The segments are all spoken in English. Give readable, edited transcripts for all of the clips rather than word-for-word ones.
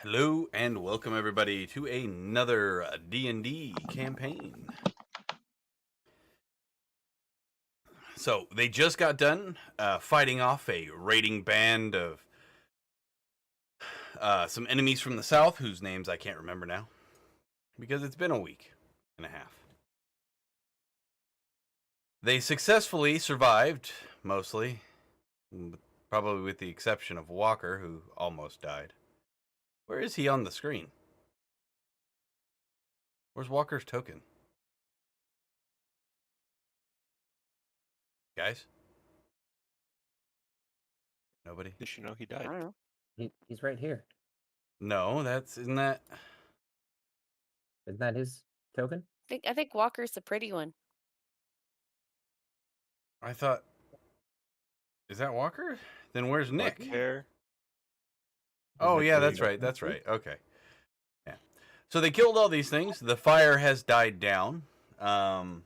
Hello and welcome everybody to another D&D campaign. So they just got done fighting off a raiding band of some enemies from the south whose names I can't remember now because it's been a week and a half. They successfully survived, mostly, probably with the exception of Walker, who almost died. Where is he on the screen? Where's Walker's token? Guys? Nobody? Did you know he I died? don't know. He's right here. No, isn't that... Isn't that his token? I think Walker's the pretty one. I thought... Is that Walker? Then where's Nick? Black hair. Oh, Nick yeah, Lee. that's right. That's right. Okay. Yeah. So they killed all these things. The fire has died down. And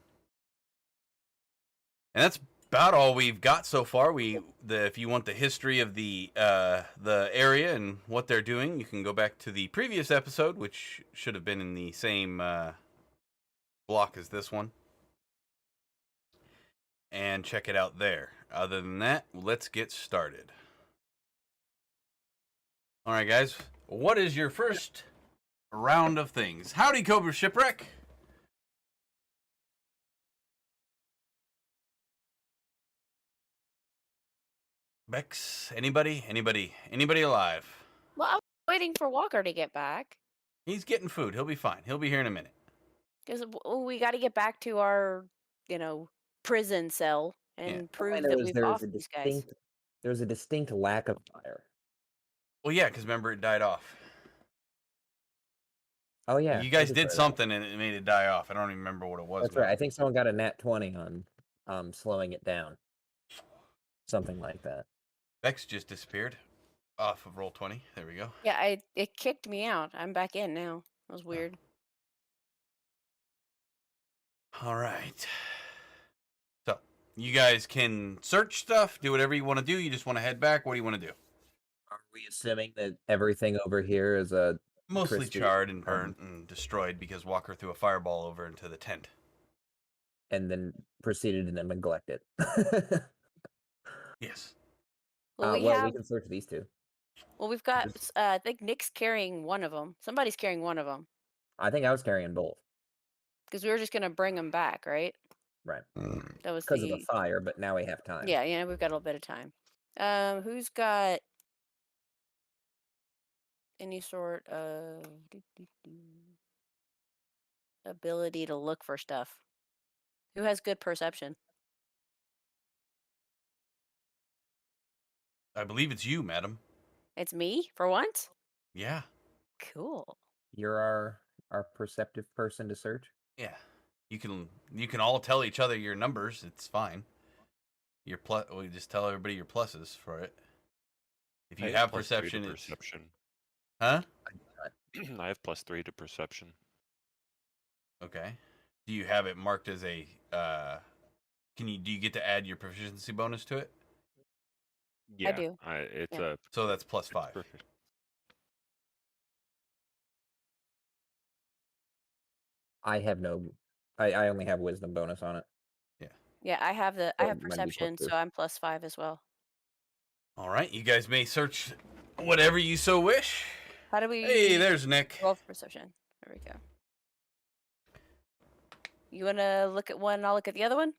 that's about all we've got so far. If you want the history of the area and what they're doing, you can go back to the previous episode, which should have been in the same block as this one, and check it out there. Other than that, let's get started. All right, guys. What is your first round of things? Howdy, Cobra Shipwreck. Bex, anybody alive? Well, I was waiting for Walker to get back He's getting food. He'll be fine. He'll be here in a minute. because we got to get back to our, prison cell and prove that we've off these guys. There was a distinct lack of fire. Well, yeah, because remember it died off. Oh yeah, You guys I did remember that. something and it made it die off. I don't even remember what it was. That's right. I think someone got a nat 20 on slowing it down. Something like that. Bex just disappeared off of Roll20. There we go. Yeah, it kicked me out. I'm back in now. That was weird. All right. So you guys can search stuff, do whatever you want to do. You just want to head back. What do you want to do? Are we assuming that everything over here is a Mostly Christie, charred and burnt and destroyed because Walker threw a fireball over into the tent. and then proceeded to neglect it? Yes. Well, we can search these two. Well, we've got. I think Nick's carrying one of them. Somebody's carrying one of them I think I was carrying both. because we were just gonna bring them back, right? Right. That was Because of the fire, but now we have time. Yeah, we've got a little bit of time. Who's got any sort of ability to look for stuff? Who has good perception? I believe it's you, madam. It's me for once. Yeah. Cool. You're our perceptive person to search. Yeah. You can all tell each other your numbers. It's fine. Your plus. We just tell everybody your pluses for it. If you have perception, it's perception. huh? I have +3 to perception. Okay. Do you have it marked as a? Do you get to add your proficiency bonus to it? Yeah, do. It's Yeah. a So that's +5. perfect. I have no. I only have wisdom bonus on it. Yeah, I have So I have mine be perception, +2. so I'm +5 as well. All right. You guys may search whatever you so wish. How do we? Hey, there's Nick. Roll for perception. There we go. You wanna look at one? I'll look at the other one.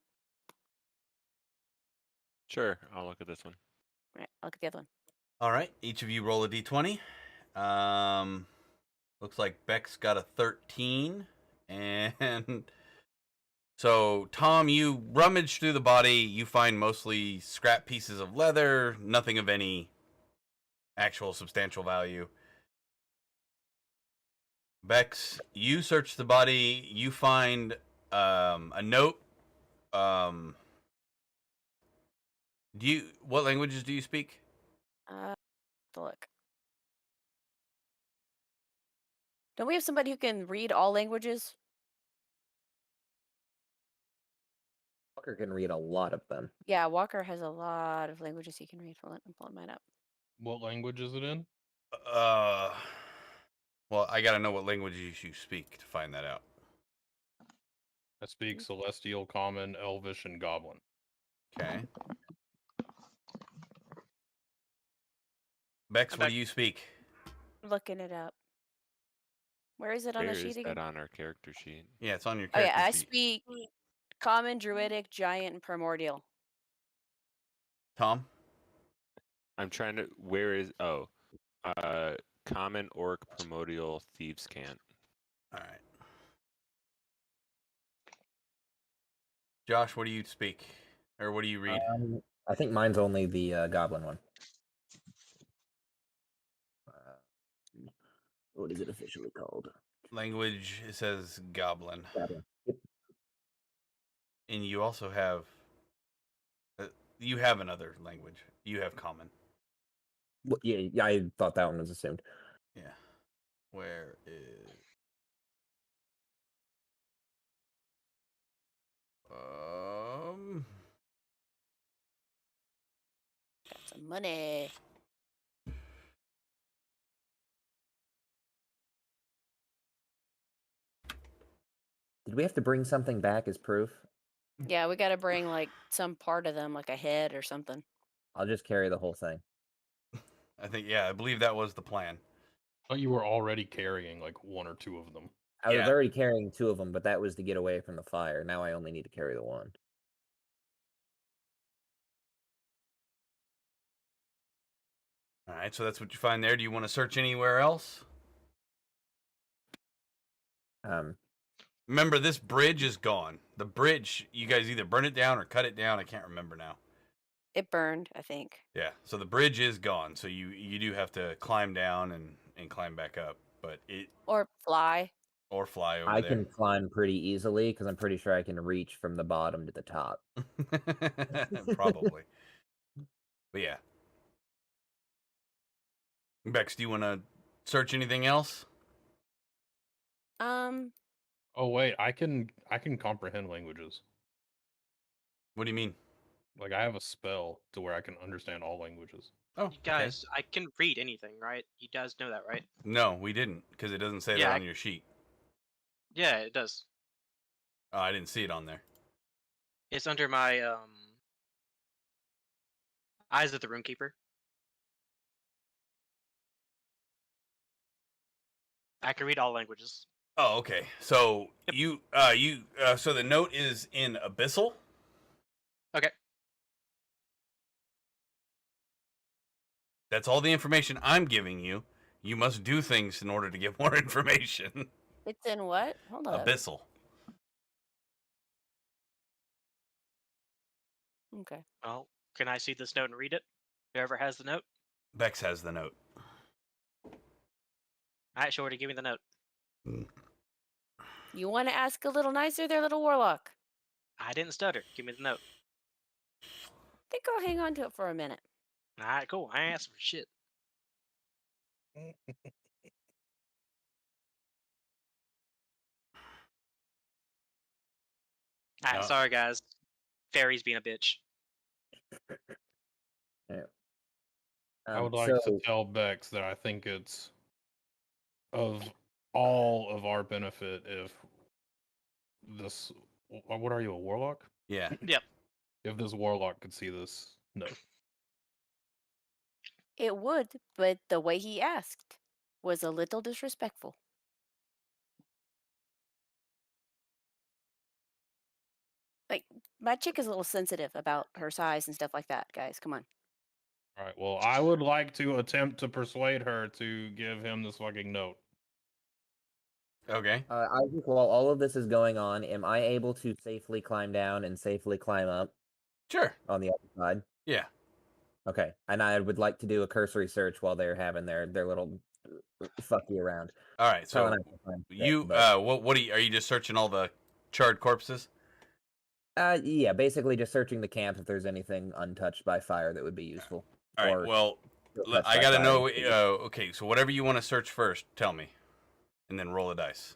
Sure, I'll look at this one. Right, I'll look at the other one. All right. Each of you roll a d20. Looks like Beck's got a 13, and so Tom, you rummage through the body. You find mostly scrap pieces of leather, nothing of any actual substantial value. Bex, you search the body. You find a note. What languages do you speak? To look. Don't we have somebody who can read all languages? Walker can read a lot of them. Yeah, Walker has a lot of languages he can read. Hold on, I'm pulling mine up. What language is it in? Well, I gotta know what languages you speak to find that out. I speak Celestial, Common, Elvish, and Goblin. Okay. Bex, I'm what back. do you speak? Looking it up. Where is it on Where the is sheet again? that on our character sheet? Yeah, it's on your Oh character yeah, I sheet. speak Common, Druidic, Giant, and Primordial. Tom? I'm trying to. Where is? Oh, Common, Orc, Primordial, Thieves' Cant. All right. Josh, what do you speak? Or what do you read? I think mine's only the Goblin one. What is it officially called? Language, it says Goblin. Goblin. Yep. And you also have... you have another language. You have Common. Yeah, I thought that one was assumed. Yeah. Where is... Got some money. Did we have to bring something back as proof? Yeah, we got to bring like some part of them, like a head or something. I'll just carry the whole thing. I think, yeah, I believe that was the plan. But you were already carrying like one or two of them. I was Yeah. already carrying two of them, but that was to get away from the fire. Now I only need to carry the one. All right, so that's what you find there. Do you want to search anywhere else? Remember, this bridge is gone. The bridge, you guys either burn it down or cut it down. I can't remember now. It burned, I think. Yeah, so the bridge is gone. So you do have to climb down and climb back up, but it Or fly. or fly over I there. can climb pretty easily because I'm pretty sure I can reach from the bottom to the top. Probably. But yeah. Bex, do you want to search anything else? Oh wait, I can comprehend languages. What do you mean? Like I have a spell to where I can understand all languages. Oh, You guys, I can read anything, right? You guys know that, right? No, we didn't, because it doesn't say Yeah, that on your sheet. Yeah, it does. Oh, I didn't see it on there. It's under my Eyes of the Runekeeper. I can read all languages. Oh, okay. So so the note is in Abyssal. Okay. That's all the information I'm giving you. You must do things in order to get more information. It's in what? Hold on. Abyssal. Okay. Well, can I see this note and read it? Whoever has the note. Bex has the note. Alright, Shorty, give me the note. You want to ask a little nicer there, little warlock? I didn't stutter. Give me the note. I think I'll hang on to it for a minute. Alright, cool. I ain't asking for shit. Alright, No. sorry guys. Fairy's being a bitch. I would like to tell Bex that I think it's of all of our benefit if this. What are you, a warlock? Yeah. Yep. If this warlock could see this note. It would, but the way he asked was a little disrespectful. Like, my chick is a little sensitive about her size and stuff like that, guys. Come on. All right. Well, I would like to attempt to persuade her to give him this fucking note. Okay. Isaac, while all of this is going on, am I able to safely climb down and safely climb up Sure. on the other side? Yeah. Okay. And I would like to do a cursory search while they're having their little fucky around. All right. So Probably not gonna find shit, you but- what are you just searching all the charred corpses? Yeah, basically just searching the camp if there's anything untouched by fire that would be useful. All right. Or Well, touched I by gotta fire know. would be- Okay. So whatever you want to search first, tell me, and then roll a dice.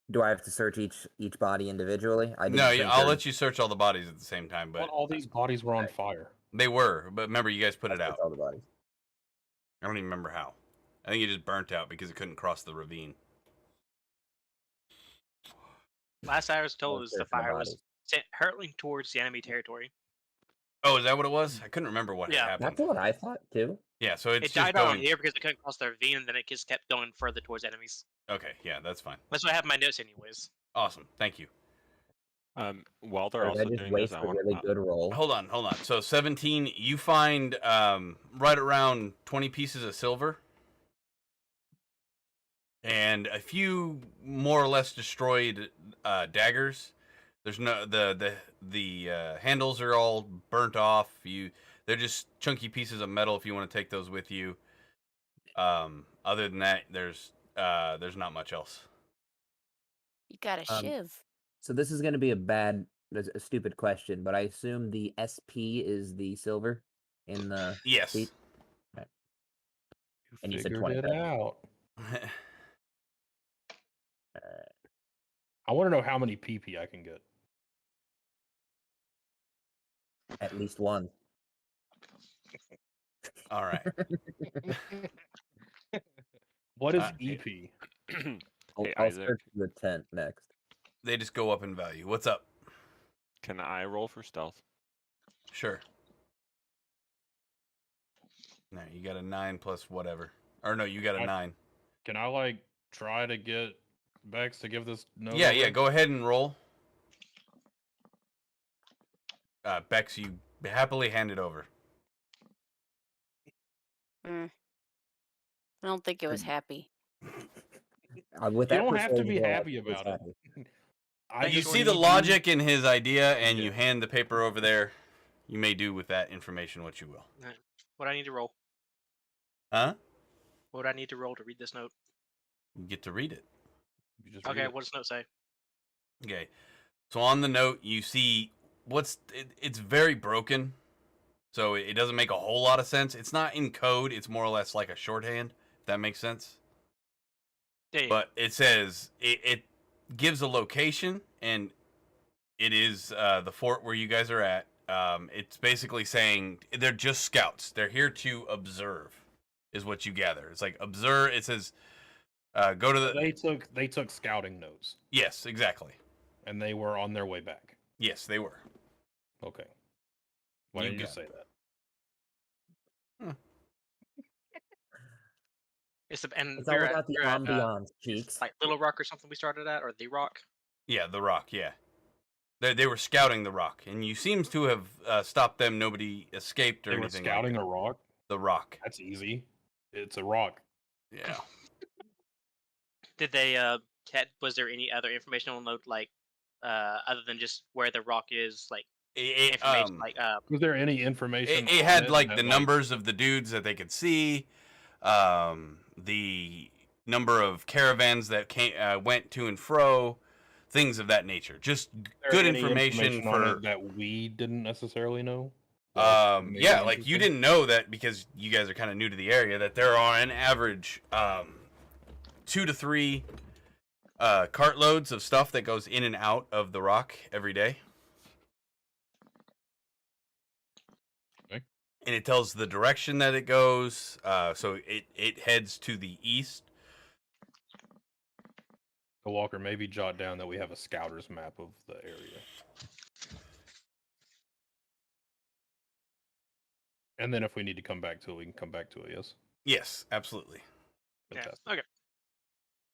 Do I have to search each body individually? I No, didn't I'll think let you search all the bodies at the same time, But but all these bodies were on fire. they were. But remember, you guys put I it searched out. all the bodies. I don't even remember how. I think it just burnt out because it couldn't cross the ravine. Last I was told Or is the search the fire was bodies. hurtling towards the enemy territory. Oh, is that what it was? I couldn't remember what Yeah. had happened. That's what I thought too. Yeah, so it's It just died out on going. here because it couldn't cross the ravine, and then it just kept going further towards enemies. Okay, yeah, that's fine. That's what I have in my notes, anyways. Awesome, thank you. While they're Or did also I just doing waste this, I a want really good roll? Hold on. So 17, you find right around 20 pieces of silver. And a few more or less destroyed daggers. There's no the handles are all burnt off. They're just chunky pieces of metal if you want to take those with you. Other than that, there's not much else. You got a shiv. So this is going to be a stupid question, but I assume the SP is the silver in the Yes. seat? And you said Figured 20. it out. I want to know how many PP I can get. At least one. All right. What is Okay. EP? I'll Hey, Isaac. search the tent next. They just go up in value. What's up? Can I roll for stealth? Sure. No, you got a 9 plus whatever. Or no, you got a 9. Can I like try to get Bex to give this note? Yeah, over? go ahead and roll. Bex, you happily hand it over. I don't think it was happy. With You that don't have to be persuasion roll, happy I was about it. happy. I You just see the need logic in his idea, and Yeah. you hand the paper over there. You may do with that information what you will. What I need to roll? Huh? What would I need to roll to read this note? You get to read it. You just read Okay, it. what does the note say? Okay. So on the note, you see it's very broken. So it doesn't make a whole lot of sense. It's not in code. It's more or less like a shorthand, if that makes sense. Yeah, yeah. But it says it gives a location, and it is the fort where you guys are at. It's basically saying they're just scouts. They're here to observe, is what you gather. It's like observe. It says go to the. They took scouting notes, Yes, exactly. and they were on their way back. Yes, they were. Okay. Why You didn't you got say that? It's It's all about the ambiance, cheeks. like Little Rock or something we started at, or The Rock. Yeah, the rock. Yeah, they were scouting the rock, and you seems to have stopped them. Nobody escaped or They were anything. scouting like a rock. the rock. That's easy. It's a rock. Yeah. Did they was there any other informational note like other than just where the rock is, like information like Was there any information? It on had like that, the numbers of the dudes that they could see, the number of caravans that went to and fro, things of that nature. Just Was there good any information on for. it that we didn't necessarily know. Maybe Yeah, like you interesting? didn't know that because you guys are kind of new to the area. That there are an average 2 to 3 cartloads of stuff that goes in and out of the rock every day. Okay. And it tells the direction that it goes. So it heads to the east. Walker, maybe jot down that we have a scouter's map of the area. And then if we need to come back to it, we can come back to it, yes? Yes, absolutely. yeah. Fantastic. Okay.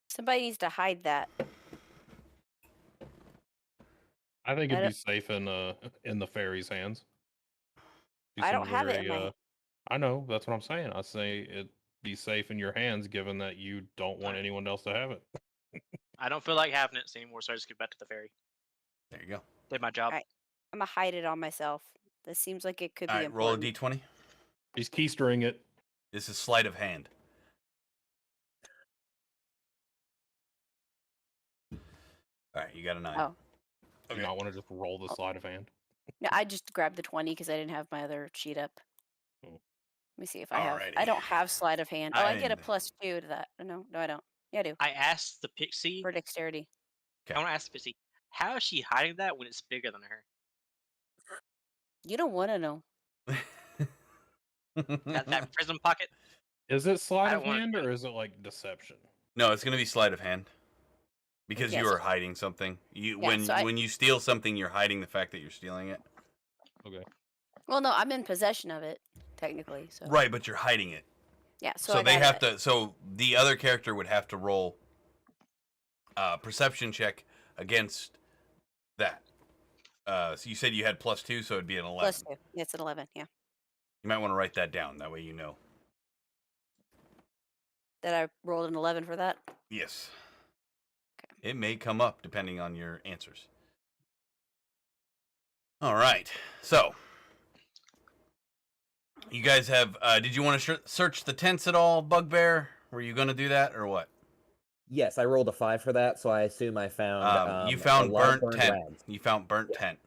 Somebody needs to hide that. I think it'd I be safe in the fairy's hands. She I don't seems have it in very, my. I know, that's what I'm saying. I say it'd be safe in your hands given that you don't want anyone else to have it. I don't feel like having it anymore, so I just get back to the ferry. There you go. Did my job. Alright. I'm gonna hide it on myself. This seems like it could All be right, roll a important. d20. He's keystering it. This is sleight of hand. All right, you got a 9. Oh. Do you not want to just roll the sleight of hand? No, I just grabbed the 20 because I didn't have my other sheet up. Oh. Let me see if I have. I Alrighty. don't have sleight of hand. Oh, I get a And- +2 to that. No, I don't. Yeah, I do. I asked the pixie. For dexterity. Okay. I want to ask the pixie, how is she hiding that when it's bigger than her? You don't want to know. That prison pocket. Is it sleight I of want- hand or is it like deception? No, it's gonna be sleight of hand. Because Yeah, you so- are hiding something. You Yeah, so I- when you steal something, you're hiding the fact that you're stealing it. Okay. Well, no, I'm in possession of it technically. So Right, but you're hiding it. yeah, so, So I they gotta- have to. So the other character would have to roll a perception check against that. So you said you had +2, so it'd be an 11. plus 2. Yeah, it's an 11. Yeah, You might want to write that down. That way you know. that I rolled an 11 for that. Yes. It may come up depending on your answers. All right. So you guys have. Did you want to search the tents at all, Bugbear? Were you going to do that or what? Yes, I rolled a 5 for that, so I assume I found. You a found lot of burnt tent. rags. You found burnt Yeah. tent.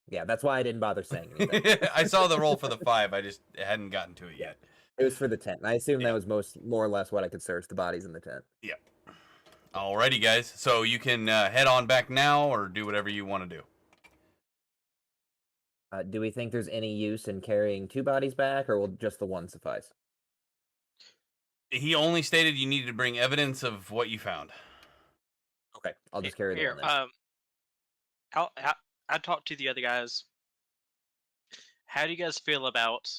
Yeah, that's why I didn't bother saying anything. I saw the roll for the 5. I just hadn't gotten to it yet. It was for the tent. And I assume Yeah. that was more or less what I could search, the bodies in the tent. Alrighty, guys. So you can head on back now, or do whatever you want to do. Do we think there's any use in carrying 2 bodies back, or will just the one suffice? He only stated you needed to bring evidence of what you found. Okay, I'll just carry the Here, one then. I talked to the other guys. How do you guys feel about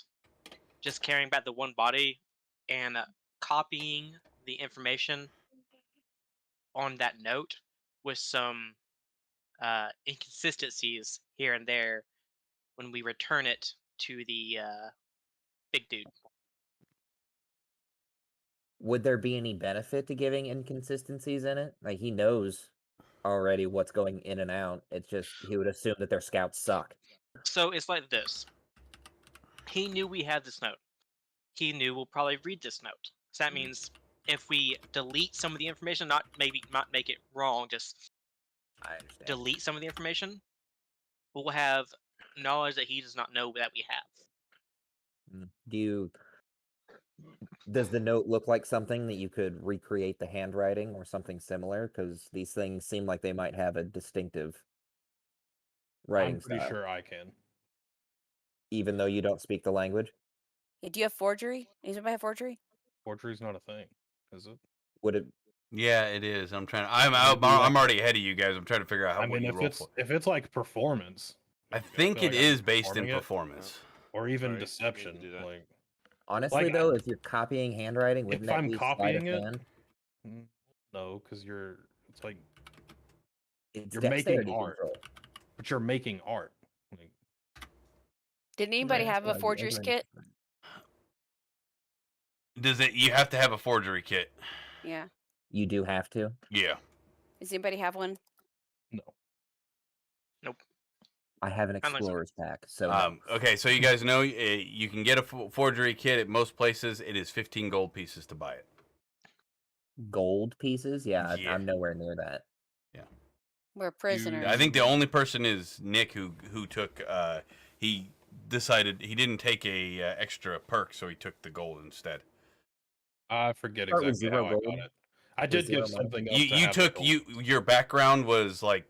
just carrying back the one body and copying the information on that note with some inconsistencies here and there when we return it to the big dude? Would there be any benefit to giving inconsistencies in it? Like, he knows already what's going in and out. It's just he would assume that their scouts suck. So it's like this. He knew we had this note. He knew we'll probably read this note. So that means if we delete some of the information, not make it wrong, just I understand. delete some of the information, we'll have knowledge that he does not know that we have. Does the note look like something that you could recreate the handwriting or something similar? Because these things seem like they might have a distinctive writing I'm pretty style, sure I can. even though you don't speak the language. Yeah, do you have forgery? Does anybody have forgery? Forgery's not a thing, is it? Would it? Yeah, it is. I'm Maybe I'm already ahead of you guys. I'm trying to figure out how I what mean, you if roll it's for. if it's like performance, I feel think like it I'm is based in performing it, performance. or even Right, we deception. can do that. Like, Honestly, Like, though, if you're copying handwriting, wouldn't that I'm be sleight of copying it, hand? no, because it's like, It's you're making dexterity art. control. but you're making art. Like, Did anybody Right, have a so forger's everyone- kit? Does it? You have to have a forgery kit. Yeah. You do have to. Yeah. Does anybody have one? no. I have an Unless- explorer's pack, so no. Okay, so you guys know you can get a forgery kit at most places. It is 15 gold pieces to buy it. Gold pieces. Yeah, Yeah. I'm nowhere near that. We're prisoners. I think the only person is Nick who took. He decided he didn't take a extra perk, so he took the gold instead. I forget Start with exactly how I 0 got gold. it. I did zero give money. something else. You to you have the took gold. your background was like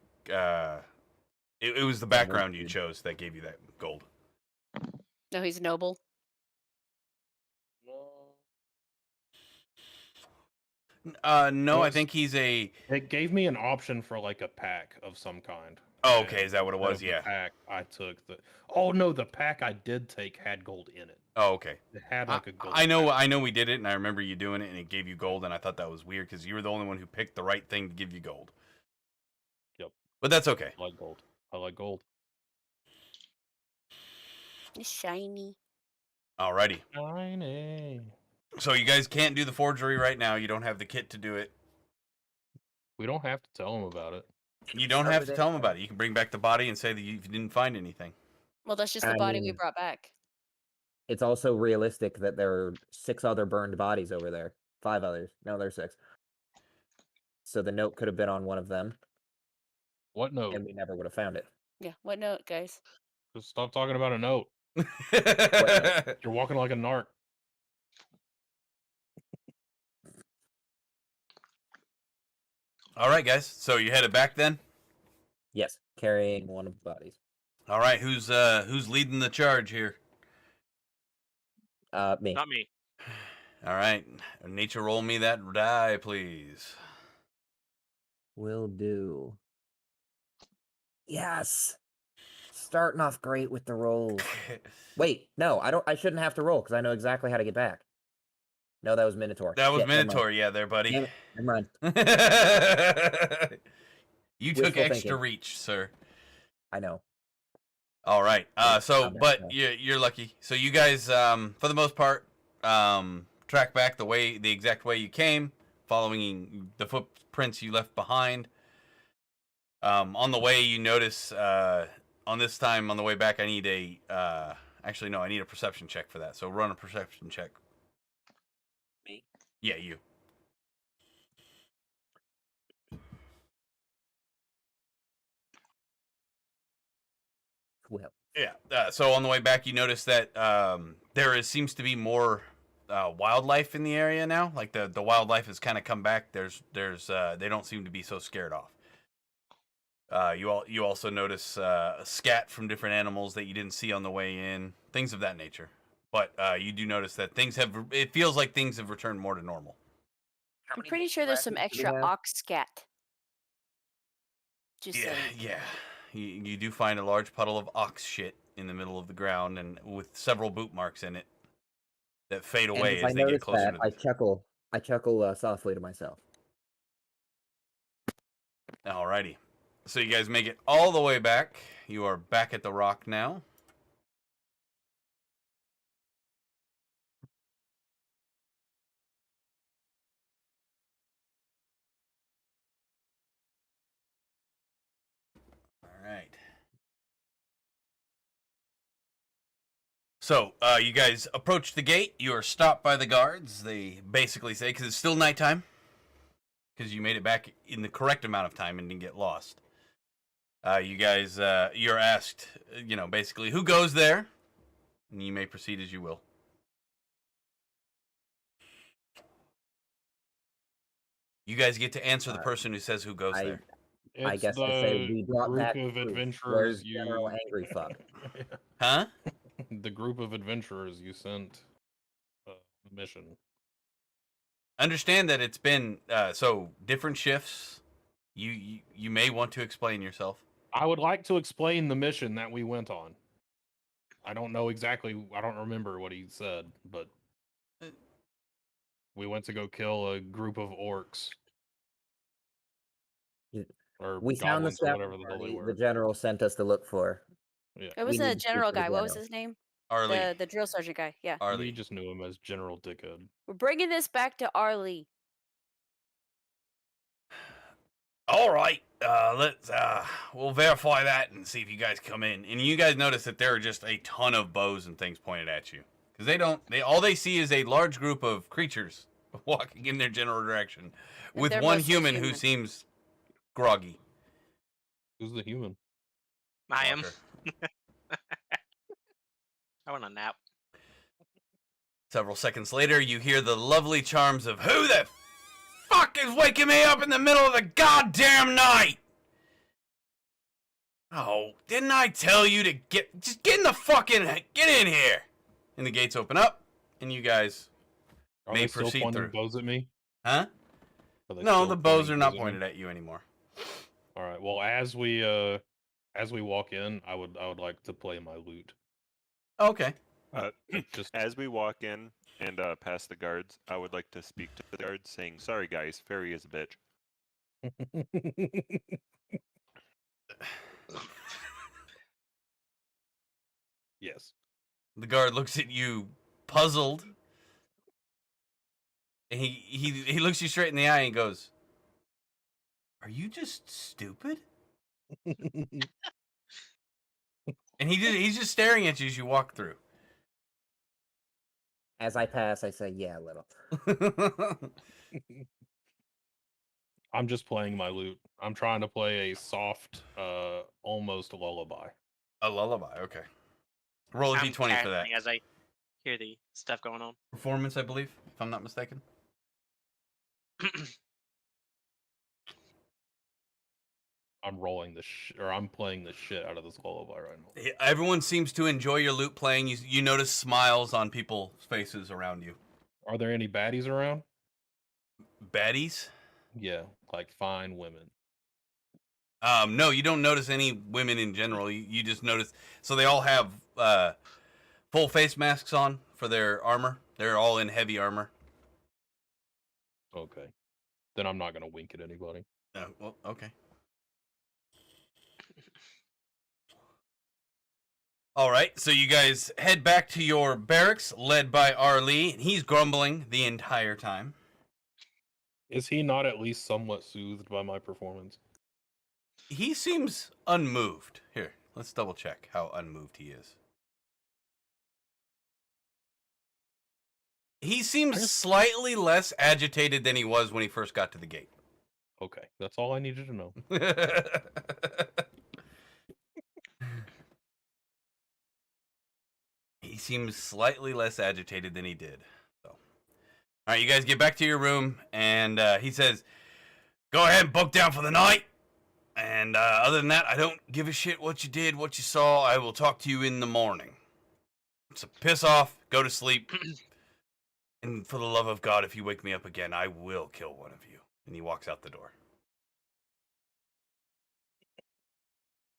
it was the background you dude. chose that gave you that gold. No, he's noble. No, I Yes. think he's a. It gave me an option for like a pack of some kind. Oh, okay, and is that what it instead was? of the Yeah. Pack. I took the. Oh no, the pack I did take had gold in it. Oh, okay. It had like a gold. I know we did it, and I remember you doing it, and it gave you gold, and I thought that was weird because you were the only one who picked the right thing to give you gold. Yep. But that's okay. I like gold. I like gold. It's shiny. Alrighty. Shiny. So you guys can't do the forgery right now. You don't have the kit to do it. We don't have to tell them about it. You don't Start have with to it. tell them about it. You can bring back the body and say that you didn't find anything. Well, that's just the I body we mean- brought back. It's also realistic that there are 6 other burned bodies over there. 5 others. No, there's 6. So the note could have been on one of them, What note? and we never would have found it. Yeah. What note, guys? Just stop talking about a note. You're walking like a narc. All right, guys. So you headed back then. Yes, carrying one of the bodies. All right. Who's leading the charge here? Me. Not me. All right. Nature, roll me that die, please. Will do. Yes. Starting off great with the rolls. Wait, no, I shouldn't have to roll because I know exactly how to get back. No, that was Minotaur. That was Shit, never mind. Minotaur, yeah, there, buddy. Damn it, never mind. You took Wishful extra thinking. reach, sir. I know. All right. So, I'm but back. you're lucky. So you guys, for the most part, track back the exact way you came, following the footprints you left behind. On the way, you notice on the way back, I need a I need a perception check for that. So run a perception check. Me? Yeah, you. Well, Yeah. So on the way back, you notice that seems to be more wildlife in the area now. Like the wildlife has kind of come back. There's they don't seem to be so scared off. You also notice scat from different animals that you didn't see on the way in, things of that nature. But you do notice that it feels like things have returned more to normal. I'm pretty sure there's some extra ox scat. Just saying. Yeah. You do find a large puddle of ox shit in the middle of the ground, and with several boot marks in it that fade away and as they get closer. I chuckle softly to myself. Alrighty. So you guys make it all the way back. You are back at the rock now. Alright. So, you guys approach the gate. You are stopped by the guards. They basically say, because it's still nighttime, because you made it back in the correct amount of time and didn't get lost. You guys, you're asked, basically, who goes there? And you may proceed as you will. You guys get to answer the person who says who goes there. I guess I say we brought group back of food. adventurers Where's you General Angry Fuck? Huh? The group of adventurers you sent mission. Understand that it's been so different shifts. You may want to explain yourself. I would like to explain the mission that we went on. I don't know exactly. I don't remember what he said, but we went to go kill a group of orcs. Or We found the goblins or scouting whatever the hell they party were. the general sent us to look for. Yeah. It was We a need to speak general to the guy. What was general. his name? Arlie. The drill sergeant guy. Yeah. We Arlie. just knew him as General Dickhead. We're bringing this back to Arlie. All right. We'll verify that and see if you guys come in. And you guys notice that there are just a ton of bows and things pointed at you. Because all they see is a large group of creatures walking in their general direction. And With they're one mostly human who human. seems groggy. Who's the human? I am. Walker. I want a nap. Several seconds later, you hear the lovely charms of, "Who the fuck is waking me up in the middle of the goddamn night?" Oh, didn't I tell you to get in here? And the gates open up, and you guys Are may they still proceed pointing through. bows at me? Huh? Are they No, still the bows pointing are not me? pointed at you anymore. All right. Well, as we walk in, I would like to play my lute. Okay. Just As we walk in and past the guards, I would like to speak to the guards, saying, "Sorry, guys, Fairy is a bitch." Yes. The guard looks at you, puzzled. And he looks you straight in the eye and goes, "Are you just stupid?" And he's just staring at you as you walk through. As I pass, I say, "Yeah, a little." I'm just playing my lute. I'm trying to play a soft, almost lullaby. A lullaby, okay. Roll a I'm d20 for that. cackling as I hear the stuff going on. Performance, I believe, if I'm not mistaken. I'm rolling I'm playing the shit out of this lullaby right now. Everyone seems to enjoy your lute playing. You notice smiles on people's faces around you. Are there any baddies around? Baddies? Yeah, like fine women. No, you don't notice any women in general. You just notice. So they all have full face masks on for their armor. They're all in heavy armor. Okay. Then I'm not gonna wink at anybody. Well, okay. All right, so you guys head back to your barracks, led by Arlie. He's grumbling the entire time. Is he not at least somewhat soothed by my performance? He seems unmoved. Here, let's double check how unmoved he is. He seems slightly less agitated than he was when he first got to the gate. Okay, that's all I needed to know. He seems slightly less agitated than he did. So, all right, you guys get back to your room, and he says, "Go ahead and book down for the night. And other than that, I don't give a shit what you did, what you saw. I will talk to you in the morning. So piss off, go to sleep, and for the love of God, if you wake me up again, I will kill one of you." And he walks out the door.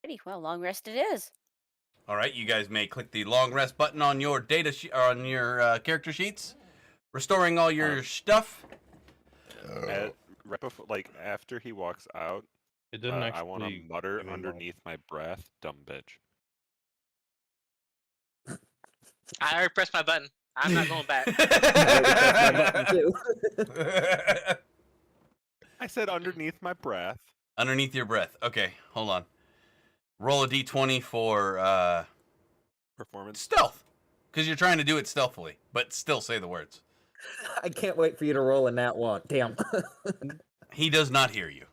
Pretty well, long rest it is. All right, you guys may click the long rest button on your on your character sheets, restoring all your stuff. Right before, like after he walks out, It didn't actually. I want to mutter give me one. underneath my breath, "Dumb bitch." I already pressed my button. I'm not going back. I said underneath my breath. Underneath your breath. Okay, hold on. Roll a d20 for Performance. stealth, because you're trying to do it stealthily, but still say the words. I can't wait for you to roll in that one. Damn. He does not hear you.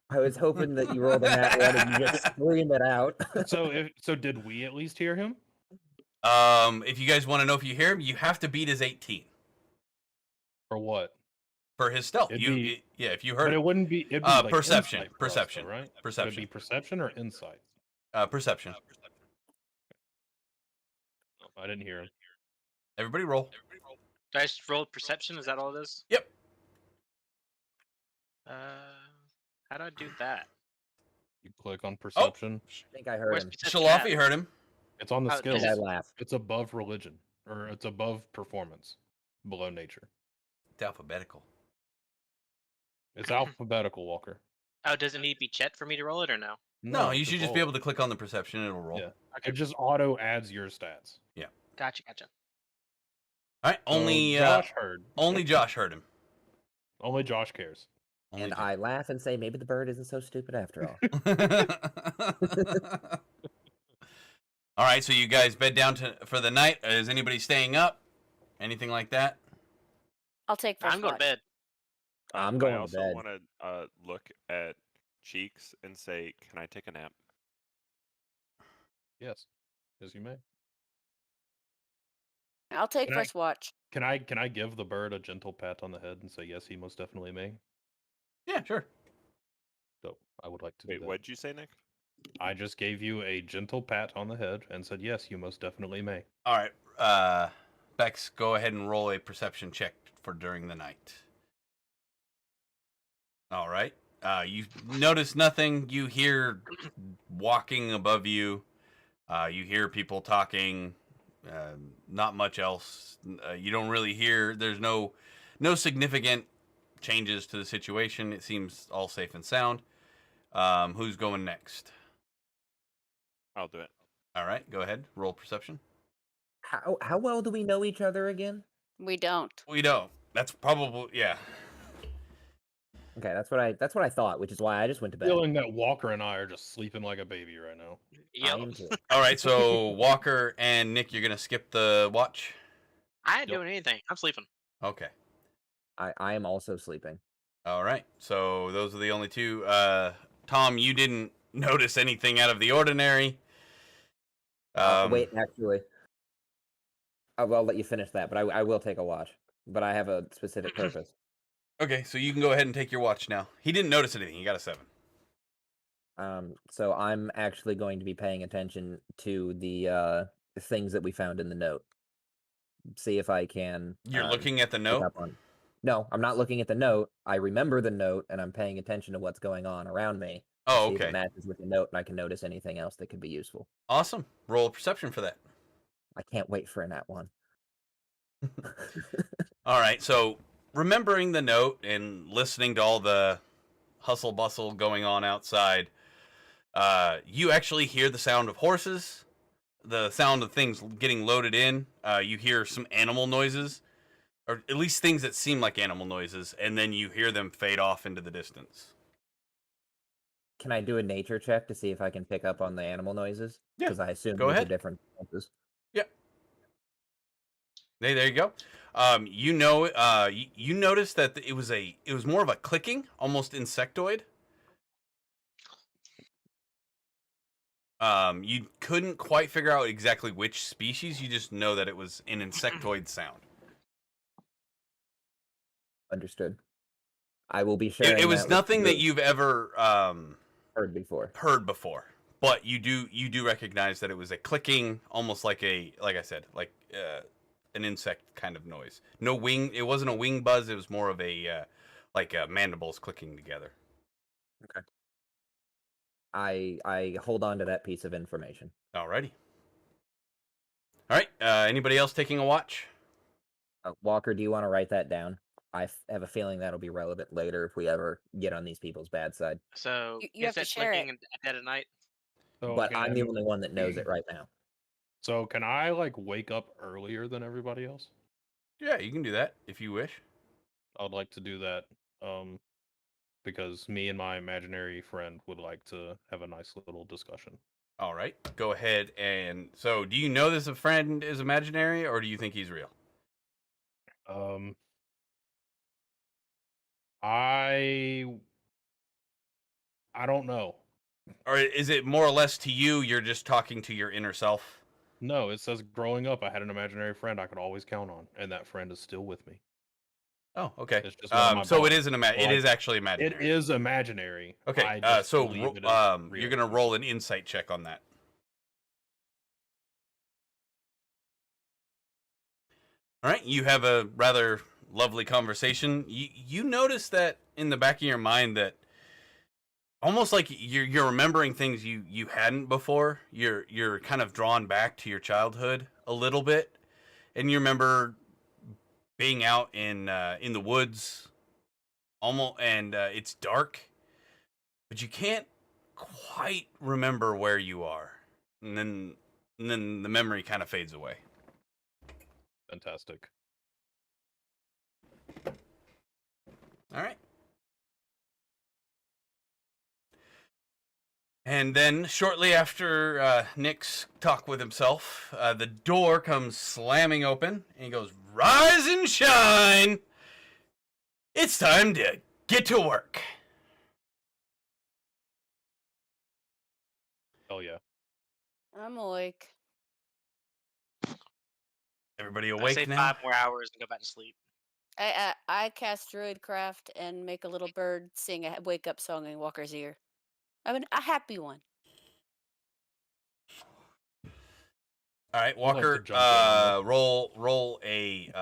I was hoping that you rolled in that one and you just scream it out. So did we at least hear him? If you guys want to know if you hear him, you have to beat his 18 Or what? for his stealth. It'd You be- yeah, if you But heard it it. wouldn't be. It'd be like Perception, insight for us, though, perception, right? Would it perception. be perception or insight? Perception. Oh, I didn't hear him. Everybody roll. Do I just roll perception? Is that all it is? Yep. How do I do that? You click on perception. I think I heard Where's him. perception Shalafi at? heard him. It's on the Oh, skills. And I laugh. It's above religion, or it's above performance, below nature. It's alphabetical. It's alphabetical, Walker. Oh, does it need to be checked for me to roll it or no? No, you it's should just be roll. able to click on the perception and it'll roll. Yeah. It just auto adds your stats. Gotcha. All right, So only Josh heard. only Josh heard him. Only Josh cares. Only And Josh. I laugh and say, maybe the bird isn't so stupid after all. All right, so you guys bed down for the night. Is anybody staying up? Anything like that? I'll take first I'm going to watch. bed. I'm going I to also bed. want to look at Cheeks and say, "Can I take a nap?" Yes, as you may. I'll take Can I- first watch. Can I give the bird a gentle pat on the head and say yes, he most definitely may? Yeah, sure. So I would like to Wait, do that. what'd you say, Nick? I just gave you a gentle pat on the head and said yes, you most definitely may. All right, Bex, go ahead and roll a perception check for during the night. All right. You notice nothing. You hear walking above you. You hear people talking. Not much else. You don't really hear. There's no significant changes to the situation. It seems all safe and sound. Who's going next? I'll do it. All right, go ahead. Roll perception. How well do we know each other again? We don't. We don't. That's probably yeah. Okay, that's what I thought, which is why I just went to bed. Feeling that Walker and I are just sleeping like a baby right now. I Yep. am too. All right, so Walker and Nick, you're gonna skip the watch. I ain't Yep. doing anything. I'm sleeping. Okay. I am also sleeping. All right. So those are the only two. Tom, you didn't notice anything out of the ordinary. Wait, actually, I'll let you finish that, but I will take a watch. But I have a specific purpose. Okay, so you can go ahead and take your watch now. He didn't notice anything. He got a 7. So I'm actually going to be paying attention to the things that we found in the note. see if I can. You're looking at the pick note? up on. No, I'm not looking at the note. I remember the note, and I'm paying attention to what's going on around me. Oh, See if okay. it matches with the note, and I can notice anything else that could be useful. Awesome. Roll a perception for that. I can't wait for a nat 1. All right. So remembering the note and listening to all the hustle bustle going on outside, you actually hear the sound of horses, the sound of things getting loaded in. You hear some animal noises, or at least things that seem like animal noises, and then you hear them fade off into the distance. Can I do a nature check to see if I can pick up on the animal noises? Yeah, Because I assume go these ahead. are different noises. Hey, there you go. You notice that it was more of a clicking, almost insectoid. You couldn't quite figure out exactly which species. You just know that it was an insectoid sound. Understood. I will be sharing. It was that nothing with that you've ever heard before. But you do recognize that it was a clicking, almost like I said, like an insect kind of noise. No wing. It wasn't a wing buzz. It was more of a mandibles clicking together. Okay. I hold on to that piece of information. Alrighty. All right. Anybody else taking a watch? Walker, do you want to write that down? I have a feeling that'll be relevant later if we ever get on these people's bad side. So You have to insect share clicking it. at dead of night. So But I'm the can- only one that knows it right now. So can I like wake up earlier than everybody else? Yeah, you can do that if you wish. I'd like to do that. Because me and my imaginary friend would like to have a nice little discussion. All right. Go ahead and so do you know this friend is imaginary or do you think he's real? I don't know. Or is it more or less to you you're just talking to your inner self? No, it says growing up I had an imaginary friend I could always count on, and that friend is still with me. Oh, okay. It's just one of my So it bonds. is it Like, is actually imaginary. It is imaginary. Okay. I just So believe it is you're real. going to roll an insight check on that. All right, you have a rather lovely conversation. You notice that in the back of your mind that almost like you're remembering things you hadn't before. You're kind of drawn back to your childhood a little bit, and you remember being out in the woods, and it's dark, but you can't quite remember where you are, and then the memory kind of fades away. Fantastic. All right. And then, shortly after Nick's talk with himself, the door comes slamming open, and he goes, "Rise and shine! It's time to get to work." Oh yeah. I'm awake. Everybody I awake say now? 5 more hours and go back to sleep. I cast Druidcraft and make a little bird sing a wake up song in Walker's ear. I mean, a happy one. All right, to Walker, jump in on roll a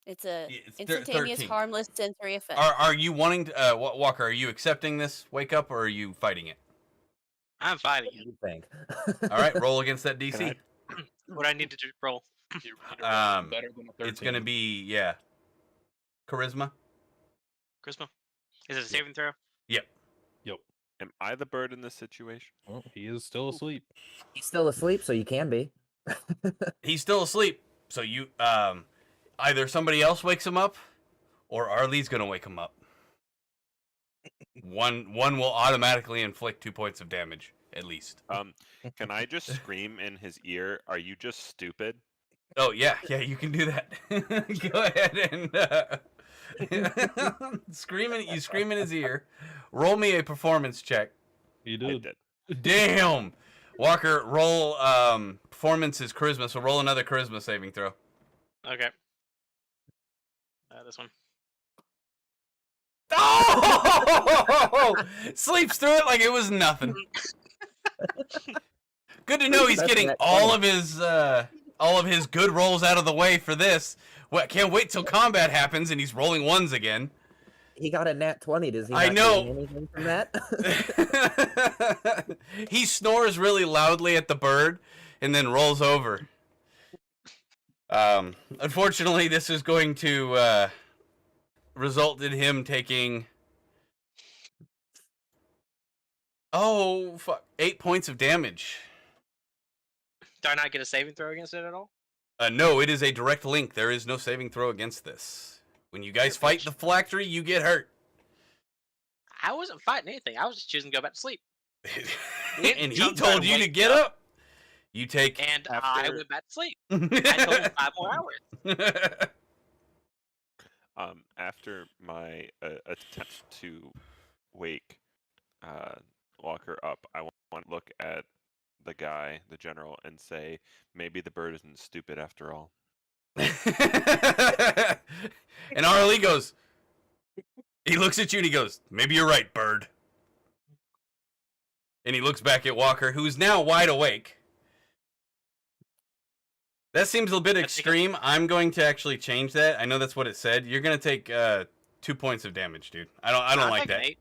It's a It's instantaneous, 13. harmless sensory effect. Are you wanting to, Walker, are you accepting this wake up or are you fighting it? I'm fighting What do it. you think? All right, roll against that DC. Can What do I need to do? Roll. Better than a 13. It's going to be, charisma. Charisma. Is it a saving throw? Am I the bird in this situation? Well, he is still asleep. He's still asleep, so you can be. He's still asleep, so you either somebody else wakes him up or Arlie's going to wake him up. One will automatically inflict 2 points of damage at least. Can I just scream in his ear, "Are you just stupid?" Oh yeah, you can do that. Go ahead and scream in his ear. Roll me a performance check. He I did. did. Damn. Walker, roll performance is charisma, so roll another charisma saving throw. Okay. This one. Oh! Sleeps through it like it was nothing. Good to know he's That's getting nat all 20. of his good rolls out of the way for this. Well, can't wait till combat happens and he's rolling ones again. He got a nat 20. Does he I not know. gain anything from that? He snores really loudly at the bird and then rolls over. Unfortunately, this is going to result in him taking 8 points of damage. Do I not get a saving throw against it at all? No, it is a direct link. There is no saving throw against this. When you guys fight the phylactery, you get hurt. I wasn't fighting anything. I was just choosing to go back to sleep. And he Jumped told right you to away. get up. You take. And I After- went back to sleep. I told him 5 more hours. After my attempt to wake Walker up, I want to look at the guy, the general, and say, maybe the bird isn't stupid after all. And Arlie goes, he looks at you and he goes, maybe you're right, bird. And he looks back at Walker, who's now wide awake. That seems a bit extreme. I'm going to actually change that. I know that's what it said. You're going to take 2 points of damage, dude. I don't I'll like take that. an 8.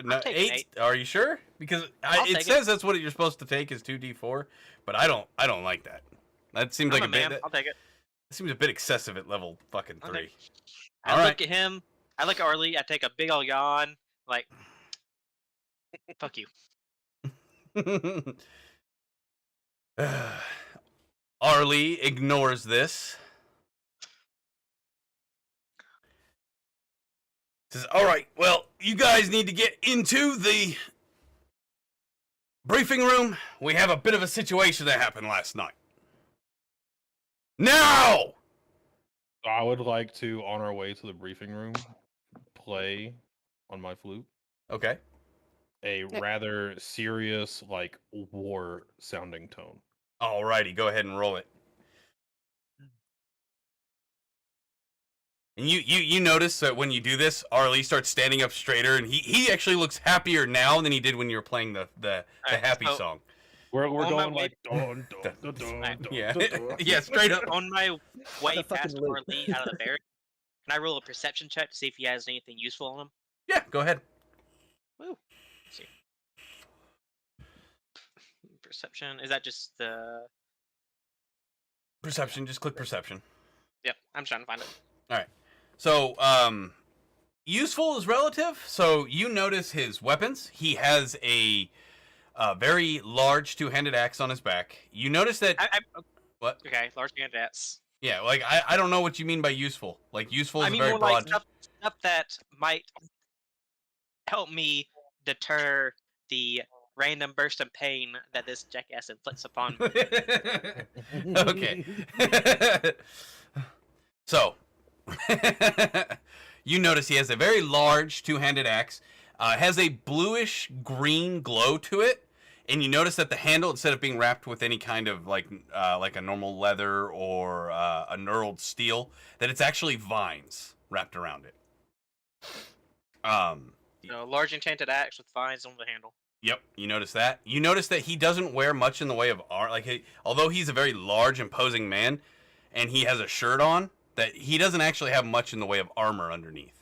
No, I'll take an 8? Are you sure? Because I'll it take it. says that's what you're supposed to take is 2d4, but I don't like that. That seems I'm like a a bit. man. I'll take it. That seems a bit excessive at level fucking I'll 3. take I All look right. at him. I look at Arlie. I take a big old yawn. Like, fuck you. Arlie ignores this. Says, all right, well, you guys need to get into the briefing room. We have a bit of a situation that happened last night. Now! I would like to, on our way to the briefing room, play on my flute Okay. a rather serious, like war sounding tone. Alrighty, go ahead and roll it. And you notice that when you do this, Arlie starts standing up straighter, and he actually looks happier now than he did when you were playing the Alright, happy so- song. We're On my going way- like dun, dun, dun, dun, dun, Yeah, dun, dun. yeah, straight up. On my way a fucking past loop. Arlie out of the barrack, can I roll a perception check to see if he has anything useful on him? Yeah, go ahead. Woo. Let's see. Perception. Is that just the? Perception, just click perception. Yep. I'm trying to find it. So, useful is relative. So you notice his weapons. He has a very large two-handed axe on his back. You notice that. What? Okay. Large candidates. Yeah, like I don't know what you mean by useful. Like useful is I mean a very more broad. like stuff that might help me deter the random burst of pain that this jackass inflicts upon me. Okay. So, you notice he has a very large two-handed axe. Has a bluish green glow to it, and you notice that the handle, instead of being wrapped with any kind of like a normal leather or a knurled steel, that it's actually vines wrapped around it. So, large enchanted axe with vines on the handle. Yep, you notice that. You notice that he doesn't wear much in the way of armor. Like, although he's a very large, imposing man, and he has a shirt on, that he doesn't actually have much in the way of armor underneath.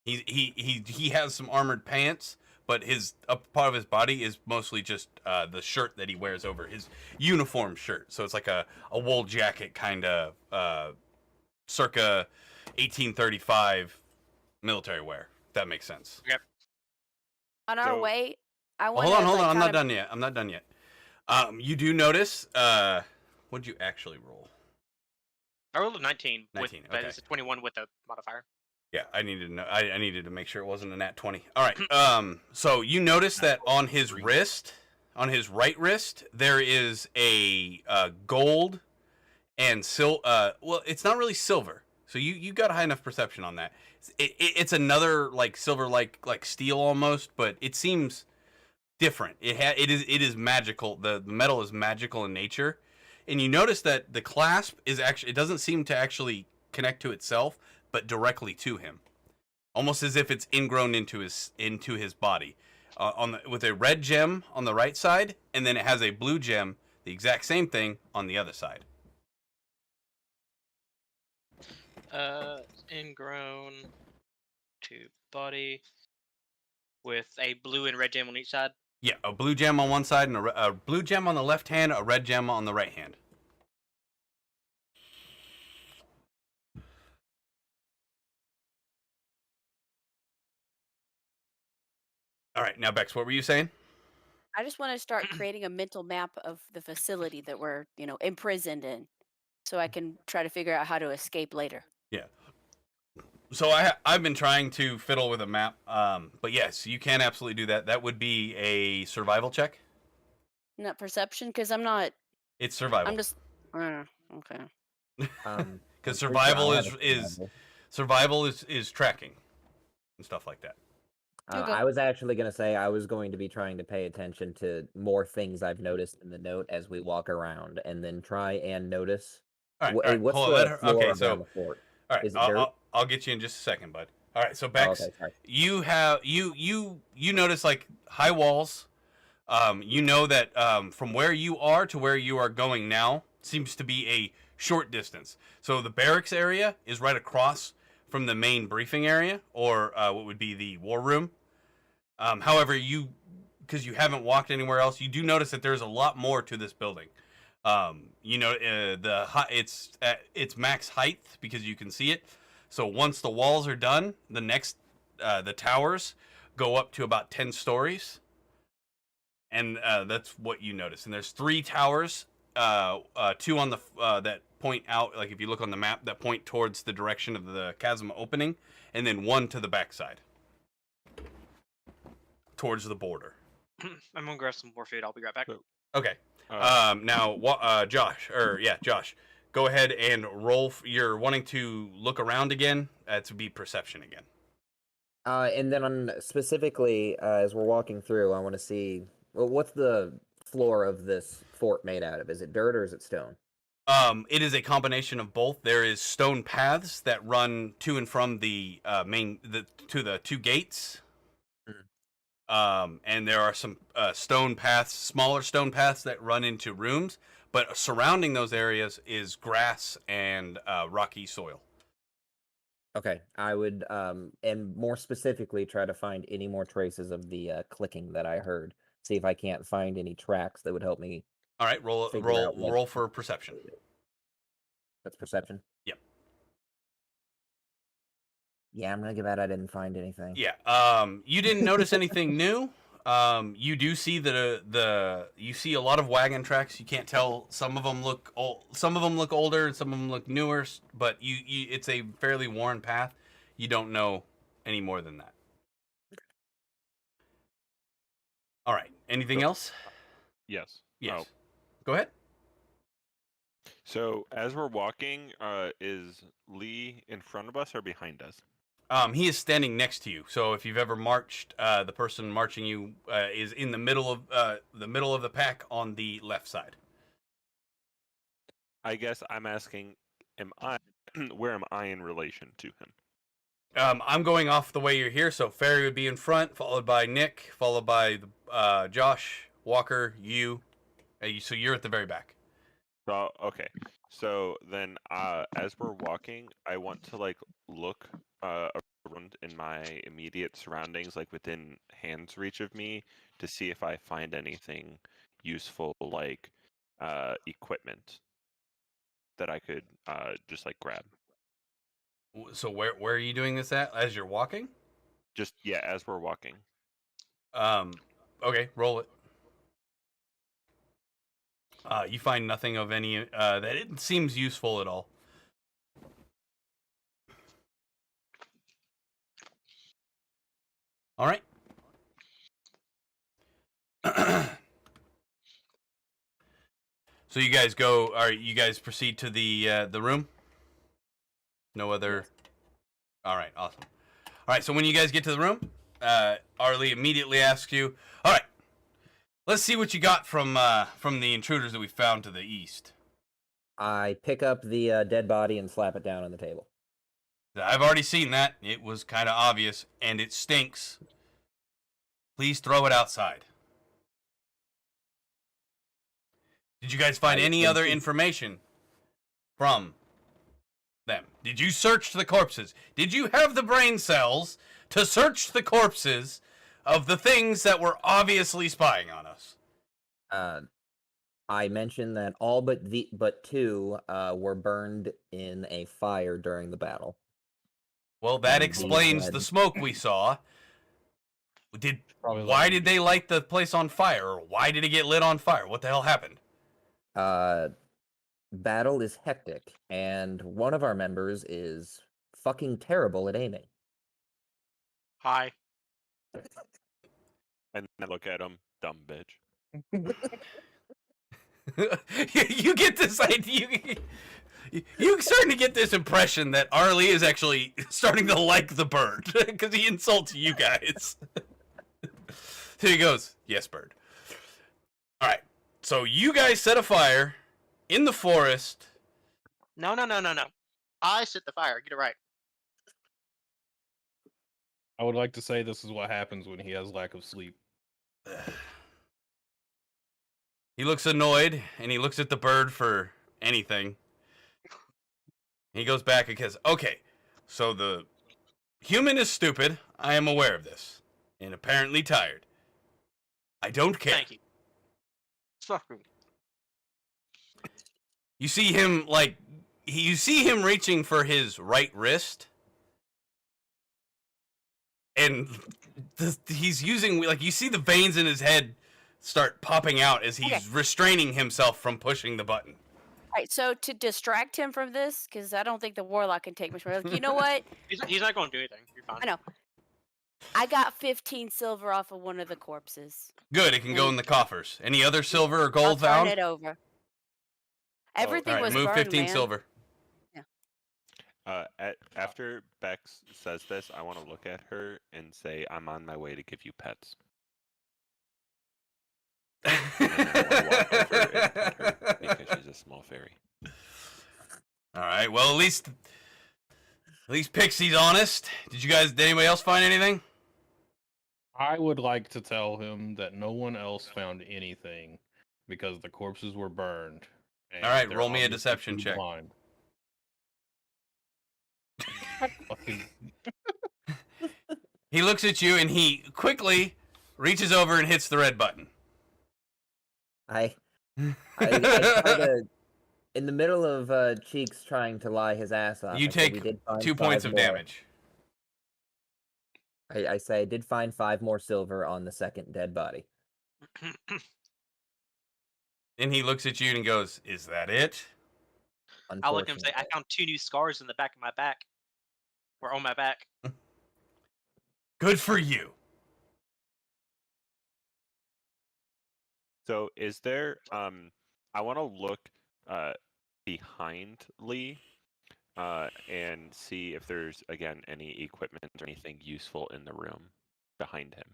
He has some armored pants, but his part of his body is mostly just the shirt that he wears over his uniform shirt. So it's like a wool jacket kind of circa 1835 military wear. If that makes sense. On our So- way, I Well, want hold on, to. hold on. I'm not kinda- done yet. I'm not done yet. You do notice. What'd you actually roll? I rolled a 19. 19, But okay. it's a 21 with a modifier. Yeah, I needed to know. I needed to make sure it wasn't a nat 20. All right. So you notice that on his wrist, on his right wrist, there is a gold and well, it's not really silver. So you got a high enough perception on that. It's another like silver, like steel almost, but it seems different. It is magical. The metal is magical in nature, and you notice that the clasp is actually, it doesn't seem to actually connect to itself, but directly to him, almost as if it's ingrown into his body. With a red gem on the right side, and then it has a blue gem the exact same thing on the other side. Ingrown to body with a blue and red gem on each side. Yeah, a blue gem on one side and a blue gem on the left hand, a red gem on the right hand. All right, now Bex, what were you saying? I just want to start creating a mental map of the facility that we're, imprisoned in, so I can try to figure out how to escape later. Yeah. So I've been trying to fiddle with a map, but yes, you can absolutely do that. That would be a survival check. Not perception, because I'm not. It's survival. I'm just. Okay. Because I'm pretty sure survival I have a is survival is tracking and stuff like that. Okay. I was actually going to say I was going to be trying to pay attention to more things I've noticed in the note as we walk around, and then try and notice. All right, all right, What's hold on, the floor okay, around so the fort? all right, Is it dirt? I'll get you in just a second, bud. All right, so Oh, Bex, okay, sorry. you have you notice like high walls. You know that from where you are to where you are going now seems to be a short distance. So the barracks area is right across from the main briefing area, or what would be the war room. However, because you haven't walked anywhere else, you do notice that there's a lot more to this building. It's max height because you can see it. So once the walls are done, the towers go up to about 10 stories, and that's what you notice. And there's 3 towers, 2 on the that point out, like if you look on the map, that point towards the direction of the chasm opening, and then 1 to the backside, towards the border. I'm gonna grab some more food. I'll be right back. Okay. Now, Josh, go ahead and roll. You're wanting to look around again. To be perception again. And then specifically, as we're walking through, I want to see what's the floor of this fort made out of? Is it dirt or is it stone? It is a combination of both. There is stone paths that run to and from the to the 2 gates. And there are some stone paths, smaller stone paths that run into rooms, but surrounding those areas is grass and rocky soil. Okay, I would, and more specifically, try to find any more traces of the clicking that I heard. See if I can't find any tracks that would help me. All right, roll for perception. That's perception. Yep. Yeah, I'm gonna give out I didn't find anything. Yeah. You didn't notice anything new. You do see you see a lot of wagon tracks. You can't tell. Some of them look old, some of them look older, and some of them look newer. But it's a fairly worn path. You don't know any more than that. All right. Anything else? Yes. Yes. Oh. Go ahead. So as we're walking, is Lee in front of us or behind us? He is standing next to you. So if you've ever marched, the person marching you is in the middle of the pack on the left side. I guess I'm asking, where am I in relation to him? I'm going off the way you're here. So Ferry would be in front, followed by Nick, followed by Josh, Walker, you. So you're at the very back. So okay. So then, as we're walking, I want to look around in my immediate surroundings, like within hand's reach of me, to see if I find anything useful, like equipment that I could just grab. So where are you doing this at? As you're walking? Just as we're walking. Okay, roll it. You find nothing of any that it seems useful at all. All right. So you guys go. You guys proceed to the room? No other. All right, awesome. All right, so when you guys get to the room, Arlie immediately asks you, "All right, let's see what you got from the intruders that we found to the east." I pick up the dead body and slap it down on the table. I've already seen that. It was kind of obvious, and it stinks. Please throw it outside. Did you guys find I any think other he- information from them? Did you search the corpses? Did you have the brain cells to search the corpses of the things that were obviously spying on us? I mentioned that all but two were burned in a fire during the battle. Well, that And explains these the led- smoke we saw. Probably Why like- did they light the place on fire? Or why did it get lit on fire? What the hell happened? Battle is hectic, and one of our members is fucking terrible at aiming. Hi. And I look at him, dumb bitch. You get this idea. You starting to get this impression that Arlie is actually starting to like the bird because he insults you guys. So he goes, "Yes, bird." All right. So you guys set a fire in the forest. No. I set the fire. Get it right. I would like to say this is what happens when he has lack of sleep. He looks annoyed and he looks at the bird for anything. He goes back and says, "Okay, so the human is stupid. I am aware of this. And apparently tired. I don't care." Thank you. Sorry. You see him, you see him reaching for his right wrist. And he's using, you see the veins in his head start popping out as he's Okay. restraining himself from pushing the button. All right, so to distract him from this, because I don't think the warlock can take much more. Like, you know what? He's not going to do anything. You're fine. I know. I got 15 silver off of one of the corpses. Good, it can go in the coffers. Any other silver or I'll gold turn found? it over. Everything All right, was move burned, 15 man. silver. After Bex says this, I want to look at her and say, "I'm on my way to give you pets." And then I want to walk over and pet her because she's a small fairy. All right. Well, at least Pixie's honest. Did anybody else find anything? I would like to tell him that no one else found anything because the corpses were burned. and All right, they're roll me a obviously deception too check. blind. Fucking- He looks at you and he quickly reaches over and hits the red button. I try to, in the middle of Cheeks trying to lie his ass off. You I say, take "We did find 2 points 5 of more." damage. I say I did find 5 more silver on the second dead body. And he looks at you and goes, "Is that it?" I'll look at him and say, I Unfortunately. found 2 new scars in the back of my back. Or on my back. Good for you. So, is there? I want to look behind Lee and see if there's again any equipment or anything useful in the room behind him.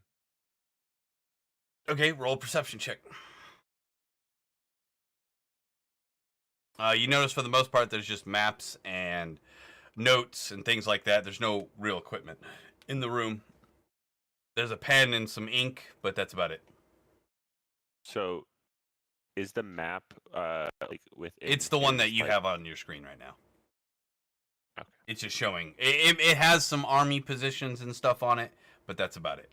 Okay, roll a perception check. You notice for the most part there's just maps and notes and things like that. There's no real equipment in the room. There's a pen and some ink, but that's about it. So, is the map within? It's the one that his, you have on your screen right now. Okay. It's just showing. It has some army positions and stuff on it, but that's about it.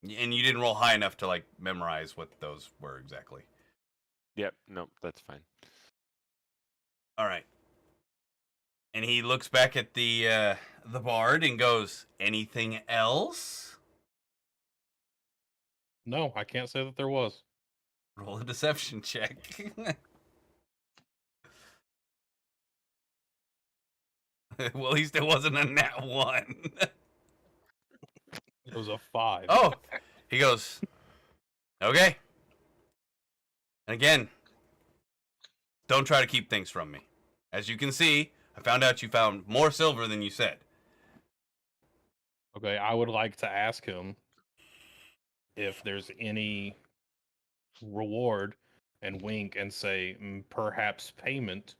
And you didn't roll high enough to memorize what those were exactly. Yep. No, that's fine. All right. And he looks back at the bard and goes, "Anything else?" No, I can't say that there was. Roll a deception check. Well, at least it wasn't a nat 1. It was a 5. Oh, he goes, "Okay." And again, don't try to keep things from me. As you can see, I found out you found more silver than you said. Okay, I would like to ask him if there's any reward and wink and say perhaps payment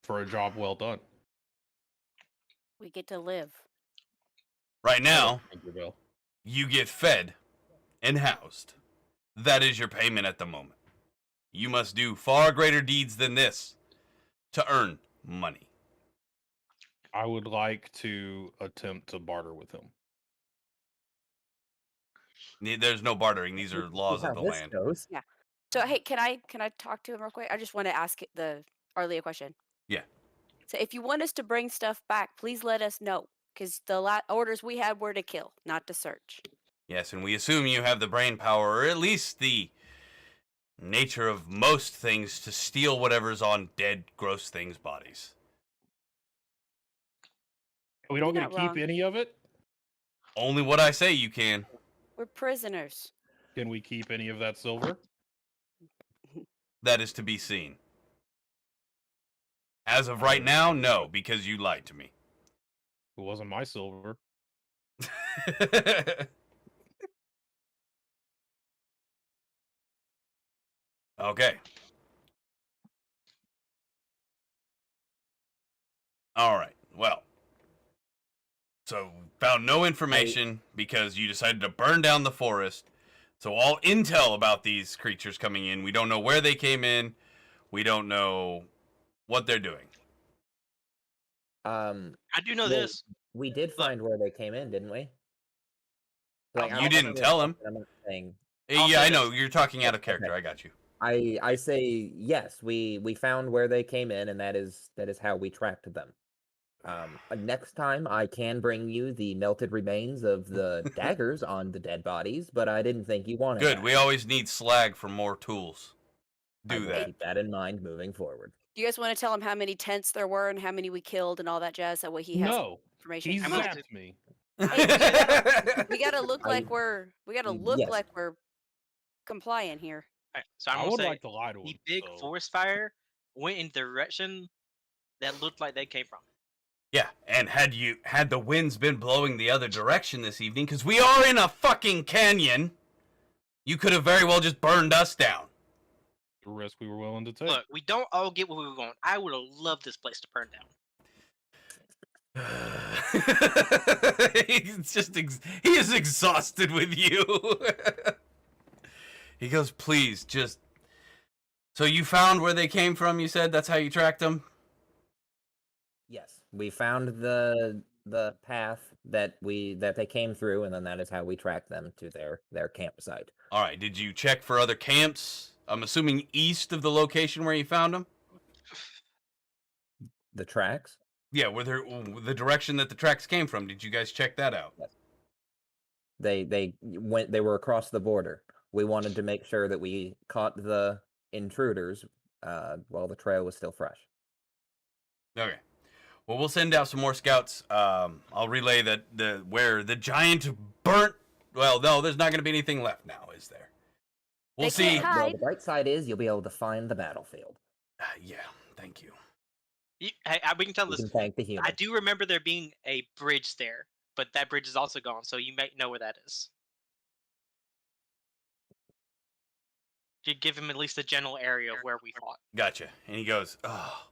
for a job well done. We get to live. Right now, Thank you, Bill. You get fed and housed. That is your payment at the moment. You must do far greater deeds than this to earn money. I would like to attempt to barter with him. There's no bartering. These are laws See how of the this land. goes. So hey, can I talk to him real quick? I just want to ask the Arlie a question. Yeah. So if you want us to bring stuff back, please let us know, because the orders we had were to kill, not to search. Yes, and we assume you have the brain power, or at least the nature of most things, to steal whatever's on dead, gross things' bodies. We don't You're get to not keep wrong. any of it? Only what I say you can. We're prisoners. Can we keep any of that silver? That is to be seen. As of right now, no, because you lied to me. It wasn't my silver. Okay. All right. Well. So, found no information because you decided to burn down the forest. So, all intel about these creatures coming in, we don't know where they came in. We don't know what they're doing. I do know Well, this. We did find where they came in, didn't we? You I'm didn't not tell him. I'm not saying. I'll Yeah, say I know. this. You're talking out of Okay. character. I got you. I say yes. We found where they came in, and that is how we tracked them. Next time I can bring you the melted remains of the daggers on the dead bodies, but I didn't think you wanted. Good. that. We always need slag for more tools. I Do will that. keep that in mind moving forward. Do you guys want to tell him how many tents there were and how many we killed and all that jazz? That way he has No, information. he I'm gonna zapped me. We gotta look like we're Yes. like we're compliant here. Alright, so I'm I gonna would say like to lie to him. the big so- forest fire went in the direction that looked like they came from. Yeah, and had the winds been blowing the other direction this evening, because we are in a fucking canyon, you could have very well just burned us down. The risk we were willing to take. Look, we don't all get what we want. I would have loved this place to burn down. He's just he is exhausted with you. He goes, please, just. So you found where they came from? You said that's how you tracked them. Yes, we found the path that they came through, and then that is how we tracked them to their campsite. All right. Did you check for other camps? I'm assuming east of the location where you found them. The tracks. Yeah, the direction that the tracks came from. Did you guys check that out? They were across the border. We wanted to make sure that we caught the intruders while the trail was still fresh. Okay. Well, we'll send out some more scouts. I'll relay that where the giant burnt. Well, no, there's not going to be anything left now, is there? We'll They can't see. hide. Well, the bright side is you'll be able to find the battlefield. Yeah, thank you. Hey, we can tell You this. can thank the human. I do remember there being a bridge there, but that bridge is also gone, so you might know where that is. You give him at least a general area of where we fought. Gotcha. And he goes, oh.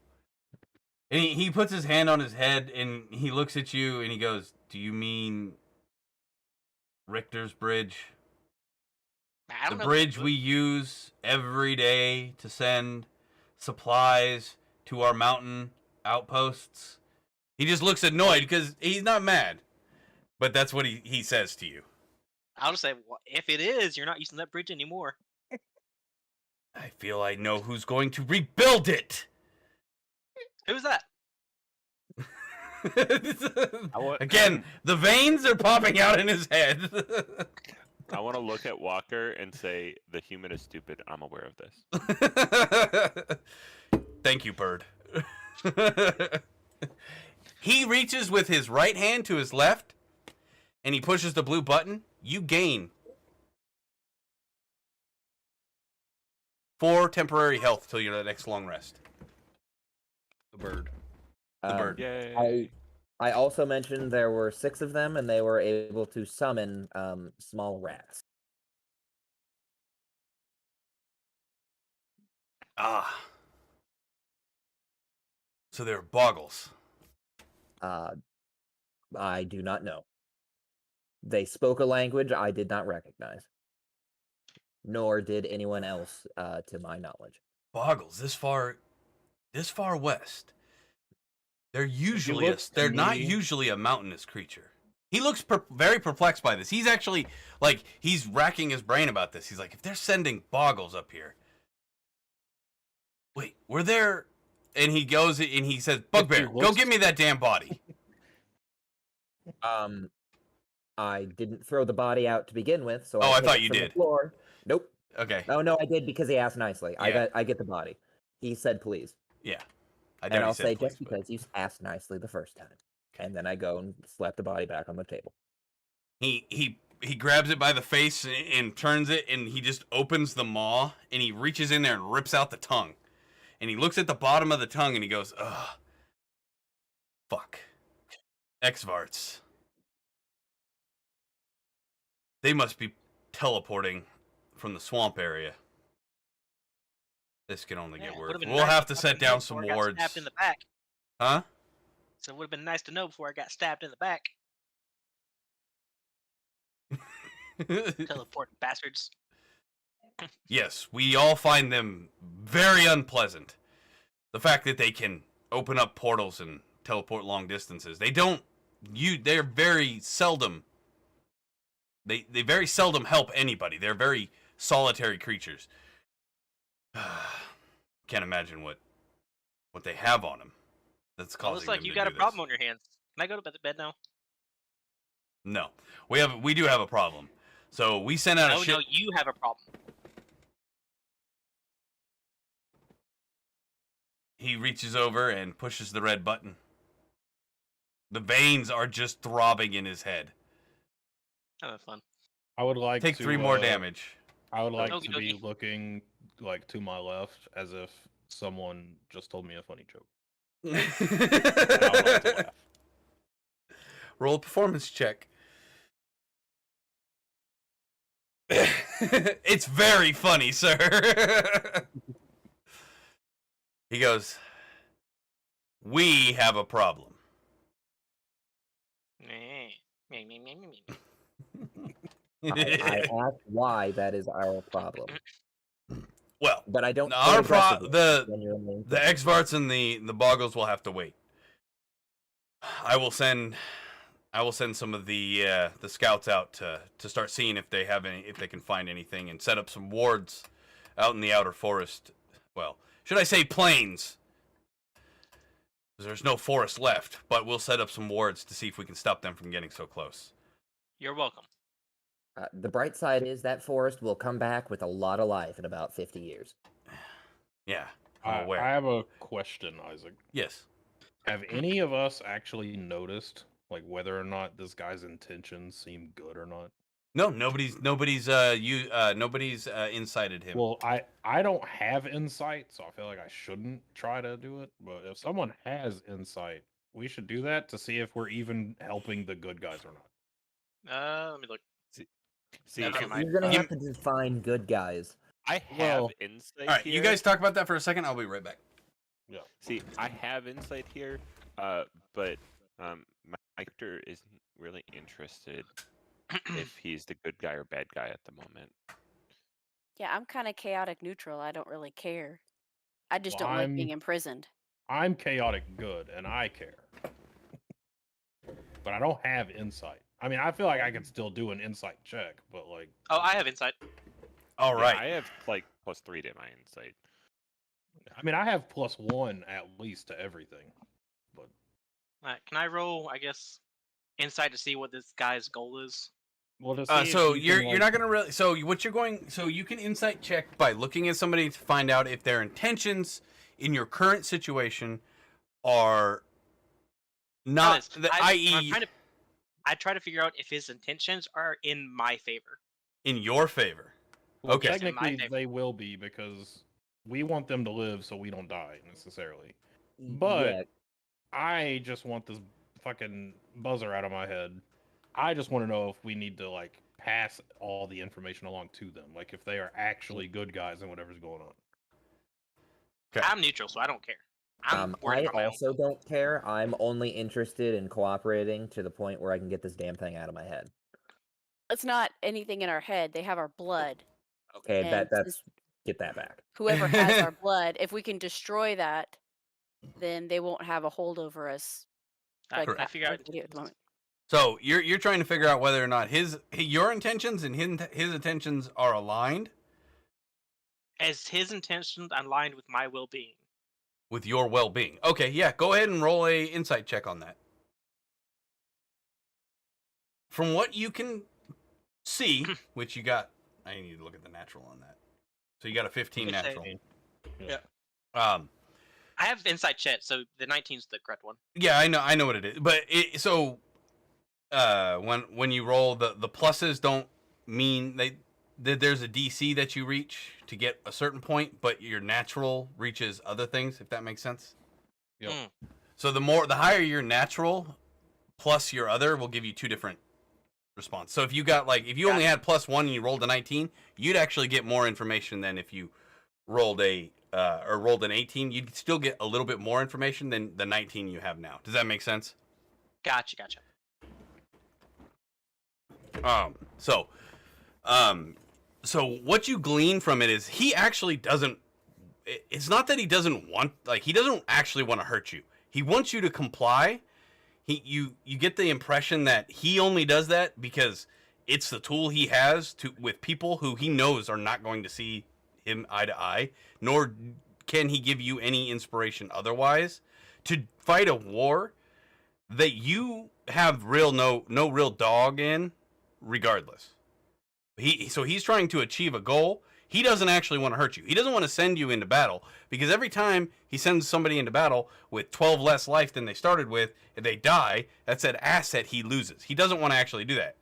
And he puts his hand on his head and he looks at you and he goes, do you mean Richter's Bridge? I The don't know. bridge we use every day to send supplies to our mountain outposts? He just looks annoyed because he's not mad. But that's what he says to you. I'll just say, well, if it is, you're not using that bridge anymore. I feel I know who's going to rebuild it. Who's that? Again, the veins are popping out in his head. I want to look at Walker and say, the human is stupid. I'm aware of this. Thank you, Bird. He reaches with his right hand to his left, and he pushes the blue button. You gain 4 temporary health till your next long rest. The bird. The bird. Yay. I also mentioned there were 6 of them, and they were able to summon small rats. Ah. So they're boggles. I do not know. They spoke a language I did not recognize, nor did anyone else, to my knowledge. Boggles, this far west. They're not usually a mountainous creature. He looks very perplexed by this. He's actually like he's racking his brain about this. He's like, if they're sending Boggles up here, wait, were there? And he goes and he says, Bugbear, go get me that damn body. I didn't throw the body out to begin with, so I picked thought it you from the did. floor. Nope. Okay. Oh no, I did because he asked nicely. Yeah. I get the body. He said please. Yeah. And I'll say just because you asked nicely the first time. Okay. And then I go and slap the body back on the table. He grabs it by the face and turns it, and he just opens the maw, and he reaches in there and rips out the tongue. And he looks at the bottom of the tongue, and he goes, ugh. Fuck. Exvarts. They must be teleporting from the swamp area. This can only get worse. We'll have to set down some wards. Stabbed in the back. Huh? So it would have been nice to know before I got stabbed in the back. Teleporting bastards. Yes, we all find them very unpleasant. The fact that they can open up portals and teleport long distances. They're very seldom. They very seldom help anybody. They're very solitary creatures. Can't imagine what they have on them. That's causing looks like them you to got do a problem this. on your hands. Can I go to bed now? No, we do have a problem. So we sent out a ship. No, you have a problem. He reaches over and pushes the red button. The veins are just throbbing in his head. Having fun. I would like Take to 3 more damage. I would like Okie to be dokie. looking like to my left as if someone just told me a funny joke. And I would like to laugh. Roll a performance check. It's very funny, sir. He goes, we have a problem. I asked why that is our problem. Well, But I don't our the genuinely. Exvarts and the Boggles will have to wait. I will send some of the scouts out to start seeing if they can find anything and set up some wards out in the outer forest. Well, should I say plains? Because there's no forest left, but we'll set up some wards to see if we can stop them from getting so close. You're welcome. The bright side is that forest will come back with a lot of life in about 50 years. Yeah, I'm I aware. have a question, Isaac. Yes. Have any of us actually noticed, like, whether or not this guy's intentions seem good or not? No, nobody's incited him. Well, I don't have insight, so I feel like I shouldn't try to do it. But if someone has insight, we should do that to see if we're even helping the good guys or not. Let me look. See, Okay, You're gonna have to define good guys. I have Well, insight All right, here. you guys talk about that for a second. I'll be right back. Yeah. See, I have insight here, but my character isn't really interested if he's the good guy or bad guy at the moment. Yeah, I'm kind of chaotic neutral. I don't really care. I just Well, don't like being imprisoned. I'm chaotic good, and I care. But I don't have insight. I mean, I feel like I could still do an insight check, but like, Oh, I have insight. All Yeah, right. I have like +3 to my insight. I mean, I have +1 at least to everything. But Can I roll, I guess, insight to see what this guy's goal is? well, to see if So you can, you're not gonna really. So what you're going. So you can insight check by looking at somebody to find out if their intentions in your current situation are not, i.e., I try to figure out if his intentions are in my favor. in your favor. Well, Okay. technically, In my favor. they will be because we want them to live so we don't die necessarily. But Yeah, I just want this fucking buzzer out of my head. I just want to know if we need to like pass all the information along to them, like if they are actually good guys and whatever's going on. Okay. I'm neutral, so I don't care. I'm worried I about my own also goal. don't care. I'm only interested in cooperating to the point where I can get this damn thing out of my head. It's not anything in our head. They have our blood. Okay, And that's get that back. whoever has our blood, if we can destroy that, then they won't have a hold over us. I Like figure out they do at the moment. So you're trying to figure out whether or not your intentions and his intentions are aligned as his intentions aligned with my well-being. with your well-being. Okay, yeah, go ahead and roll a insight check on that. From what you can see, which you got, I need to look at the natural on that. So you got a 15 Okay. natural. Yeah. I have insight check, so the 19's the correct one. Yeah, I know what it is. But when you roll, the pluses don't mean there's a DC that you reach to get a certain point, but your natural reaches other things, if that makes sense. Yep. So the higher your natural plus your other will give you two different response. So if you got if you only had +1 and you rolled a 19, you'd actually get more information than if you rolled rolled an 18. You'd still get a little bit more information than the 19 you have now. Does that make sense? Gotcha. So what you glean from it is he actually doesn't. It's not that he doesn't want, he doesn't actually want to hurt you. He wants you to comply. You get the impression that he only does that because it's the tool he has with people who he knows are not going to see him eye to eye, nor can he give you any inspiration otherwise to fight a war that you have no real dog in, regardless. So he's trying to achieve a goal. He doesn't actually want to hurt you. He doesn't want to send you into battle, because every time he sends somebody into battle with 12 less life than they started with, if they die, that's an asset he loses. He doesn't want to actually do that.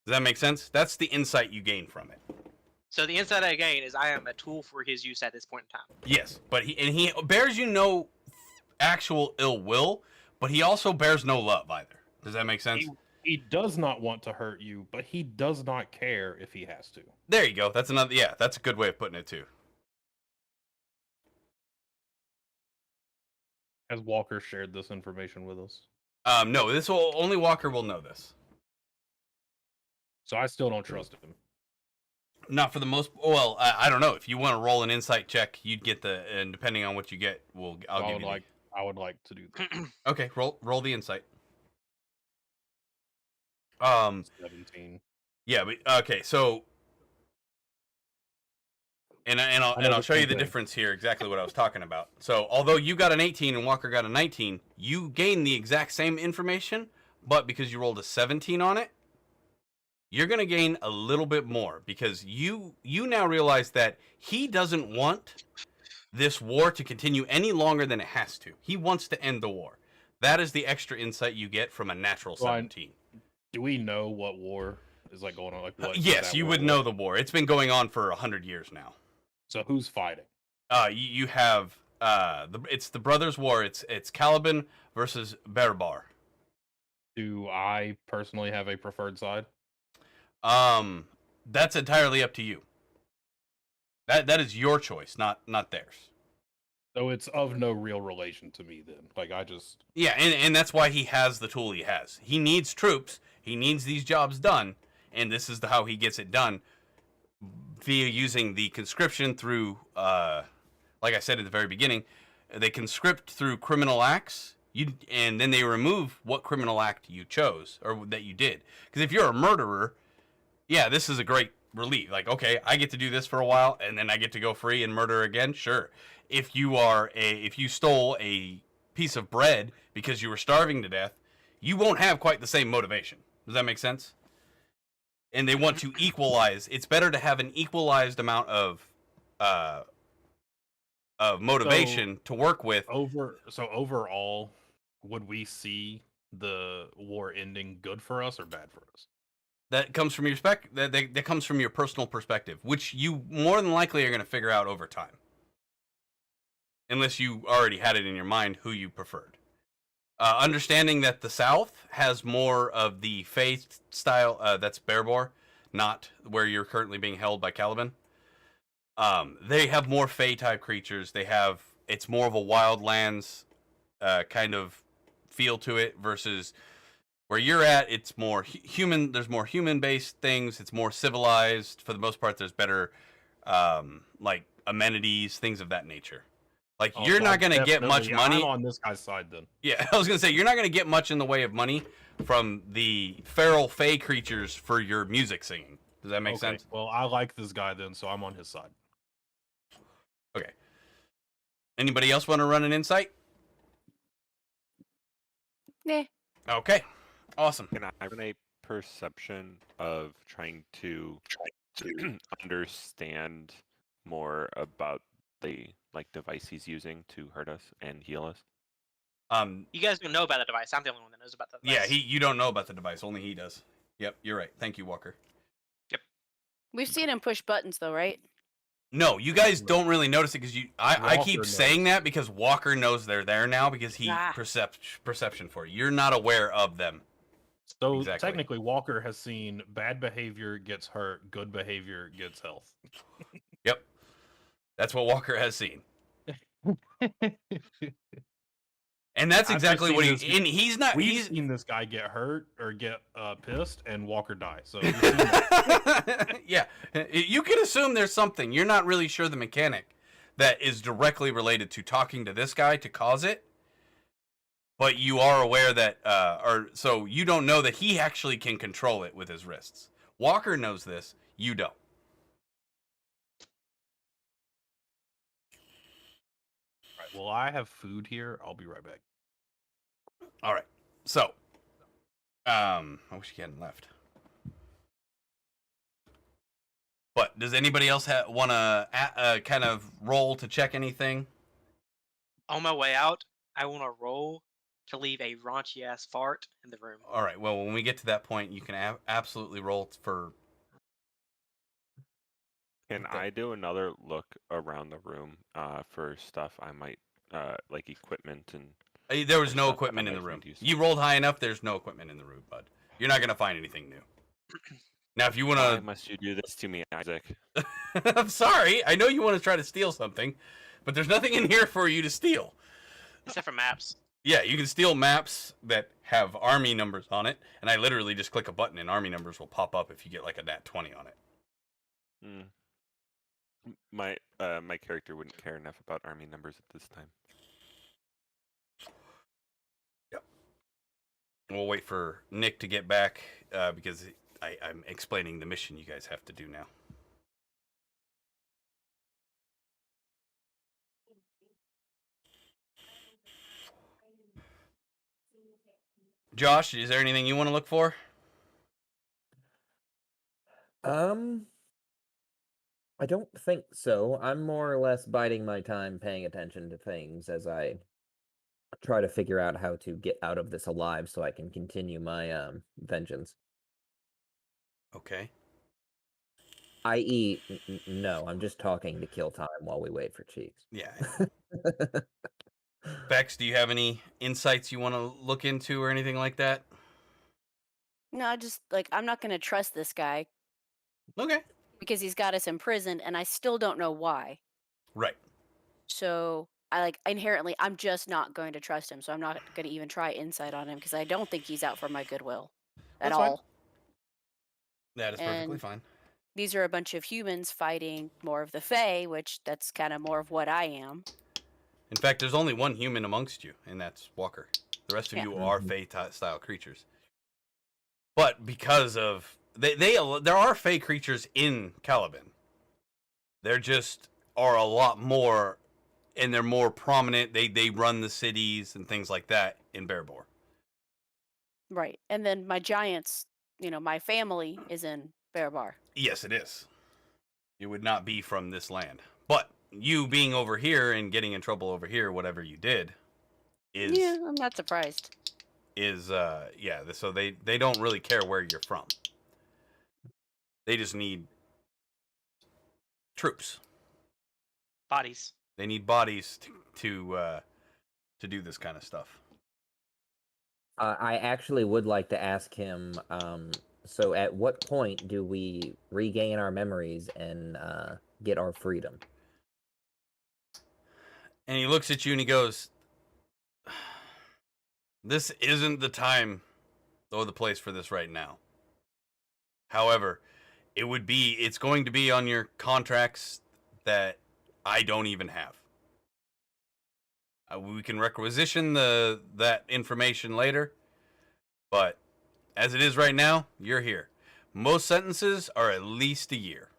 Does that make sense? That's the insight you gain from it. So the insight I gain is I am a tool for his use at this point in time. Yes, but he bears you no actual ill will, but he also bears no love either. Does that make sense? He does not want to hurt you, but he does not care if he has to. There you go. That's another. Yeah, that's a good way of putting it too. Has Walker shared this information with us? No, only Walker will know this. So I still don't trust him. Not for the most. Well, I don't know. If you want to roll an insight check, you'd get and depending on what you get, I would like to do that. Okay, roll the insight. 17. Yeah, but okay, so and I'll show you the difference here, exactly what I was talking about. So, although you got an 18 and Walker got a 19, you gain the exact same information, but because you rolled a 17 on it, you're going to gain a little bit more, because you now realize that he doesn't want this war to continue any longer than it has to. He wants to end the war. That is the extra insight you get from a natural 17. Do we know what war is going on? Yes, you would know the war. It's been going on for 100 years now. So who's fighting? You have it's the Brothers' War. It's Caliban versus Berbar. Do I personally have a preferred side? That's entirely up to you. That is your choice, not theirs. So it's of no real relation to me then. Yeah, and that's why he has the tool he has. He needs troops. He needs these jobs done, and this is how he gets it done, via using the conscription through, like I said at the very beginning, they conscript through criminal acts, and then they remove what criminal act you chose, or that you did. Because if you're a murderer, yeah, this is a great relief. Okay, I get to do this for a while, and then I get to go free and murder again, sure. If you stole a piece of bread because you were starving to death, you won't have quite the same motivation. Does that make sense? And they want to equalize. It's better to have an equalized amount of motivation to work with. Overall, would we see the war ending good for us or bad for us? That comes from your that comes from your personal perspective, which you more than likely are going to figure out over time. Unless you already had it in your mind who you preferred. Understanding that the South has more of the faith style, that's Berbar, not where you're currently being held by Caliban. They have more Fey type creatures. It's more of a wildlands kind of feel to it, versus Where you're at, it's more human. There's more human-based things. It's more civilized for the most part. There's better, like amenities, things of that nature. Like you're so not gonna get much money. I'm on this guy's side then. Yeah, I was gonna say you're not gonna get much in the way of money from the feral fey creatures for your music singing. Does that make sense? Well, I like this guy then, so I'm on his side. Okay. Anybody else want to run an insight? Nah. Okay. Awesome. Can I have a perception of trying to understand more about the device he's using to hurt us and heal us? You guys don't know about the device. I'm the only one that knows about the device. Yeah, you don't know about the device. Only he does. Yep, you're right. Thank you, Walker. We've seen him push buttons, though, right? No, you guys don't really notice it because I keep Walker saying knows. that because Walker knows they're there now because he perception for you. You're not aware of them. So Exactly. technically, Walker has seen bad behavior gets hurt, good behavior gets health. Yep. That's what Walker has seen. And that's I've exactly seen what this- and he's not We've seen this guy get hurt or get pissed, and Walker die. So we've seen that. yeah, you can assume there's something. You're not really sure the mechanic that is directly related to talking to this guy to cause it, but you are aware that, so you don't know that he actually can control it with his wrists. Walker knows this. You don't. All right, well, I have food here. I'll be right back. All right. So, I wish you hadn't left. But does anybody else want to kind of roll to check anything? On my way out, I want to roll to leave a raunchy ass fart in the room. All right. Well, when we get to that point, you can absolutely roll for. Can I do another look around the room for stuff I might like equipment and? There was no stuff that equipment I in the might room. find useful. You rolled high enough. There's no equipment in the room, bud. You're not gonna find anything new. Now, if you want Why to, must you do this to me, Isaac? I'm sorry. I know you want to try to steal something, but there's nothing in here for you to steal. Except for maps. Yeah, you can steal maps that have army numbers on it, and I literally just click a button and army numbers will pop up if you get like a nat 20 on it. My character wouldn't care enough about army numbers at this time. Yep. We'll wait for Nick to get back because I'm explaining the mission you guys have to do now. Josh, is there anything you want to look for? I don't think so. I'm more or less biding my time paying attention to things as I try to figure out how to get out of this alive so I can continue my vengeance. Okay. I.e., no, I'm just talking to kill time while we wait for Cheeks. Yeah. Bex, do you have any insights you want to look into or anything like that? No, just like I'm not going to trust this guy Okay. because he's got us imprisoned, and I still don't know why. Right. So inherently, I'm just not going to trust him. So I'm not going to even try insight on him because I don't think he's out for my goodwill at That's fine. all. That is perfectly And- fine. These are a bunch of humans fighting more of the Fae, which that's kind of more of what I am. In fact, there's only one human amongst you, and that's Walker. The rest of Yeah. you are Fey-style creatures. But because of there are Fey creatures in Caliban. There just are a lot more, and they're more prominent. They run the cities and things like that in Bearbor. Right. And then my giants, my family is in Bearbar. Yes, it is. It would not be from this land. But you being over here and getting in trouble over here, whatever you did, is Yeah, I'm not surprised. so they don't really care where you're from. They just need troops. Bodies. They need bodies to do this kind of stuff. I actually would like to ask him, so at what point do we regain our memories and get our freedom? And he looks at you and he goes, "This isn't the time or the place for this right now. However, it's going to be on your contracts that I don't even have. We can requisition that information later, but as it is right now, you're here. Most sentences are at least a year.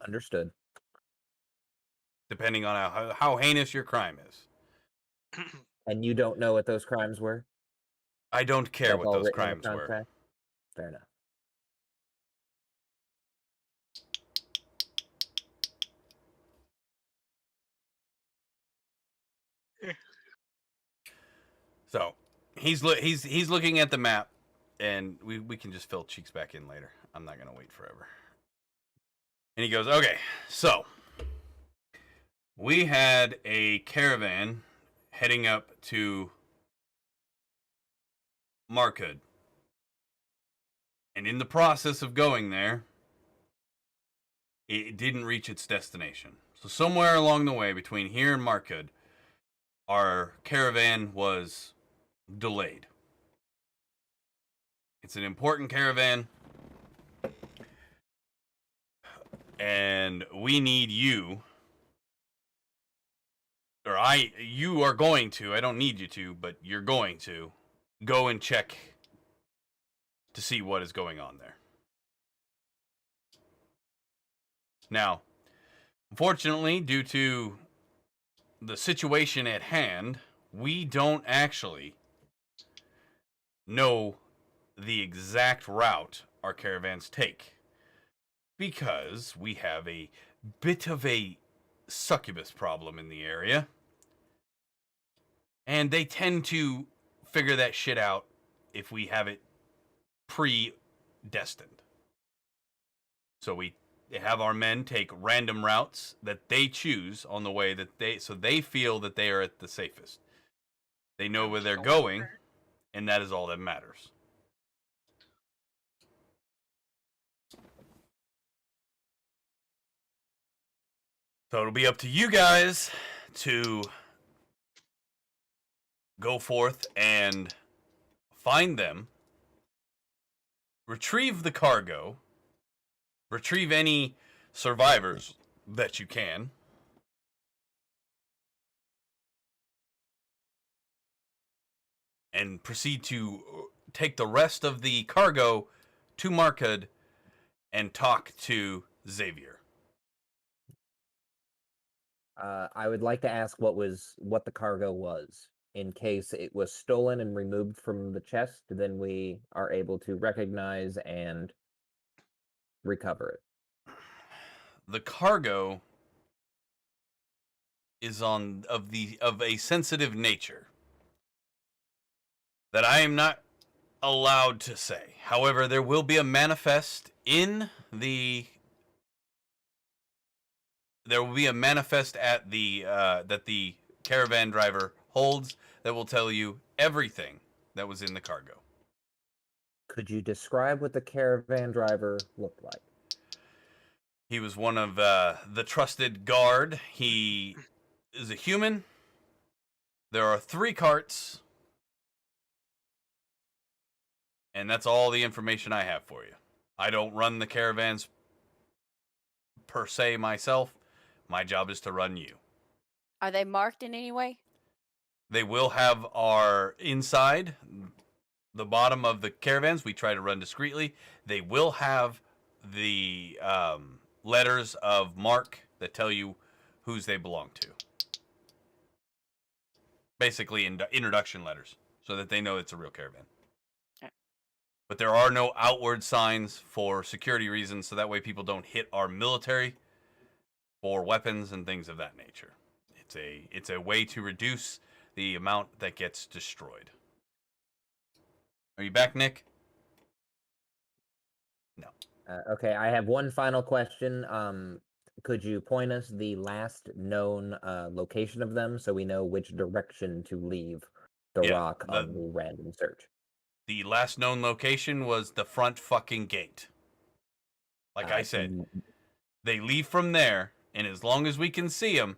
Understood. Depending on how heinous your crime is. And you don't know what those crimes were? I don't care That's what all those written in the crimes were. contract? Fair enough. So he's looking at the map, and we can just fill Cheeks back in later. I'm not gonna wait forever. And he goes, okay, so we had a caravan heading up to Markhood. And in the process of going there, it didn't reach its destination. So somewhere along the way between here and Markhood, our caravan was delayed. It's an important caravan, and we need you, or you are going to, I don't need you to, but you're going to go and check to see what is going on there. Now, unfortunately, due to the situation at hand, we don't actually know the exact route our caravans take, because we have a bit of a succubus problem in the area, and they tend to figure that shit out if we have it predestined. So we have our men take random routes that they choose on the way that they feel that they are at the safest. They know where they're going, and that is all that matters. So it'll be up to you guys to go forth and find them, retrieve the cargo, retrieve any survivors that you can, and proceed to take the rest of the cargo to Markhood and talk to Xavier. I would like to ask what the cargo was, in case it was stolen and removed from the chest. Then we are able to recognize and recover it. The cargo is of a sensitive nature that I am not allowed to say. However, there will be a manifest there will be a manifest at that the caravan driver holds that will tell you everything that was in the cargo. Could you describe what the caravan driver looked like? He was one of the trusted guard. He is a human. There are 3 carts. And that's all the information I have for you. I don't run the caravans per se myself. My job is to run you. Are they marked in any way? They will have our inside, the bottom of the caravans. We try to run discreetly. They will have the letters of mark that tell you whose they belong to. Basically, introduction letters, so that they know it's a real caravan. Okay. But there are no outward signs for security reasons, so that way people don't hit our military for weapons and things of that nature. It's a way to reduce the amount that gets destroyed. Are you back, Nick? No. Okay, I have one final question. Could you point us the last known location of them so we know which direction to leave the rock on the random search? The last known location was the front fucking gate. Like I said, they leave from there, and as long as we can see them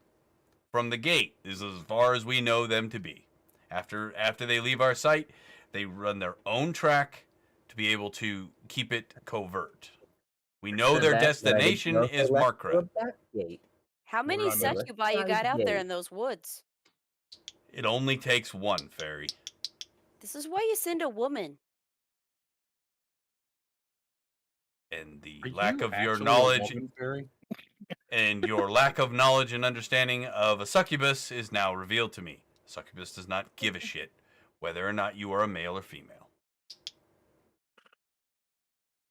from the gate is as far as we know them to be. After they leave our site, they run their own track to be able to keep it covert. We know So their that's what I did. destination No is select Markra. to a back gate. How many Right, man. succubi you got out there Gate. in those woods? It only takes one, Fairy. This is why you send a woman. And the Are lack you of your actually a knowledge woman fairy? and your lack of knowledge and understanding of a succubus is now revealed to me. Succubus does not give a shit whether or not you are a male or female.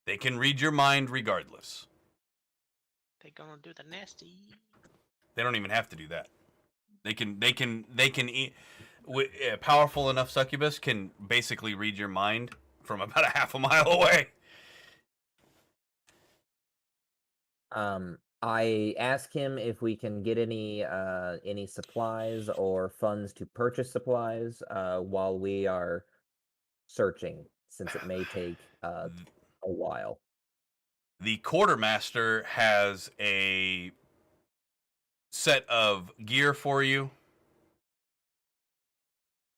They can read your mind regardless. They gonna do the nasty. They don't even have to do that. They can a powerful enough succubus can basically read your mind from about a half a mile away. I ask him if we can get any supplies or funds to purchase supplies while we are searching, since it may take a while. The quartermaster has a set of gear for you.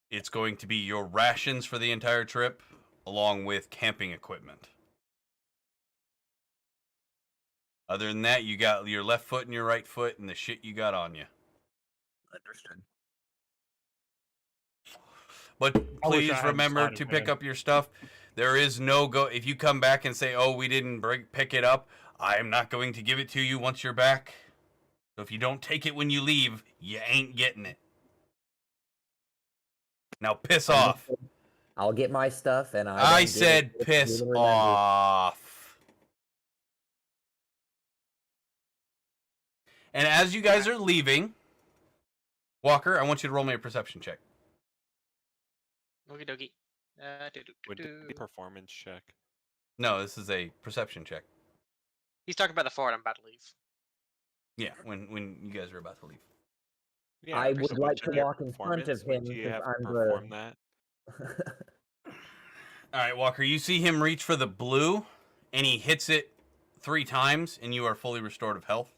It's going to be your rations for the entire trip, along with camping equipment. Other than that, you got your left foot and your right foot and the shit you got on you. Understood. But I wish please I had remember decided, to pick man. up your stuff. There is no go. If you come back and say, "Oh, we didn't pick it up," I am not going to give it to you once you're back. So if you don't take it when you leave, you ain't getting it. Now piss off. I'll get my stuff, and I said piss off. And as you guys are leaving, Walker, I want you to roll me a perception check. Okie dokie. Would it be performance check? No, this is a perception check. He's talking about the fort I'm about to leave. Yeah, when you guys are about to leave. Yeah, I would perception like to check walk in front of performance, would him you 'cause have to I'm the- perform that? All right, Walker, you see him reach for the blue, and he hits it 3 times, and you are fully restored of health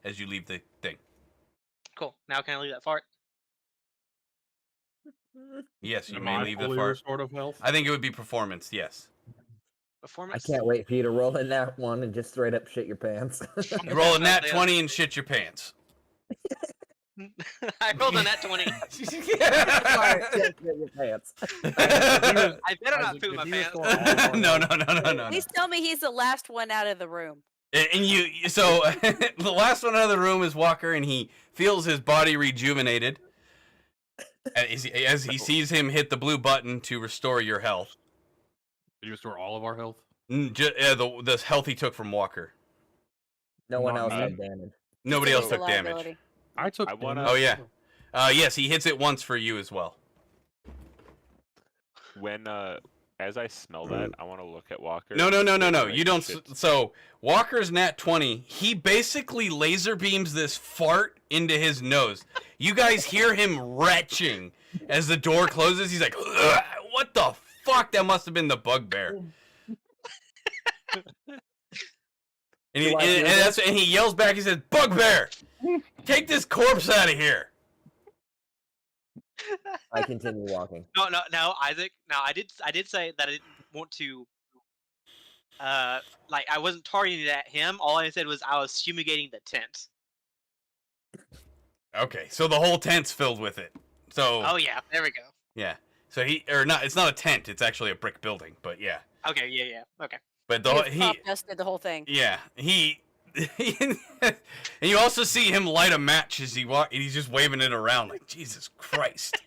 as you leave the thing. Cool. Now can I leave that fart? Yes, you Am may I leave the fully fart. restored of health? I think it would be performance, yes. I Performance? can't wait for you to roll in that one and just straight up shit your pants. You roll a nat Yeah. 20 and shit your pants. I rolled a nat 20. Sorry, shit your pants. I better not Isaac, poop did my he pants. restore all of our No, health? no. Please tell me he's the last one out of the room. And you, so the last one out of the room is Walker, and he feels his body rejuvenated as he sees him hit the blue button to restore your health. Did you restore all of our health? The health he took from Walker. No one Not else me. had damage. Nobody It's else a took damage. liability. I took. I wanna- damage. Oh, yeah. Yes, he hits it once for you as well. When as I smell that, I want to look at Walker. No. and You don't. shit. So Walker's nat 20. He basically laser beams this fart into his nose. You guys hear him retching as the door closes. He's like, "Ugh, "What the fuck? That must have been the bugbear." And he, Do I hear and, that's, and he yells back. He says, "Bugbear, take this corpse out of here." I continue walking. No, Isaac. No, I did say that I didn't want to. Like I wasn't targeting at him. All I said was I was fumigating the tent. Okay, so the whole tent's filled with it. So Oh yeah, there we go. yeah. So it's not a tent. It's actually a brick building. But yeah. Okay, yeah, okay. But He top dusted the whole thing. yeah, and you also see him light a match as he's just waving it around like Jesus Christ.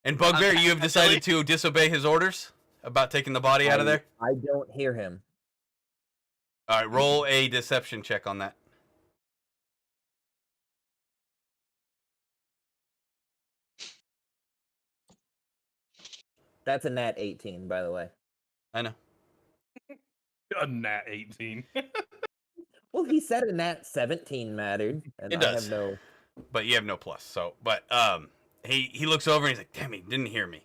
And Bugbear, you have decided to disobey his orders about taking the body out of there? I don't hear him. All right, roll a deception check on that. That's a nat 18, by the way. I know. A nat 18. Well, he said a nat 17 mattered, and It I does. have no. But you have no plus. So, but he looks over and he's like, "Damn, he didn't hear me."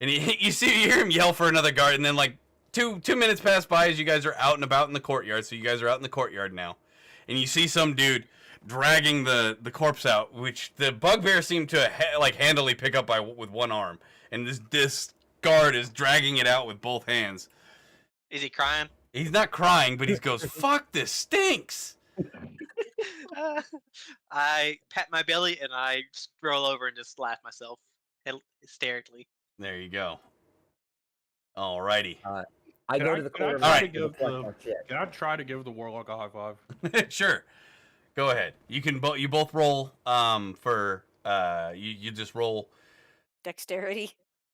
And you hear him yell for another guard, and then like two minutes pass by as you guys are out and about in the courtyard. So you guys are out in the courtyard now, and you see some dude dragging the corpse out, which the bugbear seemed to handily pick up with one arm, and this guard is dragging it out with both hands. Is he crying? He's not crying, but he goes, "Fuck, this stinks." I pat my belly and I roll over and just laugh myself hysterically. There you go. Alrighty. I go to the Can I try to give the warlock a high five? Sure. Go ahead. You can you both roll for you just roll Dexterity.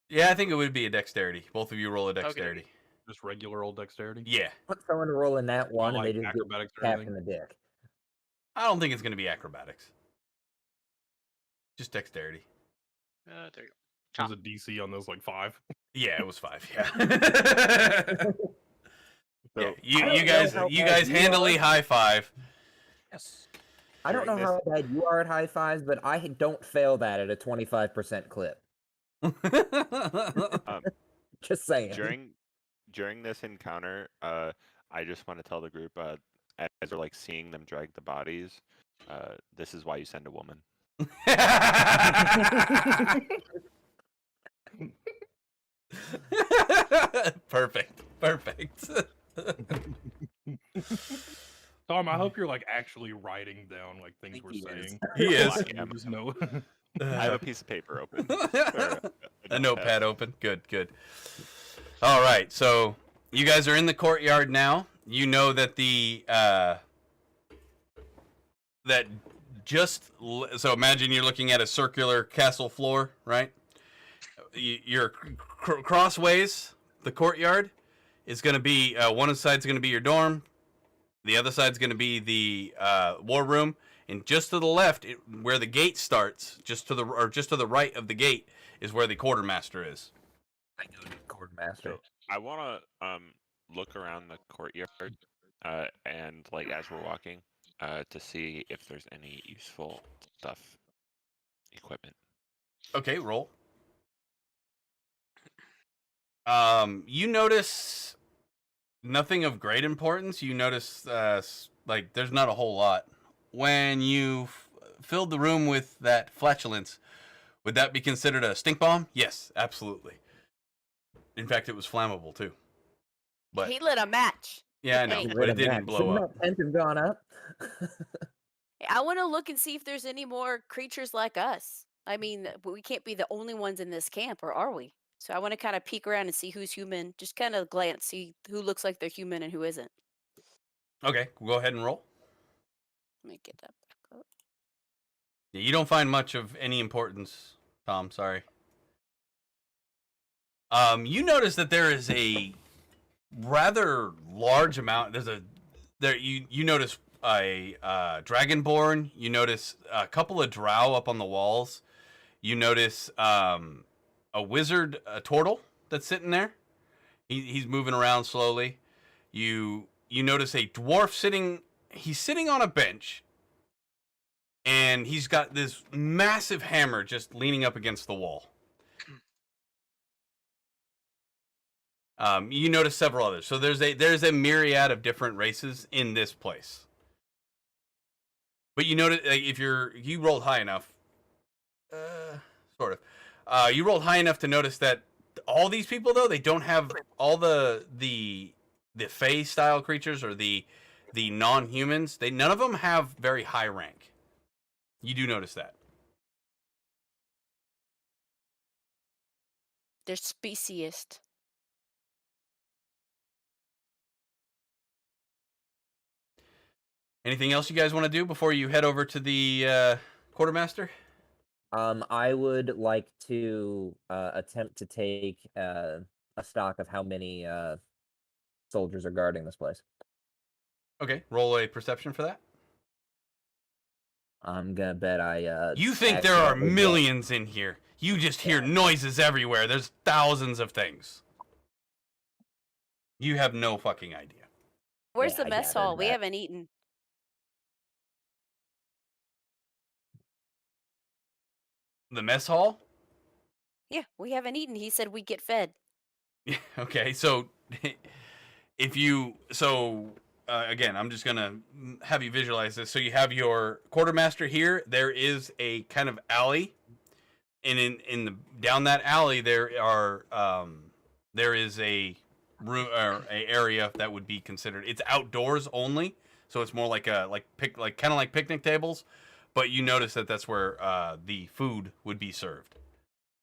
Yeah, I think it would be a dexterity. Both of you roll a dexterity. Okay. Just regular old dexterity? Yeah. Put someone rolling that one and like they just acrobatics get or tapped anything? in the dick. I don't think it's going to be acrobatics. Just dexterity. There you go. Was a DC on those like 5? Yeah, it was 5. Yeah. So, yeah. You guys handily high five. Yes. I don't know how bad you are at high fives, but I don't fail that at a 25% clip. Just saying. During this encounter, I just want to tell the group, as they're like seeing them drag the bodies, this is why you send a woman. Perfect. Tom, I hope you're like actually writing down like things we're saying. He is. I am. Just know. I have a piece of paper open. A notepad open. Good. All right. So you guys are in the courtyard now. You know that so imagine you're looking at a circular castle floor, right? You're crossways. The courtyard is going to be one side's going to be your dorm. The other side's going to be the war room, and just to the left, where the gate starts, just to the right of the gate, is where the quartermaster is. I go to the quartermaster. So I want to look around the courtyard, and like as we're walking, to see if there's any useful stuff, equipment. Okay, roll. You notice nothing of great importance. You notice, there's not a whole lot. When you filled the room with that flatulence, would that be considered a stink bomb? Yes, absolutely. In fact, it was flammable too. But He lit a match. yeah, I know, but it didn't blow up. Shouldn't that tent have gone up? I want to look and see if there's any more creatures like us. I mean, we can't be the only ones in this camp, or are we? So I want to kind of peek around and see who's human. Just kind of glance, see who looks like they're human and who isn't. Okay, go ahead and roll. Let me get that back up. Yeah, you don't find much of any importance, Tom. Sorry. You notice that there is a rather large amount. You notice a dragonborn. You notice a couple of drow up on the walls. You notice a wizard, a turtle that's sitting there. He's moving around slowly. You notice a dwarf sitting. He's sitting on a bench, and he's got this massive hammer just leaning up against the wall. You notice several others. So there's a myriad of different races in this place. But you notice, like, you rolled high enough, sort of. You rolled high enough to notice that all these people, though, they don't have all the Fey style creatures or the non-humans. None of them have very high rank. You do notice that. They're speciest. Anything else you guys want to do before you head over to the quartermaster? I would like to attempt to take a stock of how many soldiers are guarding this place. Okay, roll a perception for that. I'm gonna bet I. You think there are millions in here? You just hear noises everywhere. There's thousands of things. You have no fucking idea. Where's Yeah, the I mess gathered hall? We that. haven't eaten. The mess hall? Yeah, we haven't eaten. He said we get fed. Okay, so if you again, I'm just gonna have you visualize this. So you have your quartermaster here. There is a kind of alley, and in the down that alley there is a room or a area that would be considered. It's outdoors only, so it's more like kind of like picnic tables. But you notice that that's where the food would be served.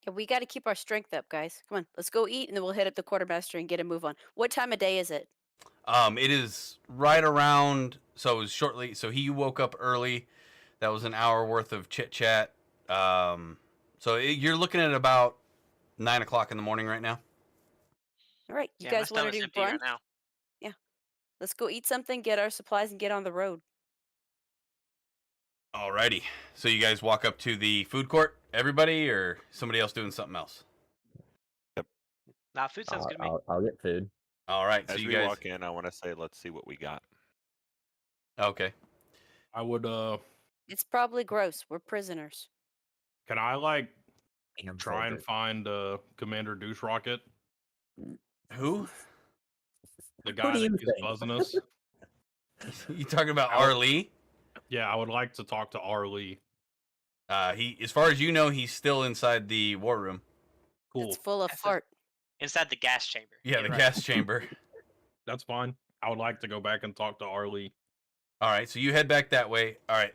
Yeah, we got to keep our strength up, guys. Come on, let's go eat, and then we'll hit up the quartermaster and get a move on. What time of day is it? It is right around. So it was shortly. So he woke up early. That was an hour worth of chit chat. You're looking at about 9 o'clock in the morning right now. All right, you Yeah, my guys want to stomach's do empty brunch? right now. Let's go eat something, get our supplies, and get on the road. Alrighty. So you guys walk up to the food court, everybody, or somebody else doing something else? Nah, food sounds good to me. I'll get food. All right. So As you we guys. walk in, I want to say, let's see what we got. Okay. I would It's probably gross. We're prisoners. can I like Damn try and soldier. find Commander Douche Rocket, Who? the Who guy do that you keeps think? buzzing us? You talking about R. Lee? Yeah, I would like to talk to R. Lee. He, as far as you know, he's still inside the war room. Cool. It's full of That's a- fart. Inside the gas chamber. Yeah, You're the right. gas chamber. That's fine. I would like to go back and talk to R. Lee. All right, so you head back that way. All right.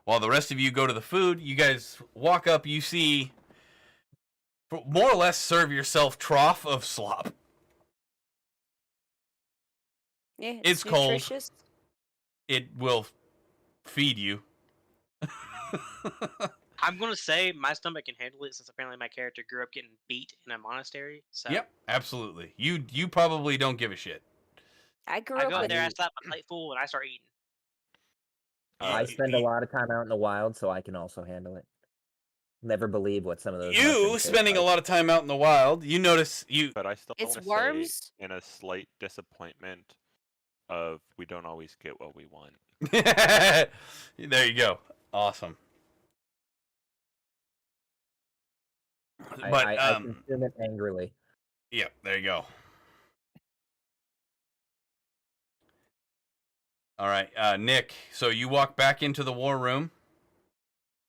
While the rest of you go to the food, you guys walk up. You see, more or less, serve yourself trough of slop. Yeah, It's cold. nutritious. It will feed you. I'm gonna say my stomach can handle it since apparently my character grew up getting beat in a monastery. So Yep, absolutely. You probably don't give a shit. I grew I up go in with there, I slap my plate full, and I start eating. I spend a lot of time out in the wild, so I can also handle it. Never believe what some of those. You mushrooms taste spending a like. lot of time out in the wild. You notice you. But I still It's want to worms. say, in a slight disappointment of we don't always get what we want. There you go. Awesome. But I consume it angrily. yeah, there you go. All right, Nick. So you walk back into the war room.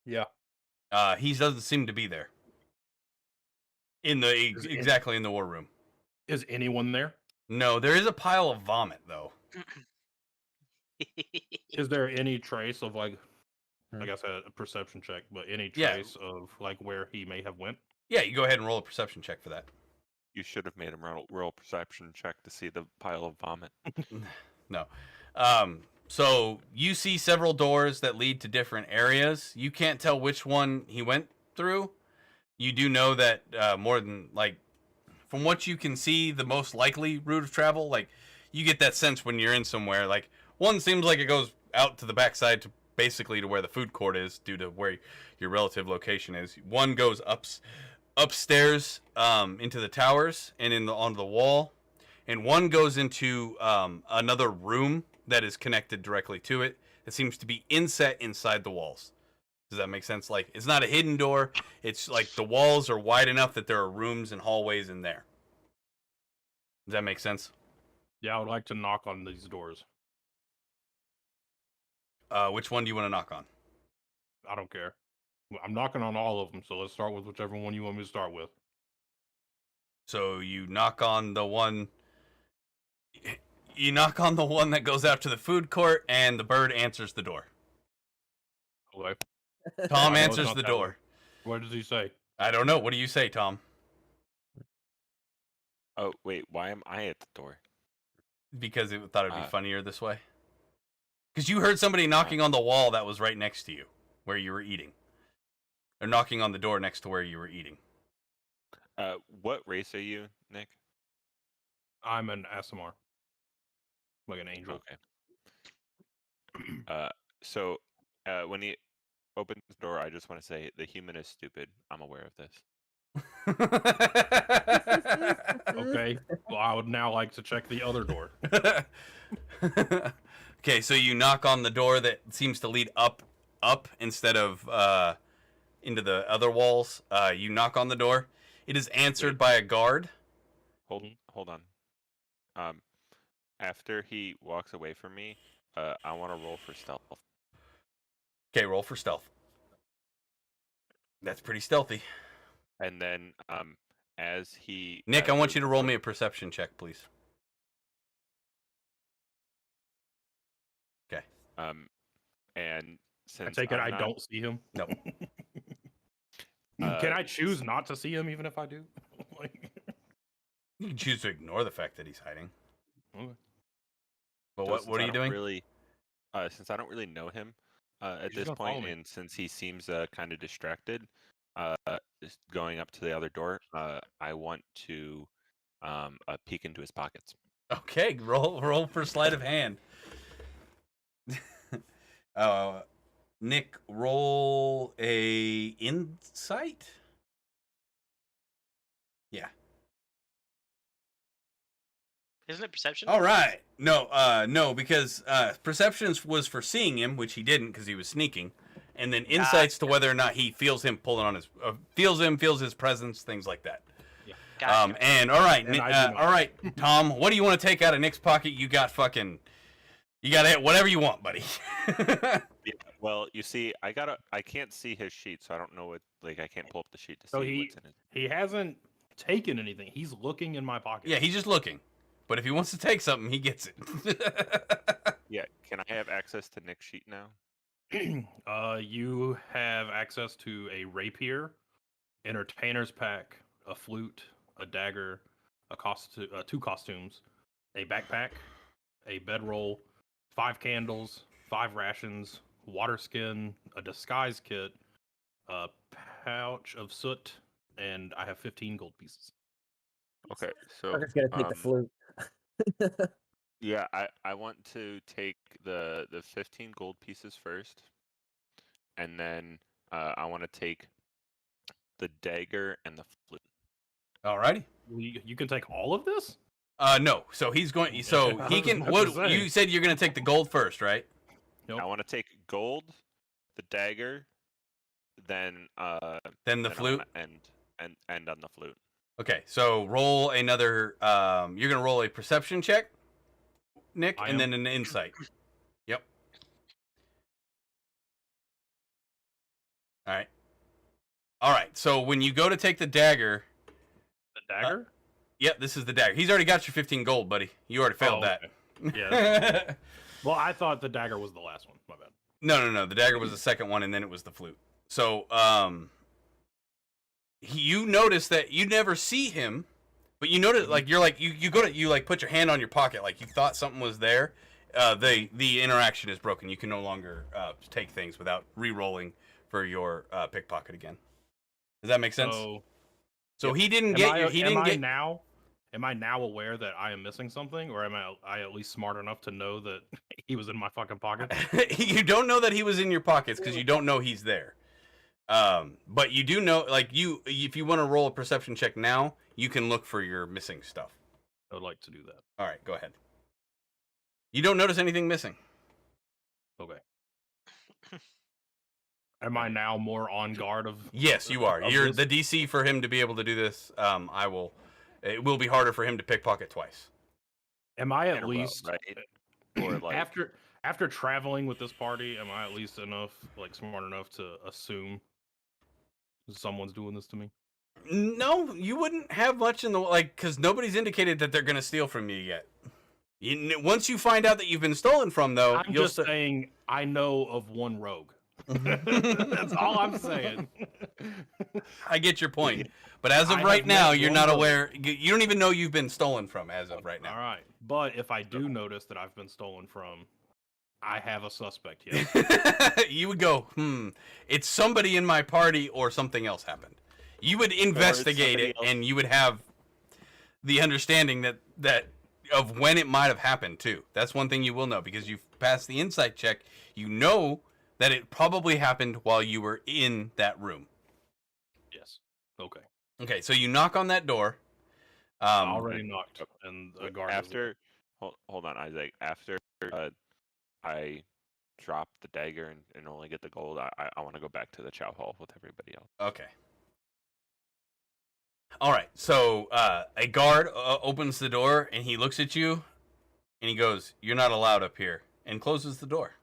Yeah. He doesn't seem to be there. Exactly in the war room. Is anyone there? No, there is a pile of vomit though. Is there any trace of like, Hmm. I guess a perception check, but any Yeah. trace of like where he may have went? Yeah, you go ahead and roll a perception check for that. You should have made him roll perception check to see the pile of vomit. No. So you see several doors that lead to different areas. You can't tell which one he went through. You do know that more than like, from what you can see, the most likely route of travel. Like, you get that sense when you're in somewhere. Like, one seems like it goes out to the backside to basically to where the food court is, due to where your relative location is. One goes upstairs into the towers and onto the wall, and one goes into another room that is connected directly to it. It seems to be inset inside the walls. Does that make sense? Like, it's not a hidden door. It's like the walls are wide enough that there are rooms and hallways in there. Does that make sense? Yeah, I would like to knock on these doors. Which one do you want to knock on? I don't care. I'm knocking on all of them, so let's start with whichever one you want me to start with. So you knock on the one. You knock on the one that goes out to the food court, and the bird answers the door. Okay. Tom I know it's answers not the that door. What does he say? I don't know. What do you say, Tom? Oh, wait, why am I at the door? Because it thought it'd be Uh, funnier this way. Because you heard somebody knocking on the wall that was right next to you, where you were eating. Or knocking on the door next to where you were eating. What race are you, Nick? I'm an ASMR. Like an angel. Okay. So when he opens the door, I just want to say the human is stupid. I'm aware of this. Okay. Well, I would now like to check the other door. Okay, so you knock on the door that seems to lead up instead of into the other walls. You knock on the door. It is answered by a guard. Hold on. After he walks away from me, I want to roll for stealth. Okay, roll for stealth. That's pretty stealthy. And then, as he Nick, I want moves you to roll away- me a perception check, please. Okay. And I since take it I'm I not- don't see him. No. Can I choose not to see him even if I do? Like, You can choose to ignore the fact that he's hiding. okay. But so what since are I you don't doing? Really, since I don't really know him at He's this gonna follow point, me. and since he seems kind of distracted, just going up to the other door, I want to peek into his pockets. Okay, roll for sleight of hand. Nick, roll a insight. Yeah. Isn't it perception? All right. No, because perceptions was for seeing him, which he didn't because he was sneaking, and then insights to whether or not he feels him pulling on his, feels his presence, things like that. Gotcha. And all right, And I do not. all right, Tom, what do you want to take out of Nick's pocket? You got whatever you want, buddy. Yeah, well, you see, I can't see his sheet, so I don't know what. Like, I can't pull up the sheet to So see he- what's in it. He hasn't taken anything. He's looking in my pocket. Yeah, he's just looking. But if he wants to take something, he gets it. Yeah, can I have access to Nick's sheet now? You have access to a rapier, entertainer's pack, a flute, a dagger, two costumes, a backpack, a bedroll, 5 candles, 5 rations, water skin, a disguise kit, a pouch of soot, and I have 15 gold pieces. Okay, so Parker's gonna take the flute. yeah, I want to take the 15 gold pieces first, and then I want to take the dagger and the flute. Alrighty. You can take all of this? No. So he's going. So I he was can. about What to say. you said you're going to take the gold first, right? Nope. I want to take gold, the dagger, then Then the then I flute. wanna end on the flute. Okay. So roll another. You're going to roll a perception check, Nick, I and am. then an insight. Yep. All right. All right. So when you go to take the dagger. The dagger? Yep, this is the dagger. He's already got your 15 gold, buddy. You already failed Oh, that. okay. Yeah. Well, I thought the dagger was the last one. My bad. No. The dagger was the second one, and then it was the flute. So, you notice that you never see him, but you notice you put your hand on your pocket, like you thought something was there. The interaction is broken. You can no longer take things without re-rolling for your pickpocket again. Does that make sense? So he didn't get you. He didn't get. Am I now aware that I am missing something, or am I at least smart enough to know that he was in my fucking pocket? You don't know that he was in your pockets because you don't know he's there. But you do know, if you want to roll a perception check now, you can look for your missing stuff. I would like to do that. All right, go ahead. You don't notice anything missing. Okay. Am I now more on guard of? Yes, you are. of You're this? the DC for him to be able to do this. It will be harder for him to pickpocket twice. Am I In at a row, least right? Or like after traveling with this party? Am I at least smart enough to assume someone's doing this to me? No, you wouldn't have much in the because nobody's indicated that they're gonna steal from you yet. Once you find out that you've been stolen from, though, I'm just saying I know of one rogue. That's all I'm saying. I get your point, but as of I right have now, met you're one not rogue. aware. You don't even know you've been stolen from as of right All now. right, but if I do notice that I've been stolen from, I have a suspect. Yes. You would go, it's somebody in my party or something else happened. You would investigate somebody it, else. and you would have the understanding that of when it might have happened too. That's one thing you will know because you've passed the insight check. You know that it probably happened while you were in that room. Yes. Okay. Okay, so you knock on that door. I already knocked, and a guard. hold on, Isaac. After I drop the dagger and only get the gold, I want to go back to the chow hall with everybody else. Okay. All right. So a guard opens the door and he looks at you, And he goes, "You're not allowed up here," and closes the door.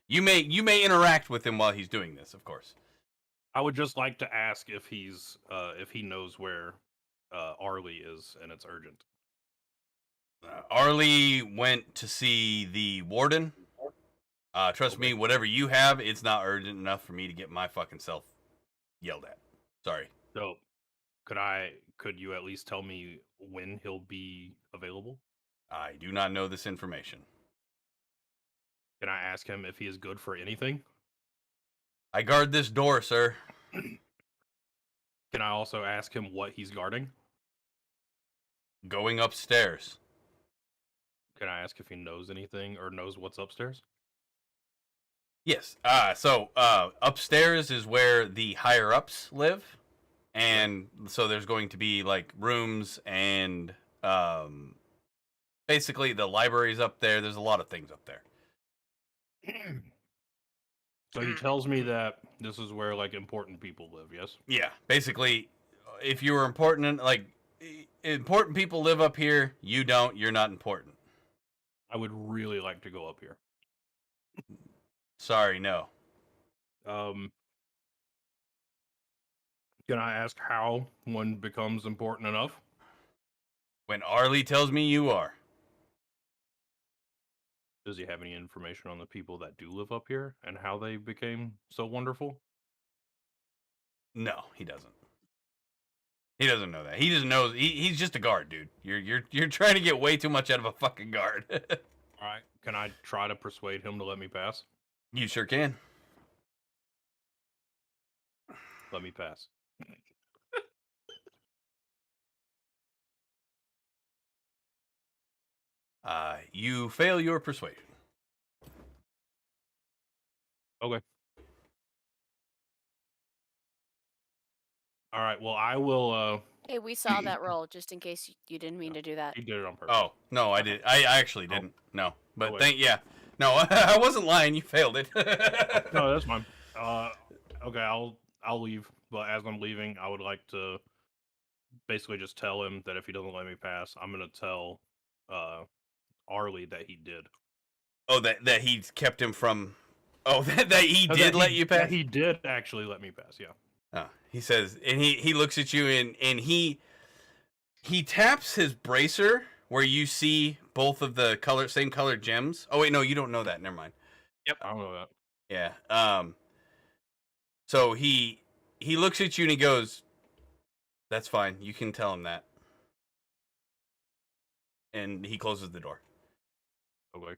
You may interact with him while he's doing this, of course. I would just like to ask if he knows where Arlie is, and it's urgent. Arlie went to see the warden. Trust me, whatever you have, it's not urgent enough for me to get my fucking self yelled at. Sorry. So, could you at least tell me when he'll be available? I do not know this information. Can I ask him if he is good for anything? I guard this door, sir. Can I also ask him what he's guarding? Going upstairs. Can I ask if he knows anything or knows what's upstairs? Yes. So upstairs is where the higher ups live, and so there's going to be like rooms and basically the library's up there. There's a lot of things up there. So he tells me that this is where like important people live. Yes. Yeah. Basically, if you were important, like important people live up here, you don't. You're not important. I would really like to go up here. Sorry, no. Can I ask how one becomes important enough? When Arlie tells me you are. Does he have any information on the people that do live up here and how they became so wonderful? No, he doesn't. He doesn't know that. He just knows he's just a guard, dude. You're trying to get way too much out of a fucking guard. All right. Can I try to persuade him to let me pass? You sure can. Let me pass. You fail your persuasion. Okay. All right. Well, I will. Hey, we saw that roll just in case you didn't mean to do that. He did it on purpose. Oh no, I did. I actually Oh. didn't. No, but wait. yeah. No, I wasn't lying. You failed it. No, that's fine. Okay, I'll leave. But as I'm leaving, I would like to basically just tell him that if he doesn't let me pass, I'm gonna tell Arlie that he did. Oh, that he kept him from. Oh, that he No, did that let he- you pass. that He did actually let me pass. Yeah. Oh, he says, and he looks at you and he taps his bracer where you see both of the same colored gems. Oh wait, no, you don't know that. Never mind. I don't know that. Yeah. So he looks at you and he goes, "That's fine. You can tell him that." And he closes the door. Okay.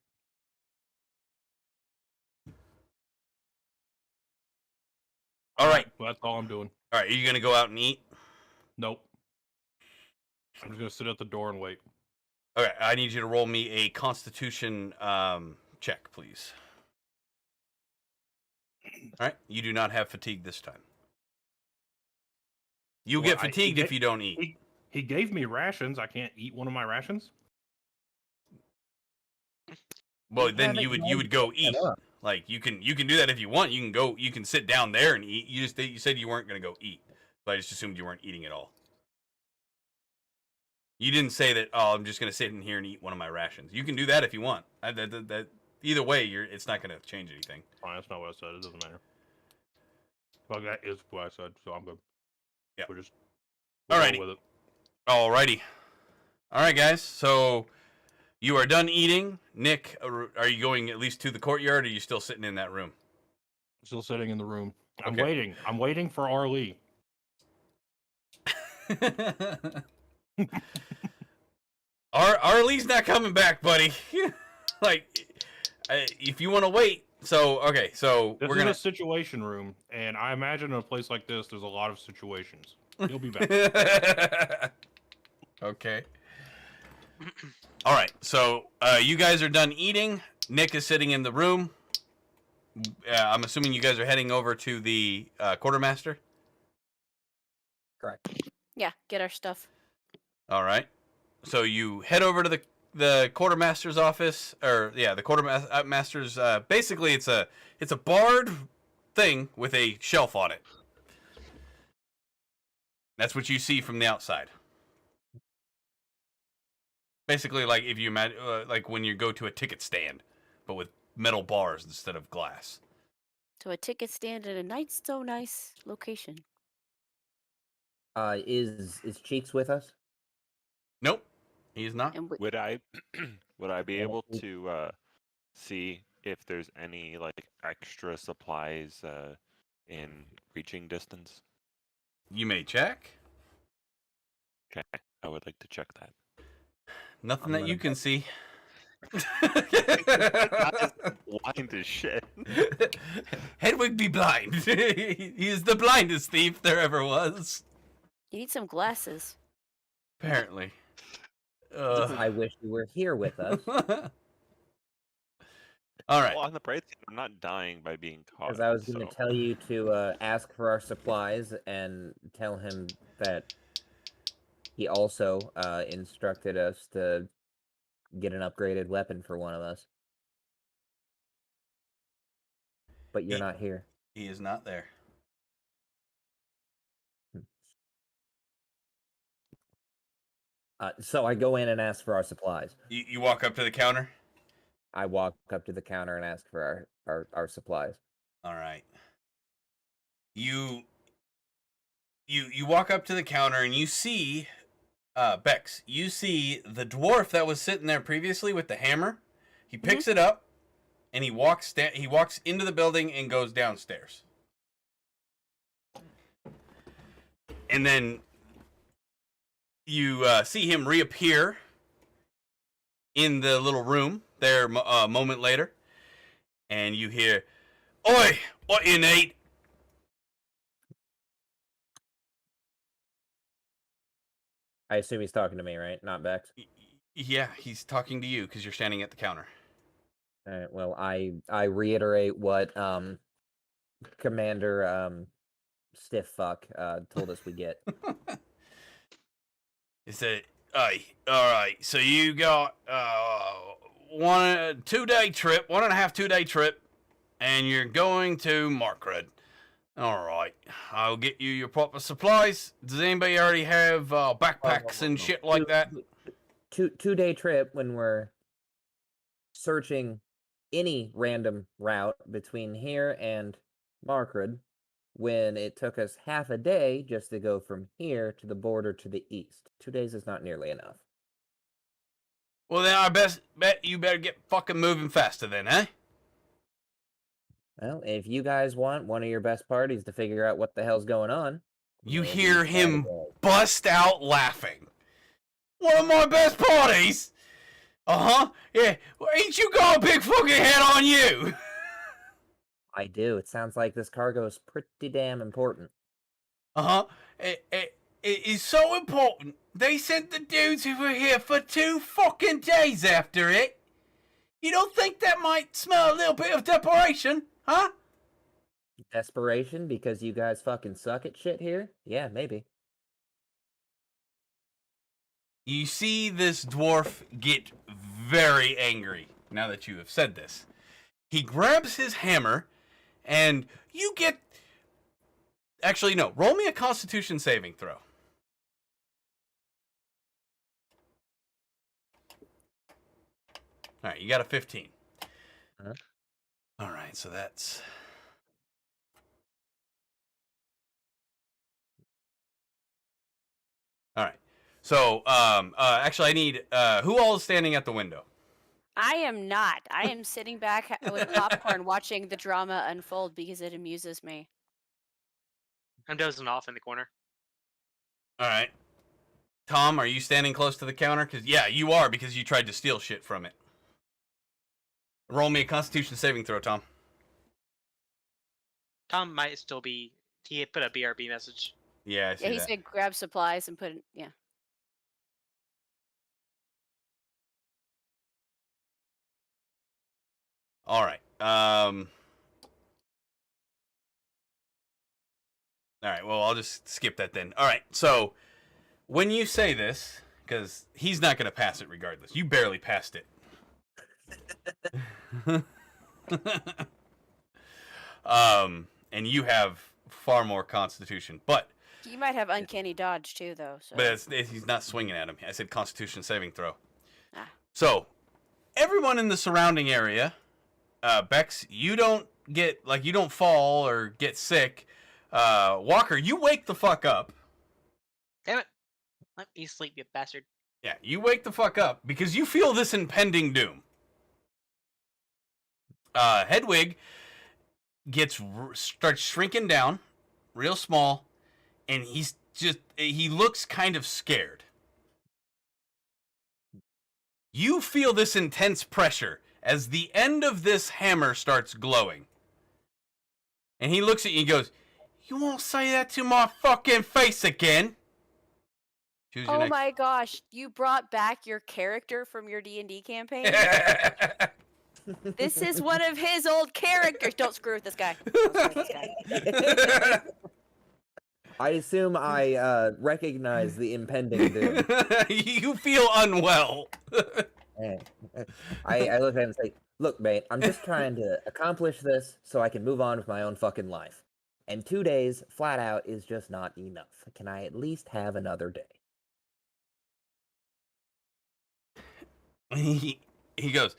All right. Well, that's all I'm doing. All right. Are you gonna go out and eat? Nope. I'm just gonna sit at the door and wait. Okay. I need you to roll me a Constitution check, please. All right. You do not have fatigue this time. You'll Well, get fatigued if you don't eat. He gave me rations. I can't eat one of my rations. Well, then haven't you would go eat. up. Like you can do that if you want. You can sit down there and eat. You said you weren't gonna go eat, but I just assumed you weren't eating at all. You didn't say that. Oh, I'm just gonna sit in here and eat one of my rations. You can do that if you want. That either way, it's not gonna change anything. Fine, that's not what I said. It doesn't matter. Well, that is what I said, so I'm good. Yeah. We'll just Alrighty. roll with it. Alrighty. All right, guys. So you are done eating. Nick, are you going at least to the courtyard, or are you still sitting in that room? Still sitting in the room. I'm Okay. waiting. I'm waiting for Arlie. Arlie's not coming back, buddy. Like, if you want to wait. So okay, so This we're is gonna. a situation room, and I imagine in a place like this, there's a lot of situations. He'll be back. Okay. All right. So you guys are done eating. Nick is sitting in the room. I'm assuming you guys are heading over to the quartermaster. Correct. Yeah, get our stuff. All right. So you head over to the quartermaster's office, or yeah, the quartermaster's. Basically, it's a barred thing with a shelf on it. That's what you see from the outside. Basically, like if you imagine, like when you go to a ticket stand, but with metal bars instead of glass. So a ticket stand at a nice, so nice location. Is Cheeks with us? Nope, he's not. And Would I would I be Yeah, able we- to see if there's any like extra supplies in reaching distance? You may check. Okay, I would like to check that. Nothing I'm that gonna you can bet- see. Blind as shit. Hedwig be blind. He is the blindest thief there ever was. you need some glasses. Apparently. I wish you were here with us, All right. Well, on the bright side, I'm not dying by being caught. because I was going to so- tell you to ask for our supplies and tell him that he also instructed us to get an upgraded weapon for one of us. But you're He- not here. He is not there. So I go in and ask for our supplies. You walk up to the counter. I walk up to the counter and ask for our supplies. All right. You walk up to the counter and you see Bex, you see the dwarf that was sitting there previously with the hammer. He picks it up and he walks into the building and goes downstairs. And then you see him reappear in the little room there a moment later, and you hear, "Oi, what you need?" I assume he's talking to me, right? Not Bex. Yeah, he's talking to you because you're standing at the counter. All right. Well, I reiterate what Commander Stiff Fuck told us we get. He said, "Hey, all right. So you got 2-day trip, 2.5 trip, and you're going to Markred. All right. I'll get you your proper supplies. Does anybody already have backpacks and shit like that?" 2-day trip when we're searching any random route between here and Markred, when it took us half a day just to go from here to the border to the east. 2 days is not nearly enough. Well, then I bet you better get fucking moving faster then, eh? Well, if you guys want one of your best parties to figure out what the hell's going on, You maybe hear try to him go. bust out laughing. One of my best parties? Uh-huh. Yeah. Well, ain't you got a big fucking head on you? I do. It sounds like this cargo is pretty damn important. Uh-huh. It is so important. They sent the dudes who were here for 2 fucking days after it. You don't think that might smell a little bit of desperation, huh? Desperation because you guys fucking suck at shit here? Yeah, maybe. You see this dwarf get very angry now that you have said this. He grabs his hammer, and you get... Actually, no. Roll me a Constitution saving throw. All right, you got a 15. Uh-huh. All right, so that's... All right. So, actually, I need... who all is standing at the window? I am not. I am sitting back with popcorn watching the drama unfold because it amuses me. I'm dozing off in the corner. All right. Tom, are you standing close to the counter? Because, yeah, you are because you tried to steal shit from it. Roll me a Constitution saving throw, Tom. Tom might still be. He put a BRB message. Yeah, I see Yeah, he that. said grab supplies and put it. Yeah. All right. All right. Well, I'll just skip that then. All right. So, when you say this, because he's not going to pass it regardless. You barely passed it. And you have far more Constitution, but You might have uncanny dodge too, though. So. he's not swinging at him. I said Constitution saving throw. Ah. So, everyone in the surrounding area, Bex, you don't fall or get sick. Walker, you wake the fuck up. Damn it! Let me sleep, you bastard. Yeah, you wake the fuck up because you feel this impending doom. Hedwig starts shrinking down, real small, and he looks kind of scared. You feel this intense pressure as the end of this hammer starts glowing. And he looks at you and goes, "You won't say that to my fucking face again." Choose your Oh next. my gosh, you brought back your character from your D&D campaign? This is one of his old characters. Don't screw with this guy. Don't screw with this guy. I assume I recognize the impending doom. You feel unwell. I look at him and say, "Look, mate, I'm just trying to accomplish this so I can move on with my own fucking life. And 2 days, flat out, is just not enough. Can I at least have another day?" He goes,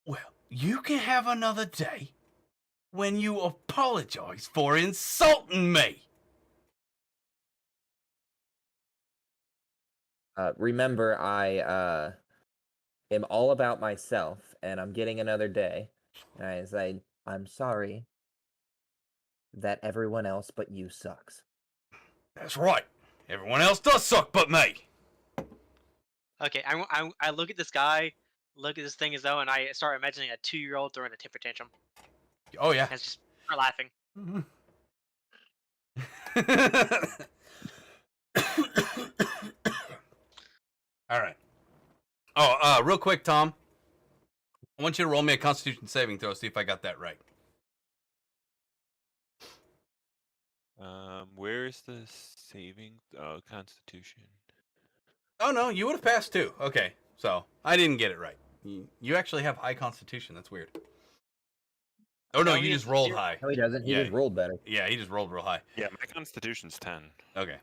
"Well, you can have another day when you apologize for insulting me." Remember, I am all about myself, and I'm getting another day. And I say, "I'm sorry that everyone else but you sucks." That's right. Everyone else does suck but me. Okay, I look at this guy, look at this thing as though, and I start imagining a 2-year-old throwing a temper tantrum. Oh, yeah. And it's just start laughing. All right. Oh, real quick, Tom. I want you to roll me a Constitution saving throw, see if I got that right. Where's the saving? Oh, Constitution. Oh, no, you would have passed too. Okay, so I didn't get it right. You actually have high Constitution. That's weird. Oh, no, No, you he just has rolled 0. high. No, he doesn't. He Yeah. just rolled better. Yeah, he just rolled real high. Yeah, my Constitution's 10. Okay.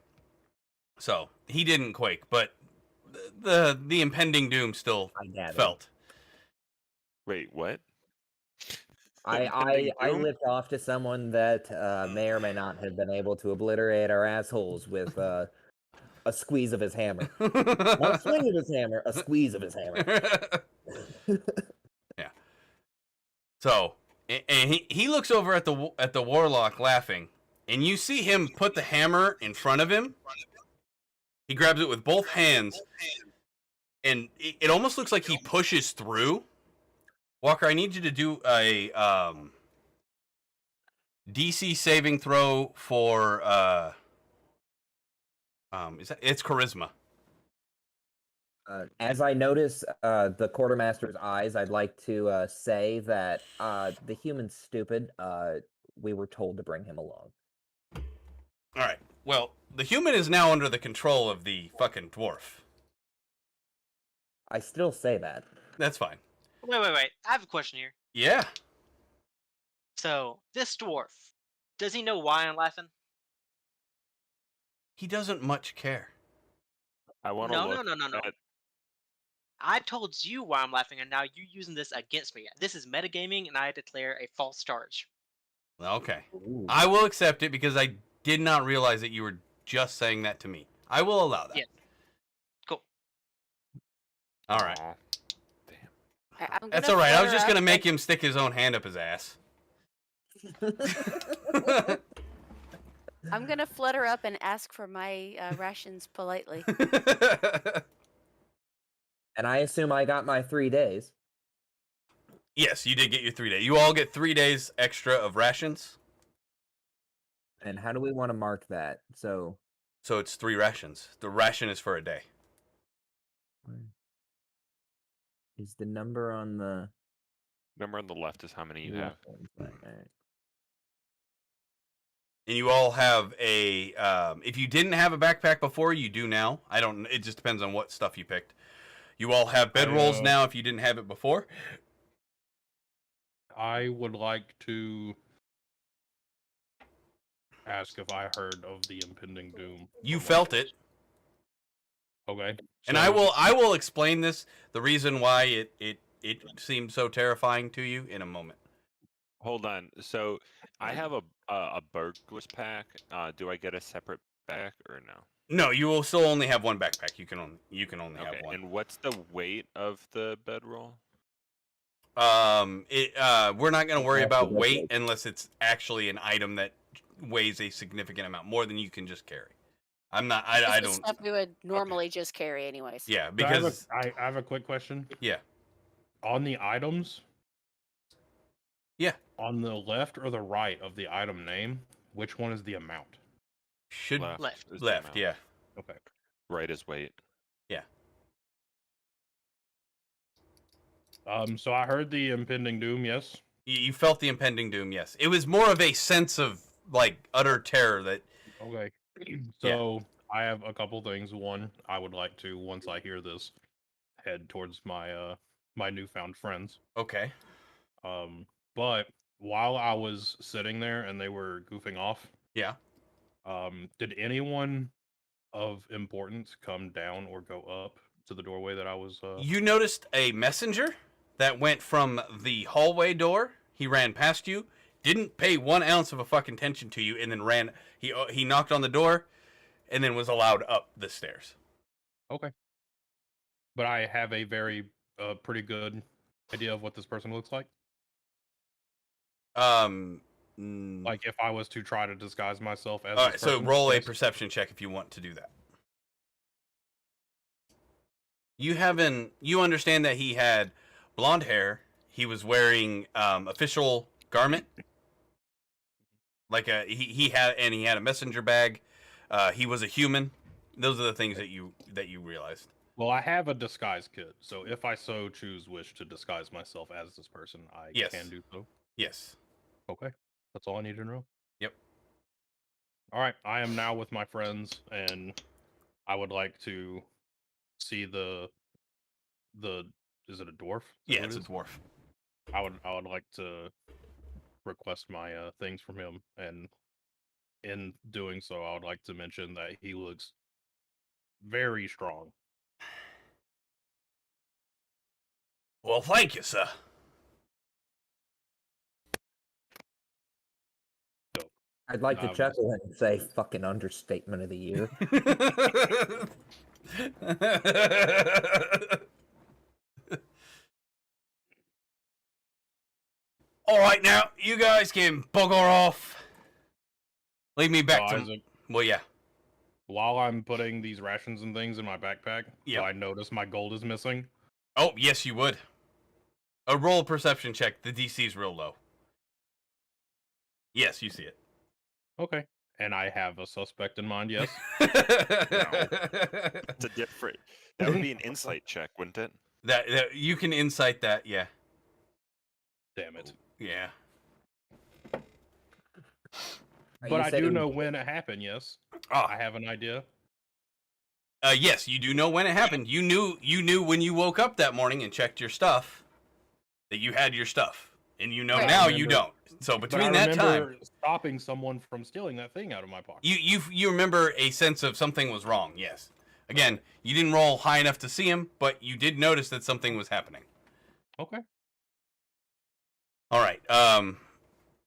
So he didn't quake, but the impending doom still I gather. felt. Wait, what? I impending doom? lipped off to someone that may or may not have been able to obliterate our assholes with a squeeze of his hammer. Not a swing of his hammer, a squeeze of his hammer. Yeah. So, and he looks over at the warlock laughing, and you see him put the hammer in front of him. He grabs it with both hands, and it almost looks like he pushes through. Walker, I need you to do a DC saving throw for it's charisma. As I notice the quartermaster's eyes, I'd like to say that the human's stupid. We were told to bring him along. All right. Well, the human is now under the control of the fucking dwarf. I still say that. That's fine. Wait. I have a question here. Yeah. So, this dwarf, does he know why I'm laughing? He doesn't much care. I want to No. look at... I told you why I'm laughing, and now you're using this against me. This is metagaming, and I declare a false charge. Okay. Ooh. I will accept it because I did not realize that you were just saying that to me. I will allow that. Yeah. Cool. All right. Aw. That's all right. I was just going to make him stick his own hand up his ass. I'm gonna flutter up and ask for my rations politely. And I assume I got my 3 days. Yes, you did get your 3 days. You all get 3 days extra of rations. And how do we want to mark that? So it's 3 rations. The ration is for a day. is the number on the Number on the left is how many you have. Alright. And you all have a if you didn't have a backpack before, you do now. It just depends on what stuff you picked. You all have bedrolls now if you didn't have it before. I would like to ask if I heard of the impending doom. You from felt others. it. Okay. And So, I will explain this, the reason why it seemed so terrifying to you in a moment. Hold on. So I have a burglar's pack. Do I get a separate pack or no? No, you will still only have one backpack. You can only Okay. have one. And what's the weight of the bedroll? We're not going to worry That's about the weight weight. unless it's actually an item that weighs a significant amount, more than you can just carry. I'm not. I This is don't. stuff we would normally just carry anyways. Yeah, so because I have a quick question. yeah, On the items, yeah, on the left or the right of the item name, which one is the amount? should Left. is the left. amount. Yeah, Okay. Right is weight. yeah. So I heard the impending doom. Yes. You felt the impending doom. Yes, it was more of a sense of like utter terror that. Okay. So I have a couple things. One, I would like to, once I hear this, head towards my my newfound friends. Okay. But while I was sitting there and they were goofing off, Yeah. did anyone of importance come down or go up to the doorway that I was? You noticed a messenger that went from the hallway door. He ran past you, didn't pay 1 ounce of a fucking attention to you, and then ran. He knocked on the door, and then was allowed up the stairs. Okay. But I have a very pretty good idea of what this person looks like. Like if I was to try to disguise myself as. All this right, so person, roll a yes. perception check if you want to do that. You understand that he had blonde hair. He was wearing official garment. Like he had a messenger bag. He was a human. Those are the things that you realized. Well, I have a disguise kit, so if I so wish to disguise myself as this person, I Yes. can do so. Yes. Okay, that's all I need to know. Yep. All right, I am now with my friends, and I would like to see the. Is it a dwarf? Is that Yeah, what it's it a is? dwarf. I would like to request my things from him, and in doing so, I would like to mention that he looks very strong. Well, thank you, sir. I'd like to chuckle and say fucking understatement of the year. All right, now you guys can bugger off. Leave me back So, to. Isaac, Well, yeah. while I'm putting these rations and things in my backpack, Yep. I notice my gold is missing. Oh, yes, you would. A roll perception check. The DC's real low. Yes, you see it. Okay. And I have a suspect in mind, yes? It's a different. That would be an insight check, wouldn't it? that you can insight that, yeah. Damn it. Yeah. But I do know when it happened, yes. Ah, I have an idea. yes, you do know when it happened. You knew when you woke up that morning and checked your stuff that you had your stuff. And you know Right. now Remember- you don't. So But between I that time, remember stopping someone from stealing that thing out of my pocket. you remember a sense of something was wrong, yes. Again, you didn't roll high enough to see him, but you did notice that something was happening. Okay. All right.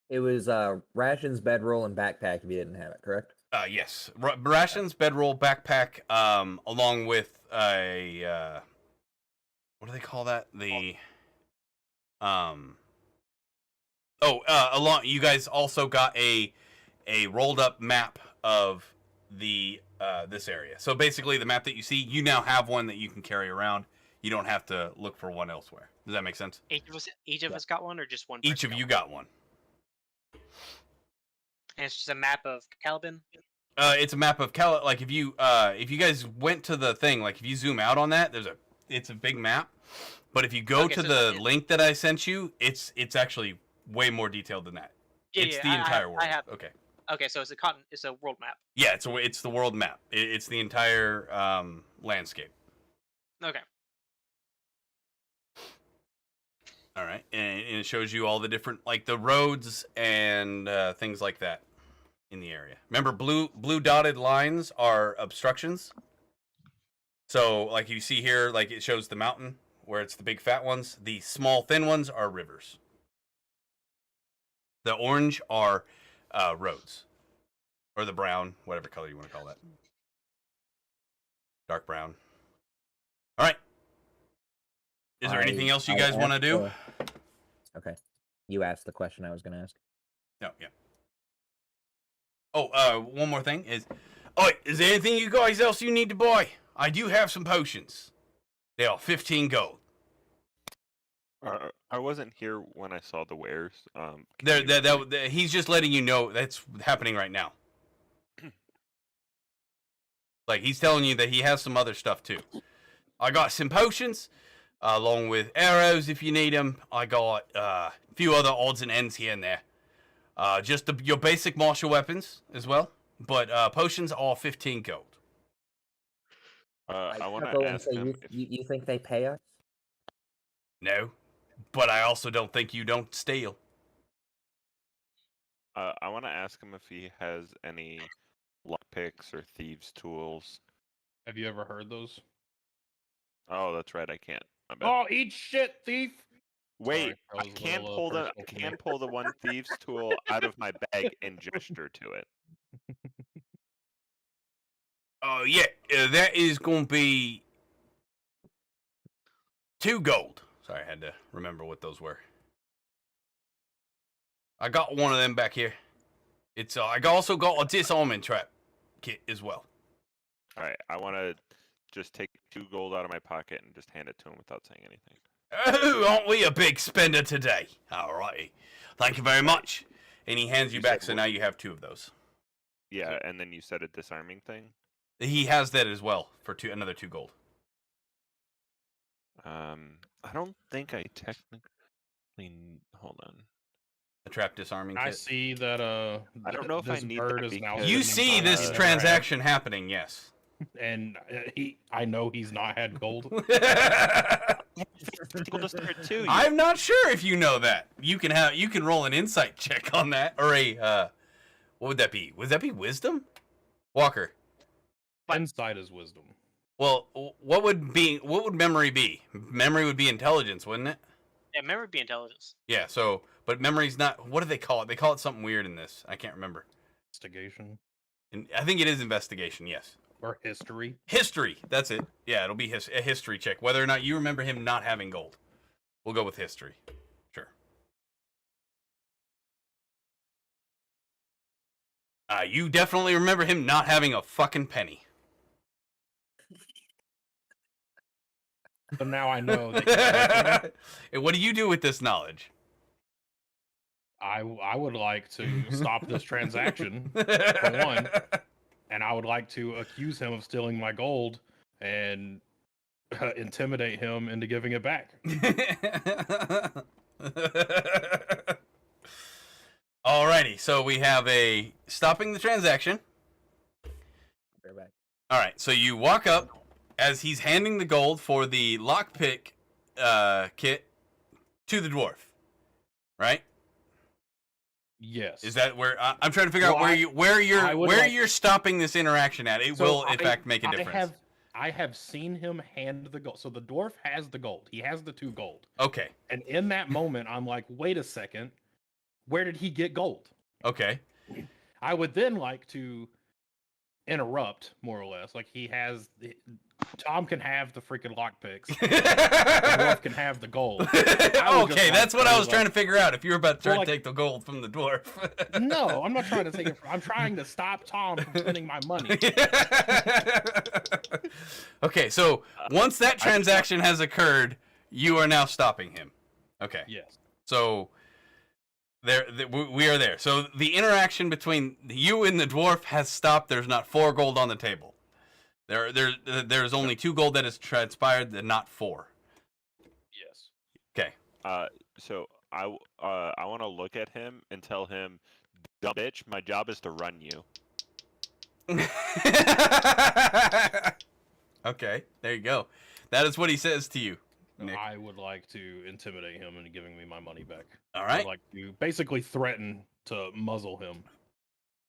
It was rations, bedroll, and backpack if you didn't have it, correct? Yes. Rations, bedroll, backpack, along with a what do they call that? The along. You guys also got a rolled up map of the this area. So basically, the map that you see, you now have one that you can carry around. You don't have to look for one elsewhere. Does that make sense? Each of us got one, or just one? Each person of you one? got one. And it's just a map of Caliban. It's a map of like if you guys went to the thing, like if you zoom out on that, it's a big map. But if you go Okay, to so the link that I sent you, it's actually way more detailed than that. Yeah, It's yeah, the I entire have- world. I have. Okay. Okay, so it's a world map. Yeah, it's the world map. It's the entire landscape. Okay. All right, and it shows you all the different like the roads and things like that in the area. Remember, blue dotted lines are obstructions. So, like you see here, like it shows the mountain where it's the big fat ones. The small thin ones are rivers. The orange are roads, or the brown, whatever color you want to call that. Dark brown. All right. Is there anything else you guys want to do? Okay. You asked the question I was going to ask. No, yeah. Oh, one more thing is, is there anything you guys else you need to buy? I do have some potions. They are 15 gold. I wasn't here when I saw the wares. He's just letting you know that's happening right now. Like, he's telling you that he has some other stuff, too. I got some potions, along with arrows if you need them. I got a few other odds and ends here and there. Just your basic martial weapons as well. But potions are 15 gold. I want to ask him you think they pay us? No. But I also don't think you don't steal. I want to ask him if he has any lockpicks or thieves' tools. Have you ever heard those? Oh, that's right. I can't. My bad. Oh, eat shit, thief! Wait, Sorry, I can pull the one thieves' tool out of my bag and gesture to it. Oh, yeah. That is going to be 2 gold. Sorry, I had to remember what those were. I got one of them back here. It's I also got a disarming trap kit as well. All right, I want to just take 2 gold out of my pocket and just hand it to him without saying anything. Oh, aren't we a big spender today? All righty. Thank you very much. And he hands you back, so now you have 2 of those. Yeah, and then you said a disarming thing? He has that as well for another 2 gold. I don't think I technically... Hold on. A trap disarming kit. I see that I don't know if I need bird that is now because- You sitting see by this the transaction happening, yes. trap, and I know he's not had gold. I'm not sure if you know that. You can roll an insight check on that, or a what would that be? Would that be wisdom? Walker. Insight is wisdom. Well, what would memory be? Memory would be intelligence, wouldn't it? Yeah, memory would be intelligence. Yeah, so but memory's not. What do they call it? They call it something weird in this. I can't remember. Investigation I think it is investigation, yes. or history. History, that's it. Yeah, it'll be a history check. Whether or not you remember him not having gold. We'll go with history. Sure. You definitely remember him not having a fucking penny. So now I know that And what do you do with this knowledge? I would like to stop this transaction, for one, and I would like to accuse him of stealing my gold and intimidate him into giving it back. Alrighty, so we have a stopping the transaction. Bear back. Alright, so you walk up as he's handing the gold for the lockpick kit to the dwarf. Right? Yes. Is that where I'm trying to figure out where you're stopping this interaction at? It will in fact make a difference. I have seen him hand the gold. So the dwarf has the gold. He has the 2 gold. Okay. And in that moment, I'm like, wait a second. Where did he get gold? Okay. I would then like to interrupt, more or less. Like Tom can have the freaking lockpicks. The dwarf can have the gold. Okay, that's what I was trying to figure out. If you were about to try to take the gold from the dwarf. No, I'm not trying to take it. I'm trying to stop Tom from spending my money. Okay, so once that transaction has occurred, you are now stopping him. Okay. Yes. So we are there. So the interaction between you and the dwarf has stopped. There's not 4 gold on the table. There's only 2 gold that has transpired, and not 4. Yes. Okay. So I want to look at him and tell him, "Dumb bitch, my job is to run you." Okay, there you go. That is what he says to you, Nick. I would like to intimidate him into giving me my money back. All I'd right. like to basically threaten to muzzle him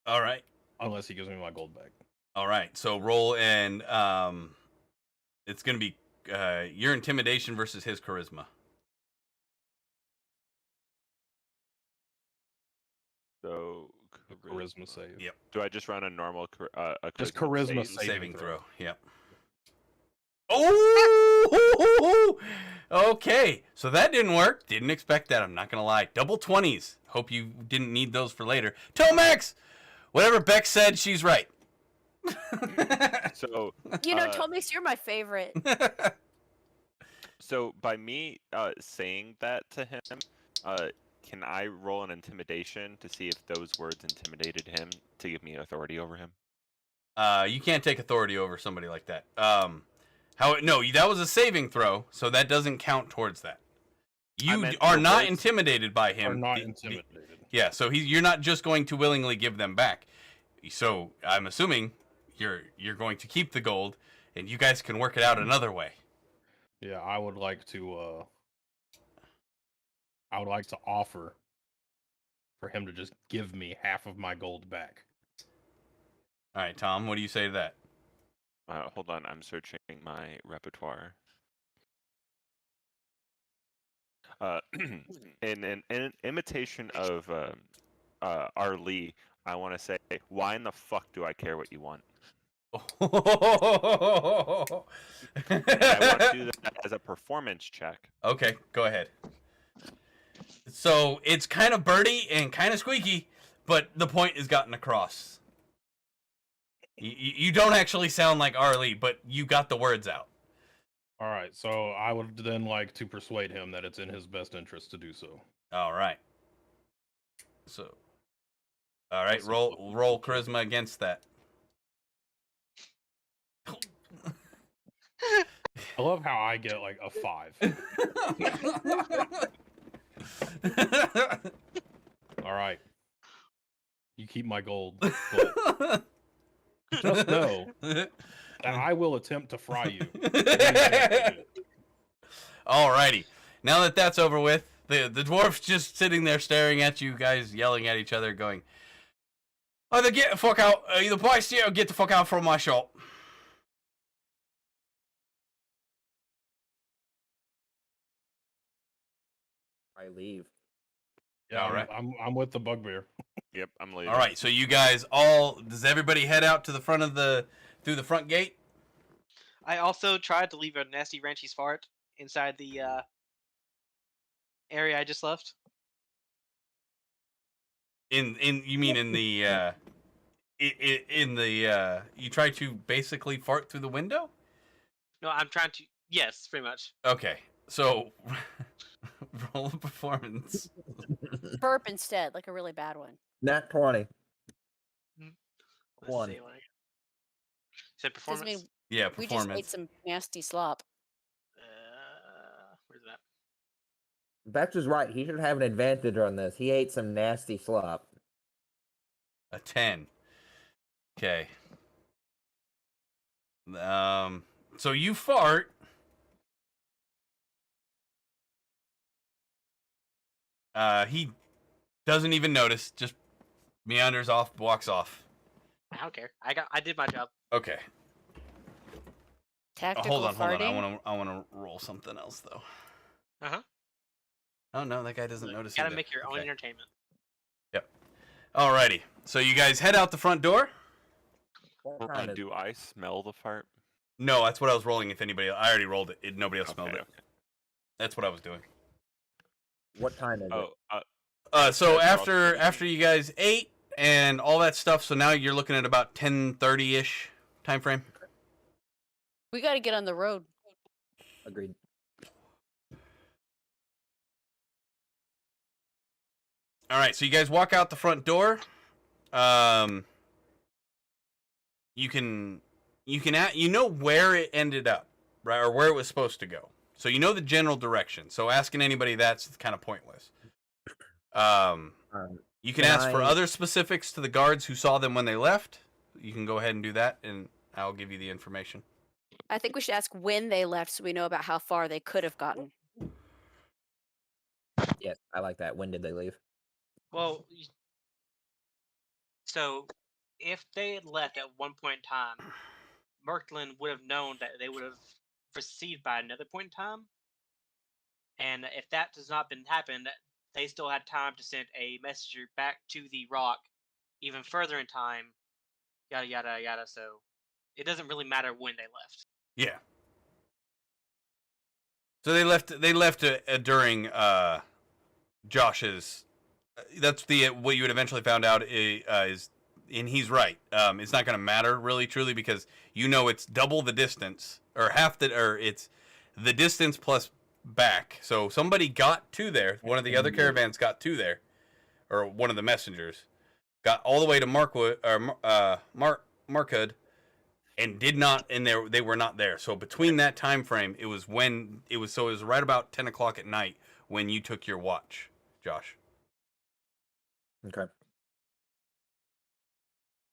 All right. unless he gives me my gold back. All right. So roll and It's going to be your intimidation versus his charisma. So Charisma save. Yep. Do I just run a normal Just charisma Saving throw. throw. Yep. Oh! Okay. So that didn't work. Didn't expect that. I'm not going to lie. Double 20s. Hope you didn't need those for later. Tomax! Whatever Beck said, she's right. So Tomax, you're my favorite. so by me saying that to him, can I roll an intimidation to see if those words intimidated him to give me authority over him? You can't take authority over somebody like that. No, that was a saving throw, so that doesn't count towards that. You are not intimidated by him. Are not intimidated. Yeah, so you're not just going to willingly give them back. So I'm assuming you're going to keep the gold, and you guys can work it out another way. Yeah, I would like to offer for him to just give me half of my gold back. All right, Tom, what do you say to that? Hold on, I'm searching my repertoire. In imitation of R. Lee, I want to say, why in the fuck do I care what you want? And I want to do that as a performance check. Okay, go ahead. So it's kind of birdy and kind of squeaky, but the point is gotten across. You don't actually sound like R. Lee, but you got the words out. All right, so I would then like to persuade him that it's in his best interest to do so. All right. So, all right, roll charisma against that. I love how I get like a 5. All right, you keep my gold, but just know that I will attempt to fry you. Alrighty. Now that that's over with, the dwarf's just sitting there staring at you guys, yelling at each other, going, "Either get the fuck out, either buy steer or get the fuck out from my shop." I leave. Yeah, all right. I'm with the bugbear. Yep, I'm leaving. All right, so you guys does everybody head out to the front of through the front gate? I also tried to leave a nasty ranchy fart inside the area I just left. You mean in the you try to basically fart through the window? No, I'm trying to. Yes, pretty much. Okay, so roll a performance. Burp instead, like a really bad one. Nat 20. Let's One. see, like, said Doesn't performance. mean Yeah, we just ate performance. some nasty slop. Where's that? Vex is right. He should have an advantage on this. He ate some nasty slop. A 10. Okay. So you fart. He doesn't even notice. Just meanders off, walks off. I don't care. I did my job. Okay. Tactical Hold on. farting. I wanna roll something else though. Uh-huh. Oh no, that guy doesn't Look, notice. you gotta either. make your own Okay. entertainment. Alrighty. So you guys head out the front door. What time is Do I smell the fart? No, that's what I was rolling. If anybody, I already rolled it. Nobody else smelled it. Okay. That's what I was doing. What time is Oh, it? So guys are all after you guys ate and all that stuff, so now you're looking at about 10:30-ish time frame. We got to get on the road. Agreed. All right, so you guys walk out the front door. You know where it ended up, right, or where it was supposed to go. So you know the general direction. So asking anybody that's kind of pointless. You can ask for other specifics to the guards who saw them when they left. You can go ahead and do that, and I'll give you the information. I think we should ask when they left so we know about how far they could have gotten. Yes, I like that. When did they leave? Well, so if they had left at one point in time, Merklin would have known that they would have proceed by another point in time. And if that does not happen, they still had time to send a messenger back to the rock, even further in time. Yada yada yada. So it doesn't really matter when they left. Yeah. So they left during Josh's. That's what you would eventually found out is, and he's right. It's not going to matter really, truly, because it's double the distance or it's the distance plus back. So somebody got to there. One of the other caravans got to there, or one of the messengers got all the way to Markwood or Markwood, and did not, and they were not there. So between that time frame, it was right about 10 o'clock at night when you took your watch, Josh. Okay.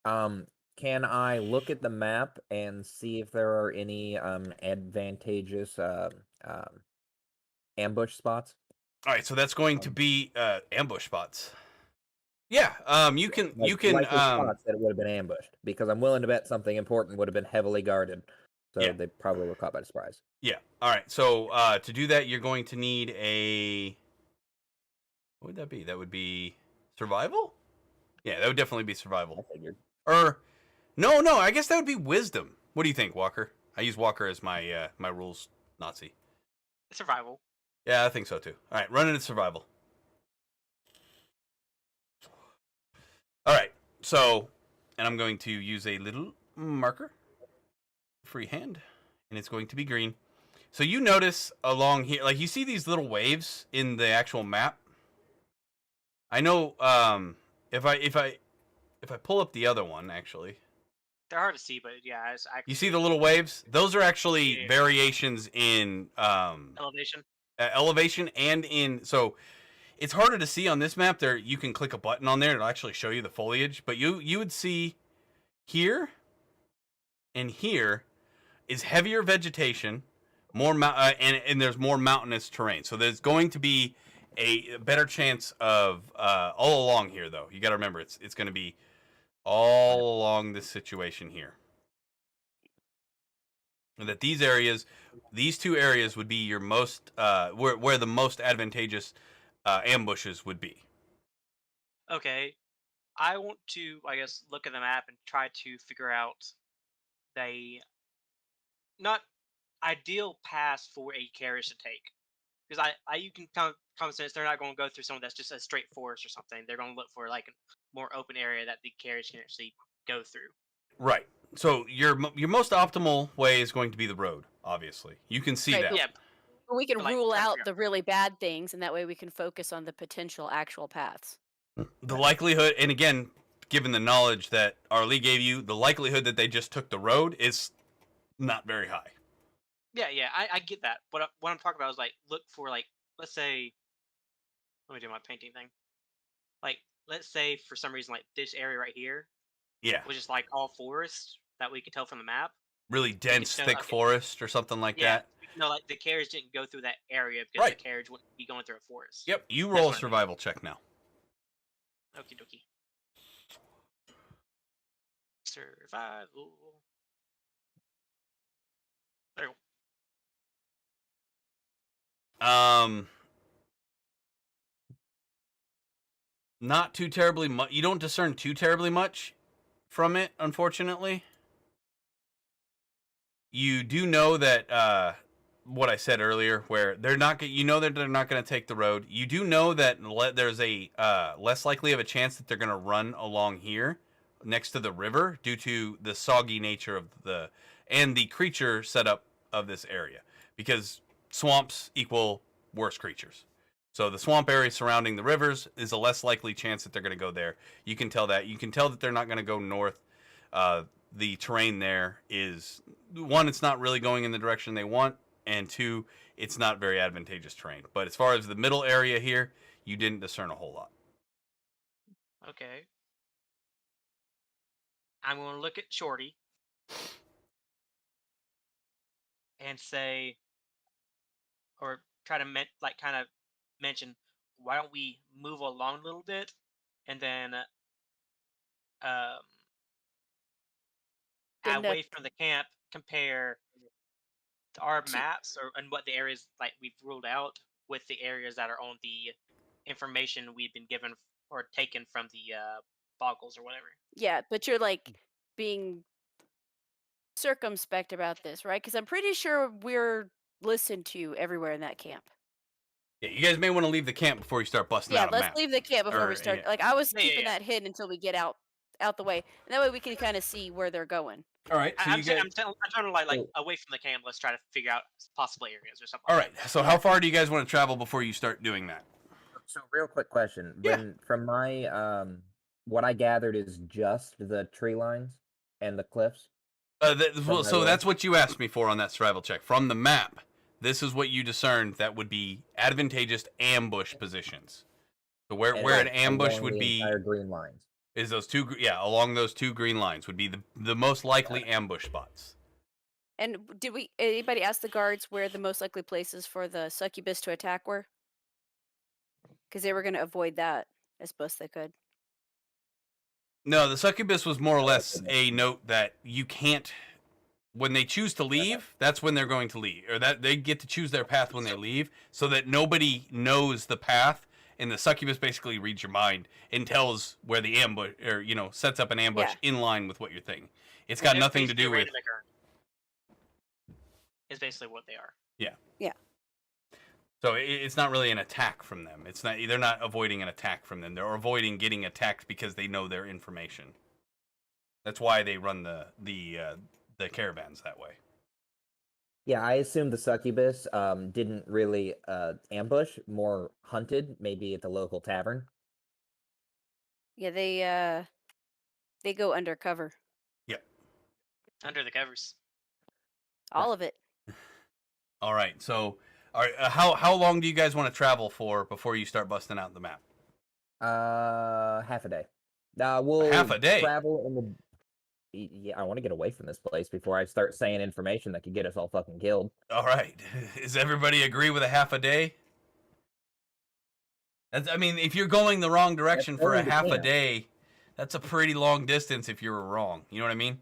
Can I look at the map and see if there are any advantageous ambush spots? All right, so that's going to be ambush spots. Yeah, you can Likely spots that it would have been ambushed, because I'm willing to bet something important would have been heavily guarded, so Yeah. they probably were caught by surprise. Yeah. All right. So to do that, you're going to need what would that be? That would be survival. Yeah, that would definitely be survival. I figured. Or no, I guess that would be wisdom. What do you think, Walker? I use Walker as my my rules Nazi. Survival. Yeah, I think so too. All right, run into survival. All right, so, and I'm going to use a little marker, freehand, and it's going to be green. So you notice along here, like you see these little waves in the actual map. I know if I pull up the other one, actually. They're hard to see, but yeah, You see the little waves? Those are actually variations in elevation. Elevation and in, so it's harder to see on this map. There, you can click a button on there; it'll actually show you the foliage. But you would see here and here is heavier vegetation, more and there's more mountainous terrain. So there's going to be a better chance of all along here, though. You got to remember, it's going to be all along this situation here. And that these two areas would be your most where the most advantageous ambushes would be. Okay, I want to, I guess, look at the map and try to figure out the not ideal path for a carriage to take. Because you can common sense, they're not going to go through someone that's just a straight forest or something. They're going to look for like a more open area that the carriage can actually go through. Right. So your most optimal way is going to be the road. Obviously, you can see that. Yeah. We can Like, rule trying to out figure the really bad things, and that way we can focus on the potential actual paths. The likelihood, and again, given the knowledge that Arlie gave you, the likelihood that they just took the road is not very high. Yeah, I get that. But what I'm talking about is like, look for like, let's say, let me do my painting thing. Like, let's say for some reason, like this area right here, Yeah. which is like all forest that we can tell from the map. Really dense, thick forest or something like that. No, like the carriage didn't go through that area because the carriage wouldn't be going through a forest. Yep. You roll a survival check now. Okie dokie. Survival. There you go. Not too terribly much. You don't discern too terribly much from it, unfortunately. You do know that what I said earlier, where they're not, that they're not going to take the road. You do know that there's a less likely of a chance that they're going to run along here next to the river due to the soggy nature of the creature setup of this area, because swamps equal worse creatures. So the swamp area surrounding the rivers is a less likely chance that they're going to go there. You can tell that. You can tell that they're not going to go north. The terrain there is, one, it's not really going in the direction they want, and two, it's not very advantageous terrain. But as far as the middle area here, you didn't discern a whole lot. Okay. I'm going to look at Shorty and say, or try to kind of mention, why don't we move along a little bit, and then away from the camp, compare our maps and what the areas like we've ruled out with the areas that are on the information we've been given or taken from the boggles or whatever. Yeah, but you're like being circumspect about this, right? Because I'm pretty sure we're listened to everywhere in that camp. Yeah, you guys may want to leave the camp before you start busting Yeah, out a let's map. leave the camp before Or, we start. yeah. Like I was Yeah, yeah, keeping yeah. that hidden until we get out the way, and that way we can kind of see where they're going. All right, so I'm you guys. trying to like Oh. away from the camp. Let's try to figure out possible areas or something. All like right, so how far do you guys want to travel before you start doing that? So, real quick question. Yeah. From my what I gathered is just the tree lines and the cliffs. Well, so my that's what you asked me for on that survival check. From the map, this is what you discerned that would be advantageous ambush positions. So where And an like ambush along would the be entire green lines. is those two, along those two green lines would be the most likely ambush spots. And did anybody ask the guards where the most likely places for the succubus to attack were? Because they were going to avoid that as best they could. No, the succubus was more or less a note that you can't. When they choose to leave, that's when they're going to leave, or that they get to choose their path when they leave, so that nobody knows the path. And the succubus basically reads your mind and tells where the ambush, or sets up an ambush in line with what you're thinking. It's got nothing to do with. Is basically what they are. Yeah. Yeah. So it's not really an attack from them. It's not. They're not avoiding an attack from them. They're avoiding getting attacked because they know their information. That's why they run the caravans that way. Yeah, I assume the succubus didn't really ambush, more hunted, maybe at the local tavern. Yeah, they go undercover. Yep. Under the covers. All of it. All right. So, how long do you guys want to travel for before you start busting out the map? Half a day. We'll Half a day? travel in the. Yeah, I want to get away from this place before I start saying information that could get us all fucking killed. All right. Does everybody agree with a half a day? I mean, if you're going the wrong direction for a half a day, that's a pretty long distance if you're wrong. You know what I mean?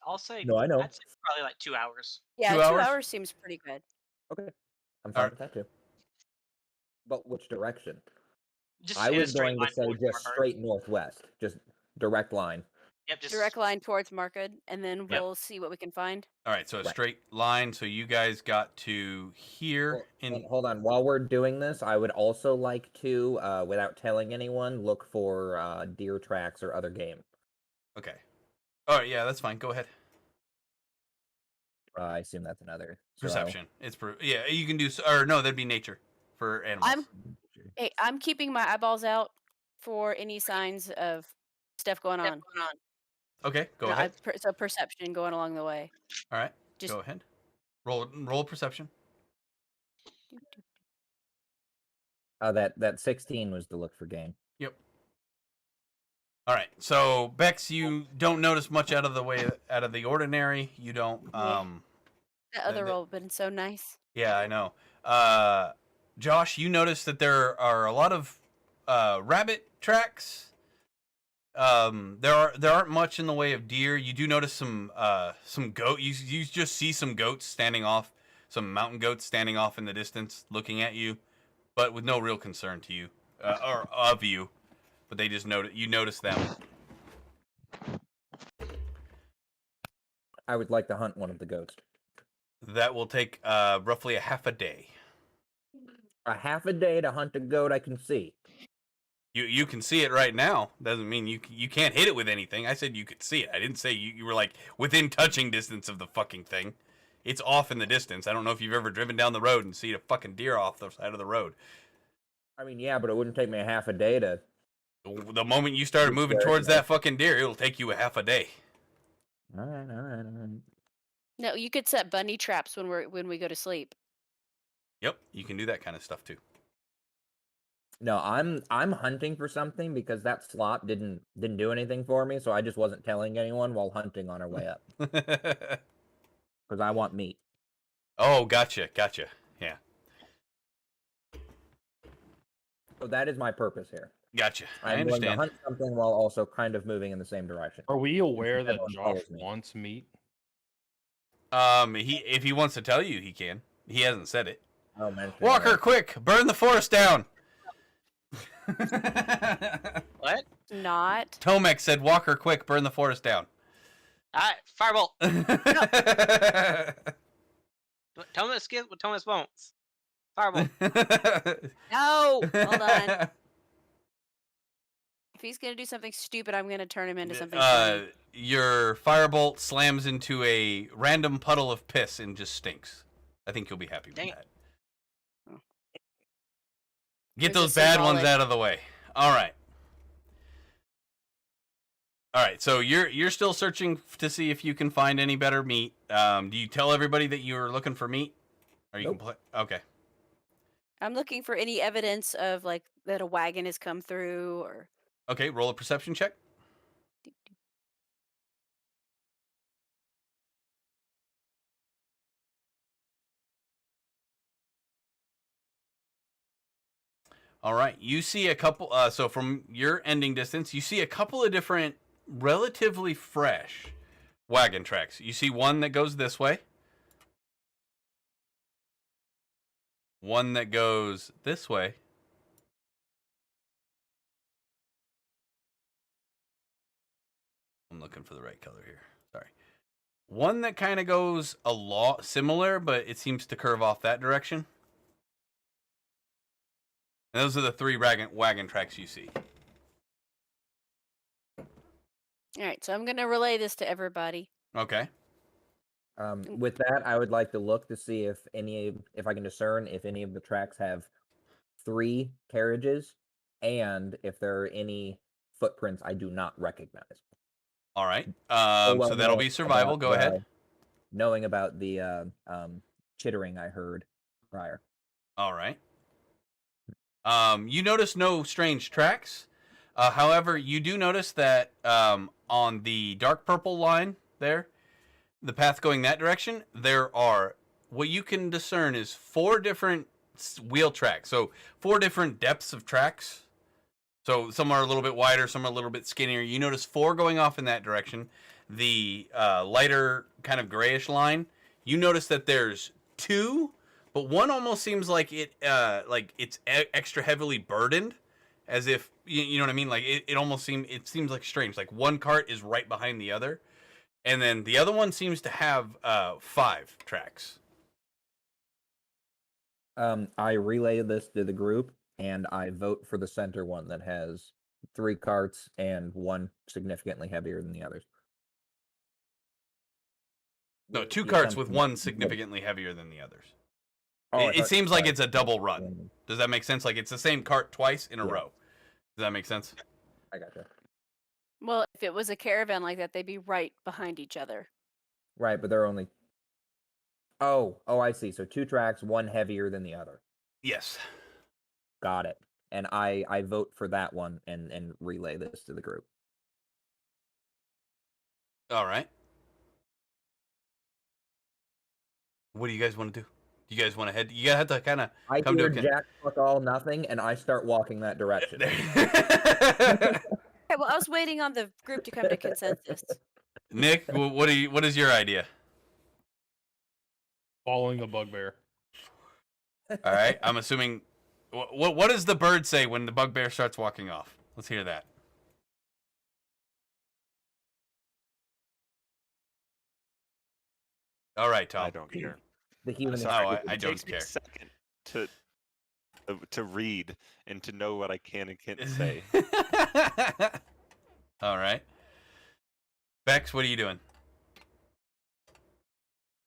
I'll say. No, I know. I'd say probably like 2 hours. Yeah, 2 2 hours? hours seems pretty good. Okay, I'm All fine right. with that too. But which direction? Just I in a was straight going to line say towards just Marburg. straight northwest, just direct line. Yep, just Direct line towards Market, and then Yep. we'll see what we can find. All right. So a Right. straight line. So you guys got to here in. Hold on, while we're doing this, I would also like to, without telling anyone, look for deer tracks or other game. Okay. All right. Yeah, that's fine. Go ahead. I assume that's another so- Perception. Yeah, you can do. Or no, that'd be nature for animals. Hey, I'm keeping my eyeballs out for any signs of stuff going on. Okay. Go No, ahead. so perception going along the way. All right. Just Go ahead. Roll perception. That 16 was to look for game. Yep. All right. So Bex, you don't notice much out of the ordinary. You don't. that other the- roll been so nice. Yeah, I know. Josh, you notice that there are a lot of rabbit tracks. There aren't much in the way of deer. You do notice some goat. You just see some goats standing off, some mountain goats standing off in the distance, looking at you, but with no real concern to you or of you. But they just notice them. I would like to hunt one of the goats. That will take roughly a half a day. A half a day to hunt a goat I can see. You can see it right now. Doesn't mean you can't hit it with anything. I said you could see it. I didn't say you were like within touching distance of the fucking thing. It's off in the distance. I don't know if you've ever driven down the road and seen a fucking deer off the side of the road. I mean, yeah, but it wouldn't take me a half a day to. The moment you started moving towards that fucking deer, it'll take you a half a day. All right. No, you could set bunny traps when we go to sleep. Yep, you can do that kind of stuff too. No, I'm hunting for something because that slot didn't do anything for me, so I just wasn't telling anyone while hunting on our way up because I want meat. Oh, gotcha. Yeah, So that is my purpose here. gotcha. I I'm going to understand. hunt something while also kind of moving in the same direction. Are we aware that Everyone Josh follows me. wants meat? If he wants to tell you, he can. He hasn't said it. Oh, mention Walker, it. quick! Burn the forest down! What? Not. Tomek said, Walker, quick, burn the forest down. Alright, firebolt. Tell me to skip what Thomas wants. Firebolt. No. Hold on. If he's gonna do something stupid, I'm gonna turn him into something funny. Your firebolt slams into a random puddle of piss and just stinks. I think you'll be happy with Dang it. that. Oh. Get There's a those bad ones symbolic- out of the way. All right. All right. So you're still searching to see if you can find any better meat. Do you tell everybody that you're looking for meat? Are you Nope. okay? I'm looking for any evidence of like that a wagon has come through or. Okay. Roll a perception check. All right. You see a couple. So from your ending distance, you see a couple of different, relatively fresh wagon tracks. You see one that goes this way. One that goes this way. I'm looking for the right color here. Sorry. One that kind of goes a lot similar, but it seems to curve off that direction. And those are the three wagon tracks you see. All right, so I'm gonna relay this to everybody. Okay. With that, I would like to look to see if I can discern if any of the tracks have 3 carriages, and if there are any footprints I do not recognize. All right. well, So that'll no, be survival. about Go ahead. Knowing about the chittering I heard prior. All right. You notice no strange tracks. However, you do notice that on the dark purple line there, the path going that direction, there are what you can discern is 4 different wheel tracks. So 4 different depths of tracks. So some are a little bit wider, some are a little bit skinnier. You notice 4 going off in that direction. The lighter kind of grayish line, you notice that there's 2, but one almost seems like it's extra heavily burdened, as if you know what I mean. Like it almost seems like strange. Like one cart is right behind the other, and then the other one seems to have 5 tracks. I relay this to the group, and I vote for the center one that has 3 carts and one significantly heavier than the others. No, 2 The carts with assumption- one significantly heavier than the others. Oh, I It thought- seems like sorry. it's a double run. Does that make sense? Like it's the same cart twice in a Yeah. row. Does that make sense? I gotcha. Well, if it was a caravan like that, they'd be right behind each other. Right, but they're only. Oh, I see. So 2 tracks, one heavier than the other. Yes. Got it. And I vote for that one and relay this to the group. All right. What do you guys want to do? Do you guys want to head? You have to kind of I come to hear a Jack fuck all nothing, and I start walking that direction. Okay, well, I was waiting on the group to come to consensus. Nick, what is your idea? Following the bugbear. All right, I'm assuming. What does the bird say when the bugbear starts walking off? Let's hear that. All right, Tom. I don't care. The human. I'm is sorry, I it don't takes me care. a second to read and to know what I can and can't say. All right. Bex, what are you doing?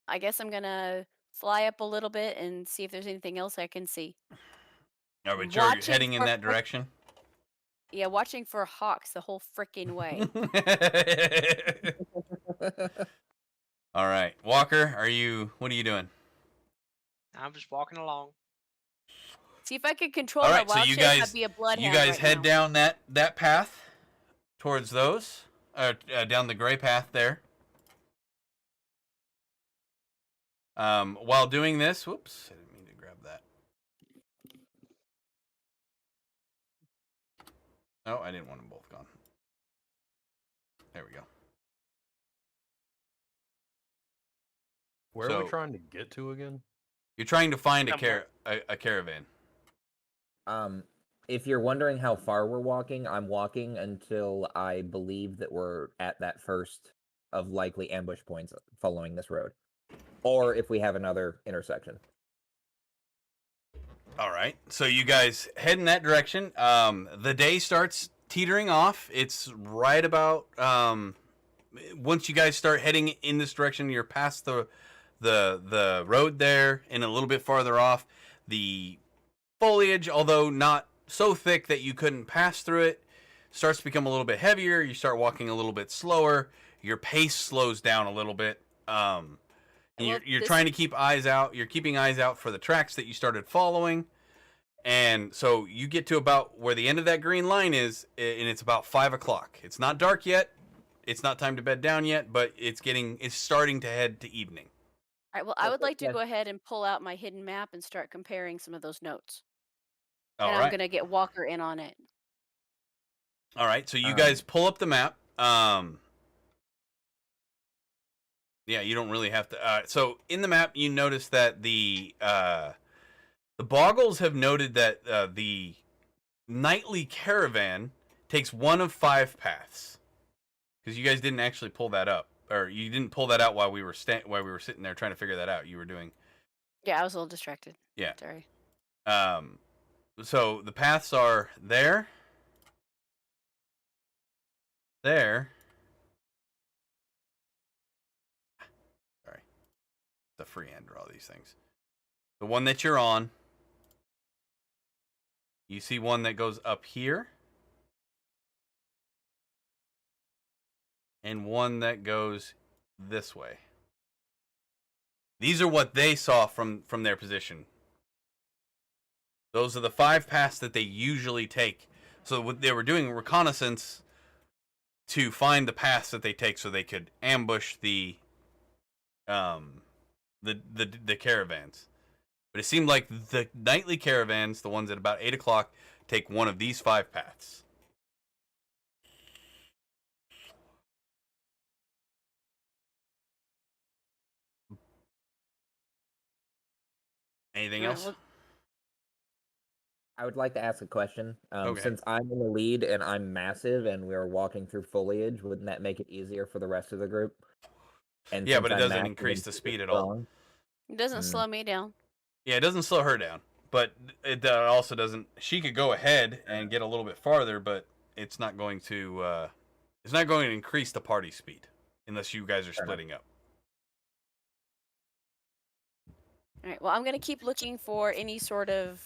I guess I'm gonna fly up a little bit and see if there's anything else I can see. Are we sure you're Watching heading in for- that direction? Yeah, watching for hawks the whole freaking way. All right, Walker, what are you doing? I'm just walking along. See if I could control All that right, so wild you shape, guys- I'd be a bloodhound You guys right head now. down that path towards those, down the gray path there. While doing this, whoops, I didn't mean to grab that. Oh, I didn't want them both gone. There we go. Where are we trying to get to again? You're trying to find Somewhere. a caravan. If you're wondering how far we're walking, I'm walking until I believe that we're at that first of likely ambush points following this road, or if we have another intersection. All right, so you guys head in that direction. The day starts teetering off. It's right about once you guys start heading in this direction, you're past the road there, and a little bit farther off, the foliage, although not so thick that you couldn't pass through it, starts to become a little bit heavier. You start walking a little bit slower. Your pace slows down a little bit. And you're trying to keep eyes out. You're keeping eyes out for the tracks that you started following. And so you get to about where the end of that green line is, and it's about 5 o'clock. It's not dark yet. It's not time to bed down yet, but it's starting to head to evening. All right. Well, I would like to go ahead and pull out my hidden map and start comparing some of those notes. All and right. I'm gonna get Walker in on it. All right. So you guys pull up the map. Yeah, you don't really have to. So in the map, you notice that the Boggles have noted that the nightly caravan takes one of 5 paths. Because you guys didn't actually pull that up, or you didn't pull that out while we were sitting there trying to figure that out. You were doing. Yeah, I was a little distracted. Yeah. Sorry. So the paths are there. Sorry. It's a freehand draw these things. The one that you're on. You see one that goes up here. And one that goes this way. These are what they saw from their position. Those are the 5 paths that they usually take. So what they were doing reconnaissance to find the paths that they take so they could ambush the caravans. But it seemed like the nightly caravans, the ones at about 8 o'clock, take one of these 5 paths. Anything else? I would like to ask a question. Okay. Since I'm in the lead and I'm massive and we're walking through foliage, wouldn't that make it easier for the rest of the group? And Yeah, since but it I'm doesn't massive increase and the super speed at all. strong, It doesn't slow me down. Yeah, it doesn't slow her down, but it also doesn't. She could go ahead and get a little bit farther, but it's not going to. It's not going to increase the party speed unless you guys are splitting up. All right. Well, I'm gonna keep looking for any sort of.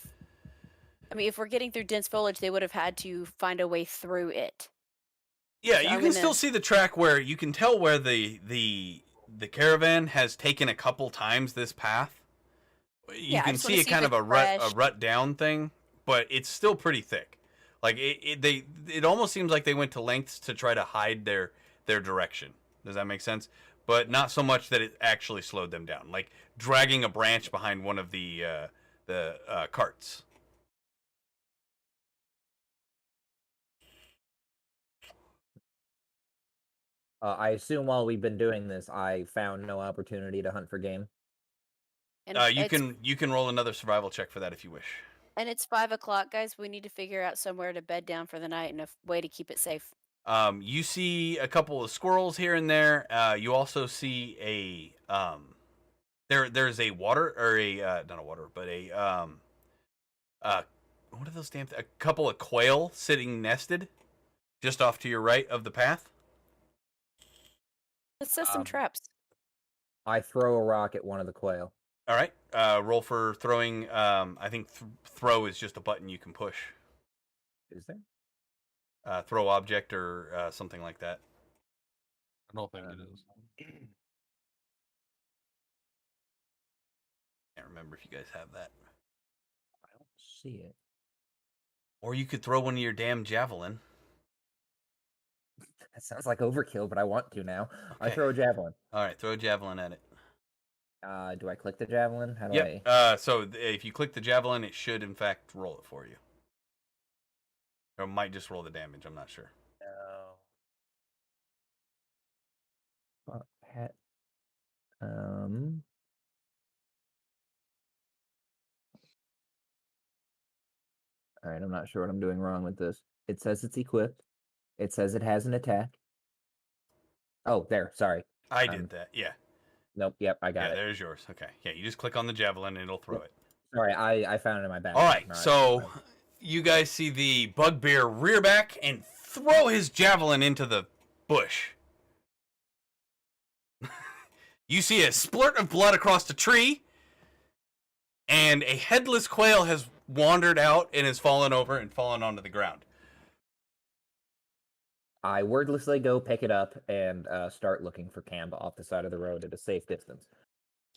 I mean, if we're getting through dense foliage, they would have had to find a way through it. Yeah, So you I'm can gonna- still see the track where you can tell where the caravan has taken a couple times this path. You Yeah, I can just wanna see a see kind if of it a crashed. rut down thing, but it's still pretty thick. Like it almost seems like they went to lengths to try to hide their direction. Does that make sense? But not so much that it actually slowed them down. Like dragging a branch behind one of the carts. I assume while we've been doing this, I found no opportunity to hunt for game. And You can roll another survival check for that if you wish. And it's 5 o'clock, guys. We need to figure out somewhere to bed down for the night and a way to keep it safe. You see a couple of squirrels here and there. You also see a there's a water or a not a water but a what are those damn a couple of quail sitting nested just off to your right of the path. Let's set some traps. I throw a rock at one of the quail. All right. Roll for throwing. I think throw is just a button you can push. Is there? Throw object or something like that. I don't think it is. Can't remember if you guys have that. I don't see it. Or you could throw one of your damn javelin. That sounds like overkill, but I want to now. I Okay. throw a javelin. All right, throw a javelin at it. Do I click the javelin? How do Yep. I? So if you click the javelin, it should in fact roll it for you. Or it might just roll the damage. I'm not sure. No. All right, I'm not sure what I'm doing wrong with this. It says it's equipped. It says it has an attack. Oh, there. Sorry. I did that. Yeah. Nope. Yep, I got Yeah, it. there's yours. Okay. Yeah, you just click on the javelin and it'll throw it. Sorry, I found it in my bag. All right. So you guys see the bugbear rear back and throw his javelin into the bush. You see a splurt of blood across the tree, and a headless quail has wandered out and has fallen over and fallen onto the ground. I wordlessly go pick it up and start looking for Camba off the side of the road at a safe distance.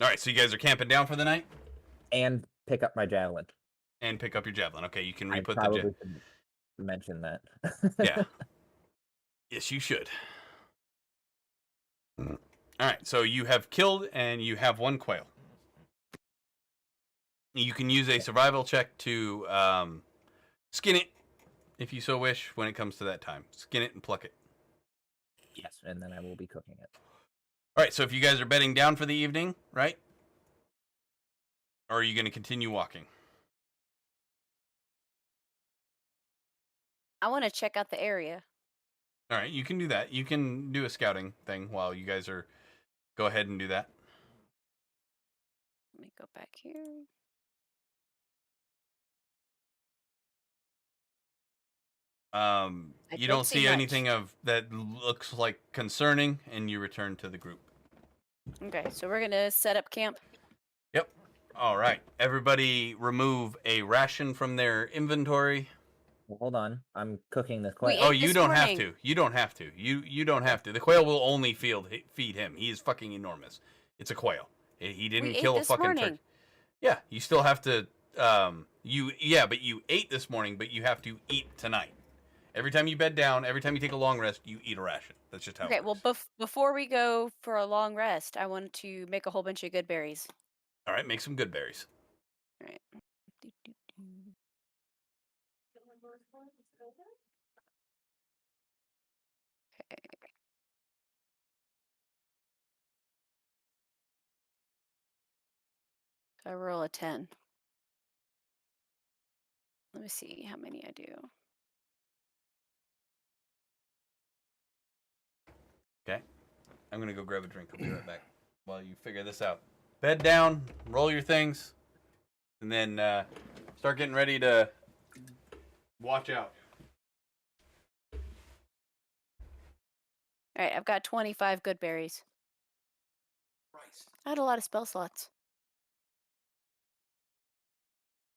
All right, so you guys are camping down for the night? And pick up my javelin. And pick up your javelin. Okay, you can I re-put the probably javelin. should mention that. Yeah. Yes, you should. All right, so you have killed and you have one quail. You can use a survival check to skin it, if you so wish, when it comes to that time. Skin it and pluck it. Yes, and then I will be cooking it. All right, so if you guys are bedding down for the evening, right? Or are you going to continue walking? I want to check out the area. All right, you can do that. You can do a scouting thing while you guys are... Go ahead and do that. Let me go back here. You don't see anything of that looks like concerning, and you return to the group. Okay, so we're gonna set up camp. Yep. All right. Everybody remove a ration from their inventory. Well, hold on. I'm cooking the quail. Oh, ate you this don't have morning. to. You don't have to. You don't have to. The quail will only feed him. He is fucking enormous. It's a quail. He didn't We kill ate a this fucking morning. turkey. Yeah, you still have to. But you ate this morning, but you have to eat tonight. Every time you bed down, every time you take a long rest, you eat a ration. That's just how. Okay, it well, works. before we go for a long rest, I want to make a whole bunch of good berries. All right, make some good berries. All right. Okay. So I roll a 10. Let me see how many I do. Okay. I'm gonna go grab a drink. I'll be right back while you figure this out. Bed down, roll your things, and then start getting ready to watch out. All right, I've got 25 good berries. I had a lot of spell slots.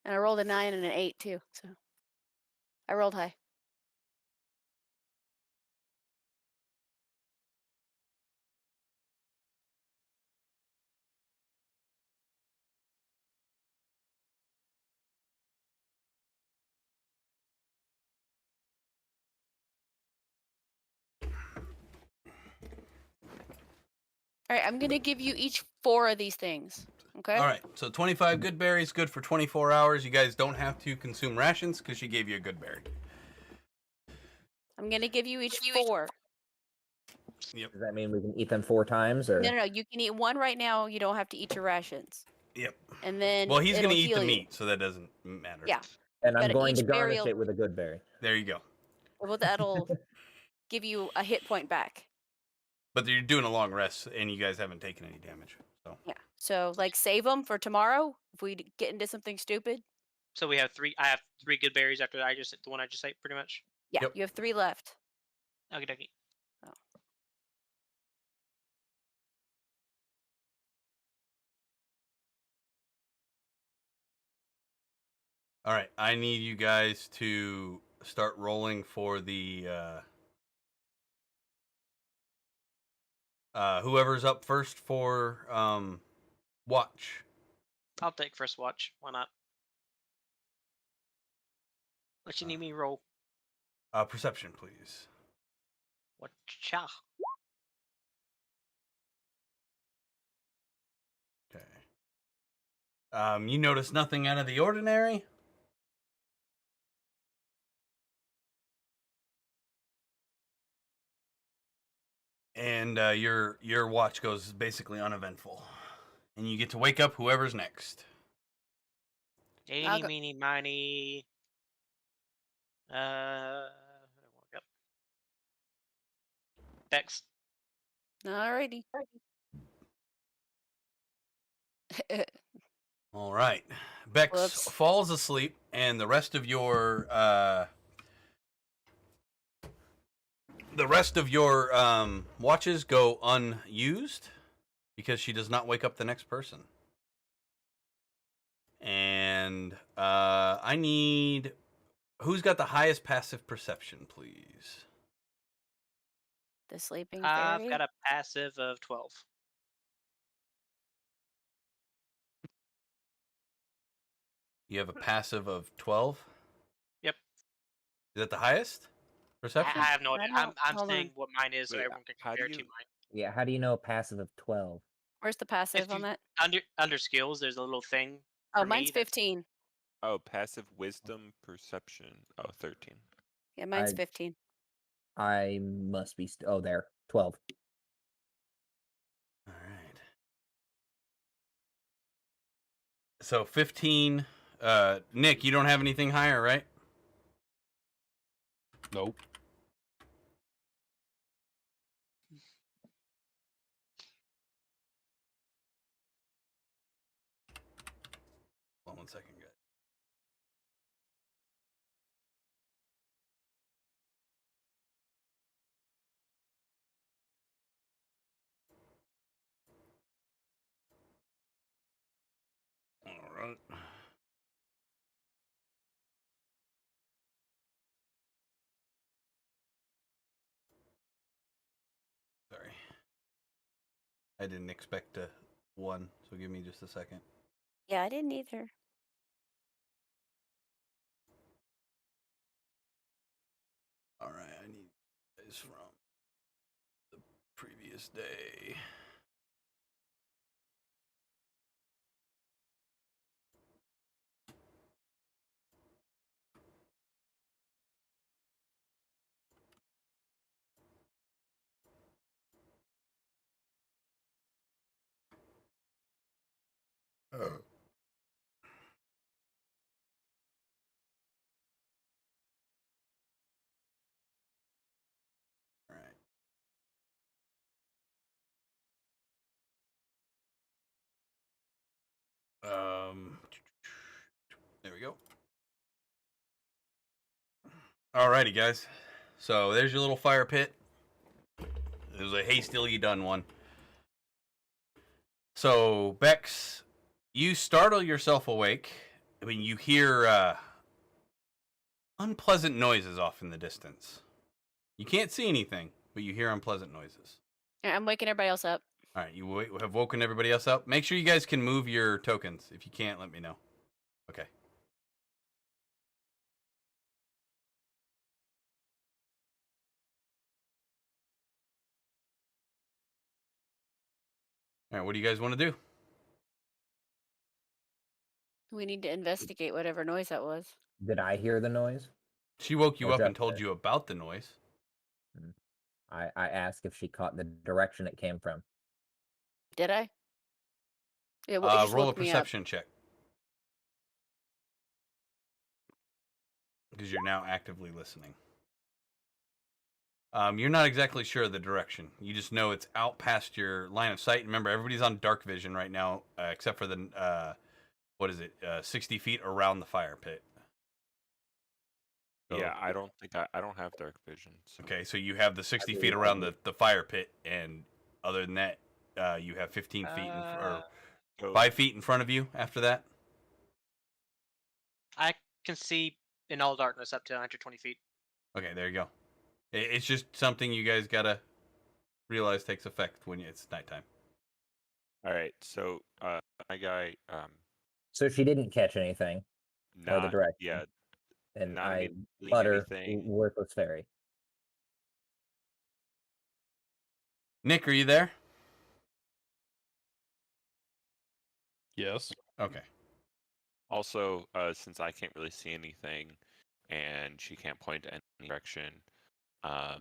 And I rolled a 9 and an 8 too, so I rolled high. All right, I'm gonna give you each 4 of these things. Okay. All right, so 25 good berries, good for 24 hours. You guys don't have to consume rations because she gave you a good berry. I'm gonna give you each 4. Yep. Does that mean we can eat them 4 times, or? No, you can eat 1 right now. You don't have to eat your rations. Yep. And then Well, he's it'll gonna eat the heal you. meat, so that doesn't matter. Yeah. And I'm But going to each berry garnish will- it with a good berry. There you go. Well, that'll give you a hit point back. But you're doing a long rest, and you guys haven't taken any damage. So. Yeah. So like save them for tomorrow if we get into something stupid. So we have 3. I have 3 good berries after the one I just ate, pretty much. Yeah. Yep. You have 3 left. Okie dokie. All right, I need you guys to start rolling for the whoever's up first for watch. I'll take first watch. Why not? What you need me to roll? Perception, please. Watcha. Okay. You notice nothing out of the ordinary. And your watch goes basically uneventful, and you get to wake up whoever's next. Eeny, I'll go- meeny, miny. Walk up. Bex. Alrighty. All right. Bex Whoops. falls asleep, and the rest of your watches go unused because she does not wake up the next person. And I need who's got the highest passive perception, please. The sleeping fairy. I've got a passive of 12. You have a passive of 12? Yep. Is that the highest perception? I have no idea. I'm Hold saying on. what mine is so Wait, everyone can how do compare it to you- mine. Yeah, how do you know a passive of 12? Where's the passive on you- that? Under skills, there's a little thing. Oh, for me mine's that's- 15. Oh, passive wisdom perception. Oh, 13. Yeah, mine's I- 15. I must be. Oh, there. 12. All right. So 15. Nick, you don't have anything higher, right? Nope. Hold on 1 second, guys. All right. Sorry. I didn't expect a 1, so give me just a second. Yeah, I didn't either. All right, I need guys from the previous day. All right. There we go. Alrighty, guys. So there's your little fire pit. It was a hastily done one. So Bex, you startle yourself awake when you hear unpleasant noises off in the distance. You can't see anything, but you hear unpleasant noises. Yeah, I'm waking everybody else up. All right, you have woken everybody else up. Make sure you guys can move your tokens. If you can't, let me know. Okay. All right, what do you guys want to do? We need to investigate whatever noise that was. Did I hear the noise? She woke you Or up and just told the- you about the noise. I asked if she caught the direction it came from. Did I? Yeah, well, it just Roll a woke me up. perception check. Because you're now actively listening. You're not exactly sure of the direction. You just know it's out past your line of sight. Remember, everybody's on dark vision right now, except for the 60 feet around the fire pit. So- Yeah, I don't think I don't have dark vision. So. Okay, so you have the 60 feet do, I around do. the fire pit, and other than that, you have 15 feet or So 5 feet in front of you. After that, I can see in all darkness up to 120 feet. okay, there you go. It's just something you guys gotta realize takes effect when it's nighttime. all right, so my guy, So she didn't catch anything, or the not direction. yeah, And not I immediately butter anything. worthless fairy. Nick, are you there? Yes. Okay. Also, since I can't really see anything, and she can't point to any direction, I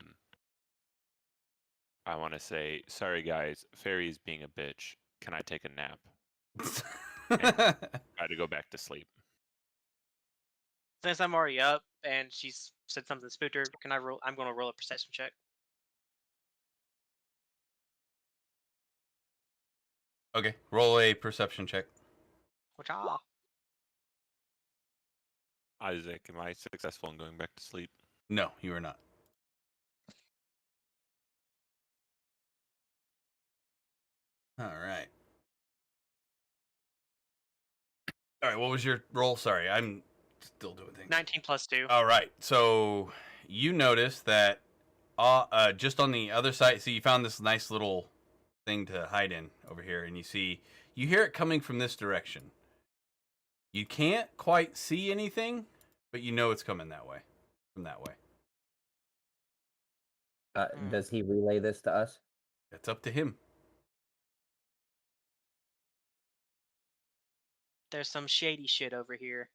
want to say, sorry guys, Fairy's being a bitch. Can I take a nap? Try to go back to sleep. Since I'm already up and she's said something spooked her, can I roll? I'm going to roll a perception check. Okay, roll a perception check. Which Isaac, am I successful in going back to sleep? No, you are not. All right. All right, what was your roll? Sorry, I'm still doing things. 19 plus 2. All right, so you notice that just on the other side, so you found this nice little thing to hide in over here, and you hear it coming from this direction. You can't quite see anything, but you know it's coming that way, from that way. Does he relay this to us? It's up to him. There's some shady shit over here.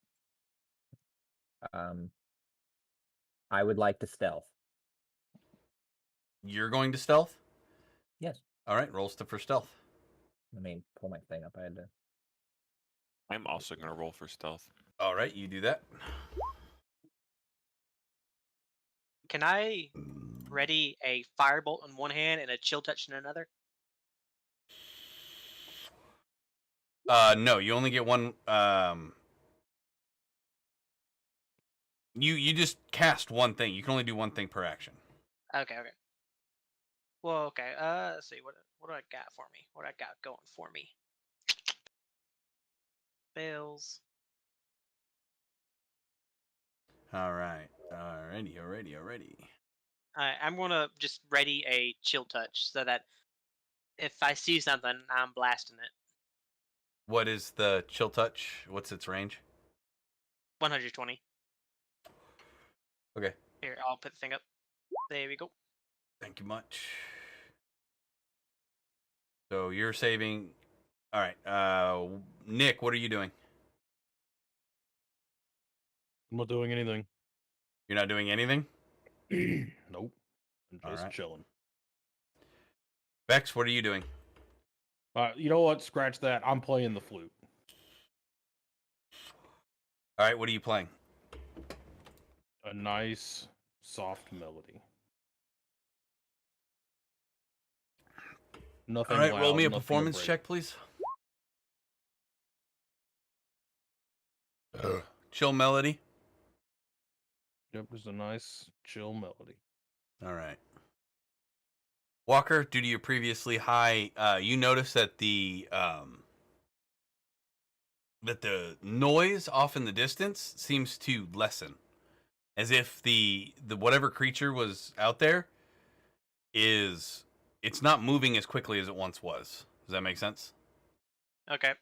I would like to stealth. You're going to stealth? Yes. All right, roll for stealth. Let me pull my thing up. I had to. I'm also going to roll for stealth. All right, you do that. Can I ready a firebolt in one hand and a chill touch in another? No, you only get one. You just cast one thing. You can only do one thing per action. Okay. Well, okay. Let's see. What do I got for me? What I got going for me? Fails. All right. Alrighty. I'm gonna just ready a chill touch so that if I see something, I'm blasting it. What is the chill touch? What's its range? 120. Okay. Here, I'll put the thing up. There we go. Thank you much. So you're saving. All right. Nick, what are you doing? I'm not doing anything. You're not doing anything? Nope. I'm just Alright. chilling. Vex, what are you doing? You know what? Scratch that. I'm playing the flute. All right, what are you playing? A nice, soft melody. Nothing. All right, roll loud, me a nothing performance break. check, please. Chill melody. Yep, just a nice, chill melody. All right. Walker, due to your previously high, you notice that the noise off in the distance seems to lessen, as if the whatever creature was out there it's not moving as quickly as it once was. Does that make sense? Okay.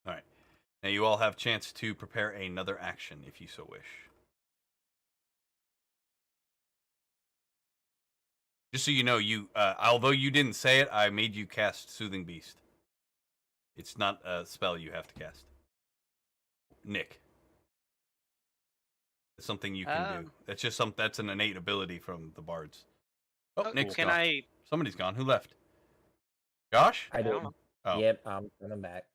All right. Now you all have a chance to prepare another action if you so wish. Just so you know, although you didn't say it, I made you cast Soothing Beast. It's not a spell you have to cast. Nick. It's something you can do. That's just that's an innate ability from the bards. Oh, Nick's Can gone. Somebody's gone. Who left? Josh? I don't did. know. Oh. Yep, I'm back.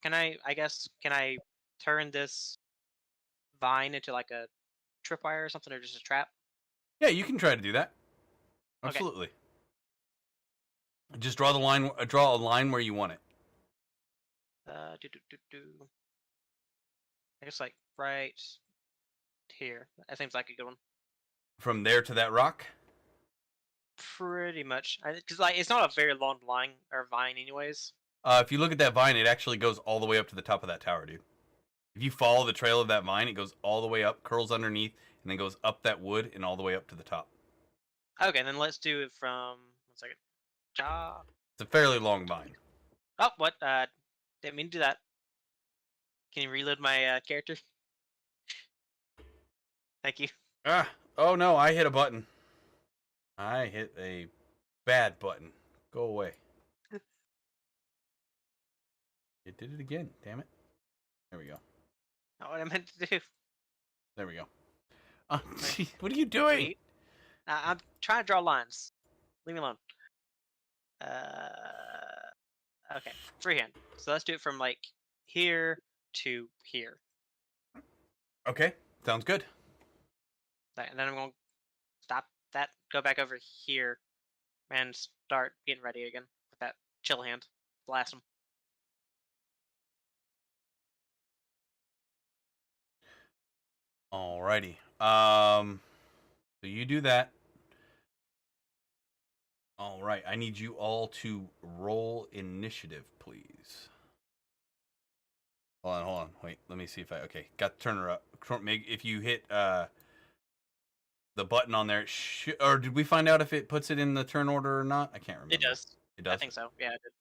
Can I turn this vine into like a tripwire or something, or just a trap? Yeah, you can try to do that. Okay. Absolutely. Just draw the line. Draw a line where you want it. I guess like right here. That seems like a good one. From there to that rock. Pretty much, because like it's not a very long line or vine, anyways. If you look at that vine, it actually goes all the way up to the top of that tower, dude. If you follow the trail of that vine, it goes all the way up, curls underneath, and then goes up that wood and all the way up to the top. Okay, then let's do it from 1 second. It's a fairly long vine. Oh, what? Didn't mean to do that. Can you reload my character? Thank you. Oh no, I hit a button. I hit a bad button. Go away. It did it again, damn it. There we go. Not what I meant to do. There we go. Gee, what are you doing? Wait. I'm trying to draw lines. Leave me alone. Okay, freehand. So let's do it from like here to here. Okay, sounds good. And then I'm going to stop that, go back over here, and start getting ready again with that chill hand. Blast him. Alrighty. So you do that. All right. I need you all to roll initiative, please. Hold on. Wait, let me see if okay. Got the turner up. If you hit the button on there, or did we find out if it puts it in the turn order or not? I can't remember. It does. It does. I think so. Yeah, it did.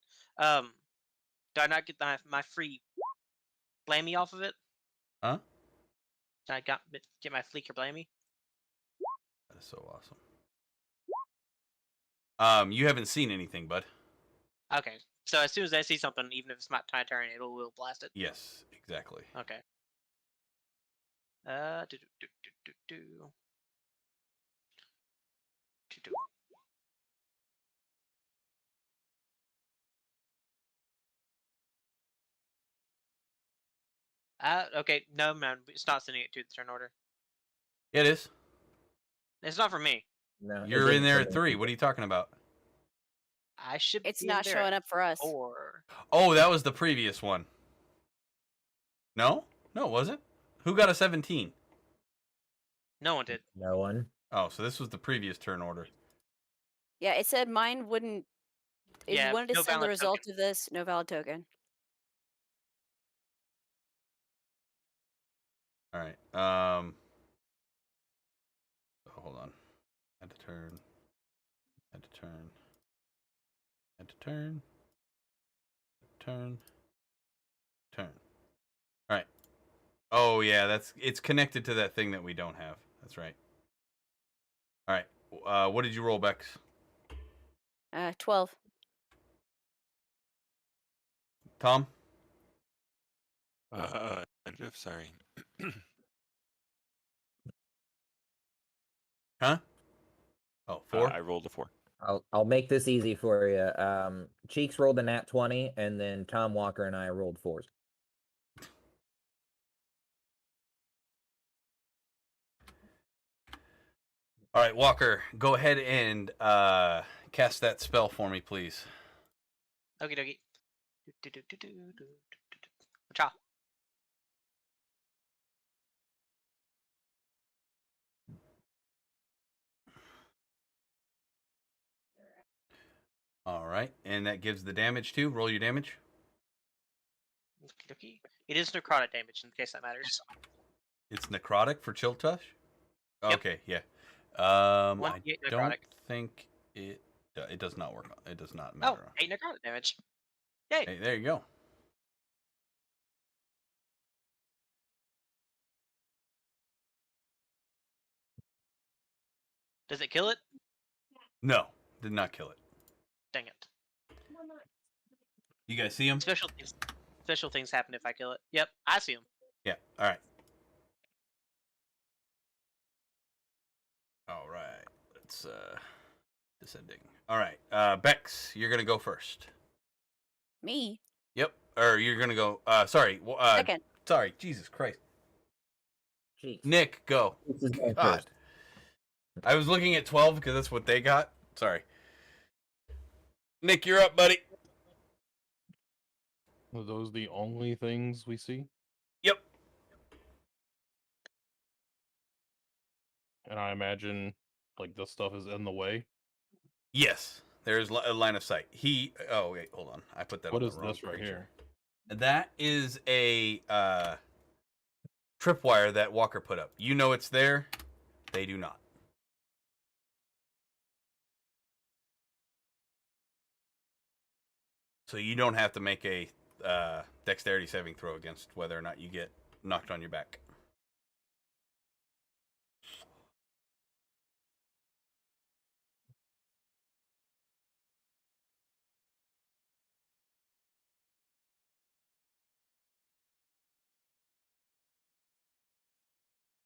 Do I not get my free blamey off of it? Huh? Did I get my fleeker blamey? That is so awesome. You haven't seen anything, bud. Okay. So as soon as I see something, even if it's not my turn, it will blast it. Yes, exactly. Okay. Okay. No, man, it's not sending it to the turn order. It is. It's not for me. No, You're in there at 3. What are you talking about? I should. It's be not there showing up for us. 4. Oh, that was the previous one. No, it wasn't. Who got a 17? No one did. No one. Oh, so this was the previous turn order. Yeah, it said mine wouldn't. If Yeah, you wanted to no send the valid result token. of this, no valid token. All right. Hold on. Had to turn. All right. Oh yeah, it's connected to that thing that we don't have. That's right. All right. What did you roll, Bex? 12. Tom? Sorry. Huh? Oh, 4? I rolled a 4. I'll make this easy for you. Cheeks rolled a nat 20, and then Tom Walker and I rolled 4s. All right, Walker, go ahead and cast that spell for me, please. Okie dokie. Cha. All right, and that gives the damage too. Roll your damage. Okie dokie. It is necrotic damage, in case that matters. It's necrotic for Chill Touch? Yep. Okay, yeah. I 1d8 don't necrotic. think it does not work. It does not Oh, matter. 8 necrotic damage. Yay! Hey, there you go. Does it kill it? No, did not kill it. Dang it. You guys see him? Special things happen if I kill it. Yep, I see him. Yeah. All right. All right. Let's descending. All right. Bex, you're gonna go first. Me? Yep. Or you're gonna go. Sorry. Second. Sorry. Jesus Christ. Cheeks. Nick, go. Cheeks is going God. first. I was looking at 12 because that's what they got. Sorry. Nick, you're up, buddy. Are those the only things we see? Yep. And I imagine, like, this stuff is in the way. Yes. There's a line of sight. Oh, wait. Hold on. I put that What on is the wrong this right creature. here? That is a tripwire that Walker put up. You know it's there. They do not. So you don't have to make a dexterity saving throw against whether or not you get knocked on your back.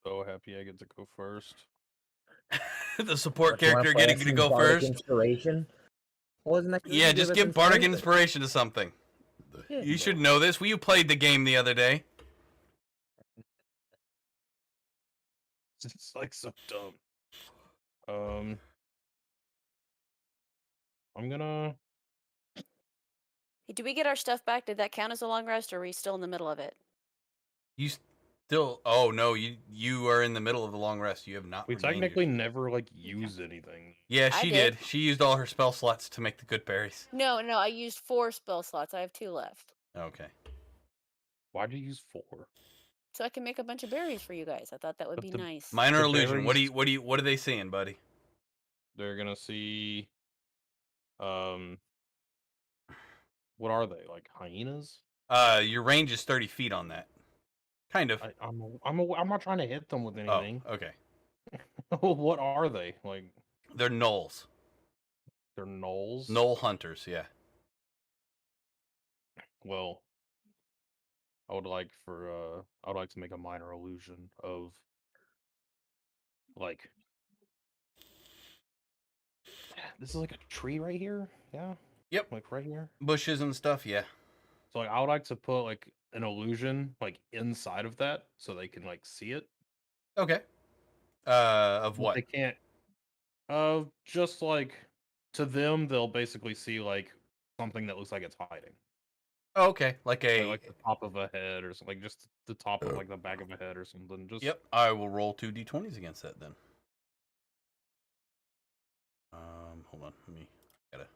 So happy I get to go first. The support You wanna character play getting us to some go Bardic first. Inspiration? Wasn't that? Yeah, just give Bardic Inspiration to something. Yeah, You should know this. Well, you played the game the other day. It's like so dumb. I'm gonna. Hey, did we get our stuff back? Did that count as a long rest, or are we still in the middle of it? You still? Oh no, you are in the middle of the long rest. You have not. We regained technically your... never like used anything. Yeah, I she did. did. She used all her spell slots to make the good berries. No, I used 4 spell slots. I have 2 left. Okay. Why'd you use 4? So I can make a bunch of berries for you guys. I thought that would But be the- nice. Minor The illusion. berries- What are they seeing, buddy? They're gonna see. What are they, like hyenas? Your range is 30 feet on that. Kind of. I'm not trying to hit them with anything. Oh, okay. What are they? Like They're gnolls. they're gnolls? Gnoll hunters, yeah. Well, I would like to make a minor illusion of like this is like a tree right here, yeah? Yep. Like right here. Bushes and stuff, yeah. So like I would like to put like an illusion like inside of that so they can like see it. Okay. Of But what? they can't just like to them they'll basically see like something that looks like it's hiding. Oh, okay. Like a... Like the top of a head or something, like just the top of like the back of a head or something. Just Yep. I will roll 2 d20s against that then. Hold on. Let me... Gotta...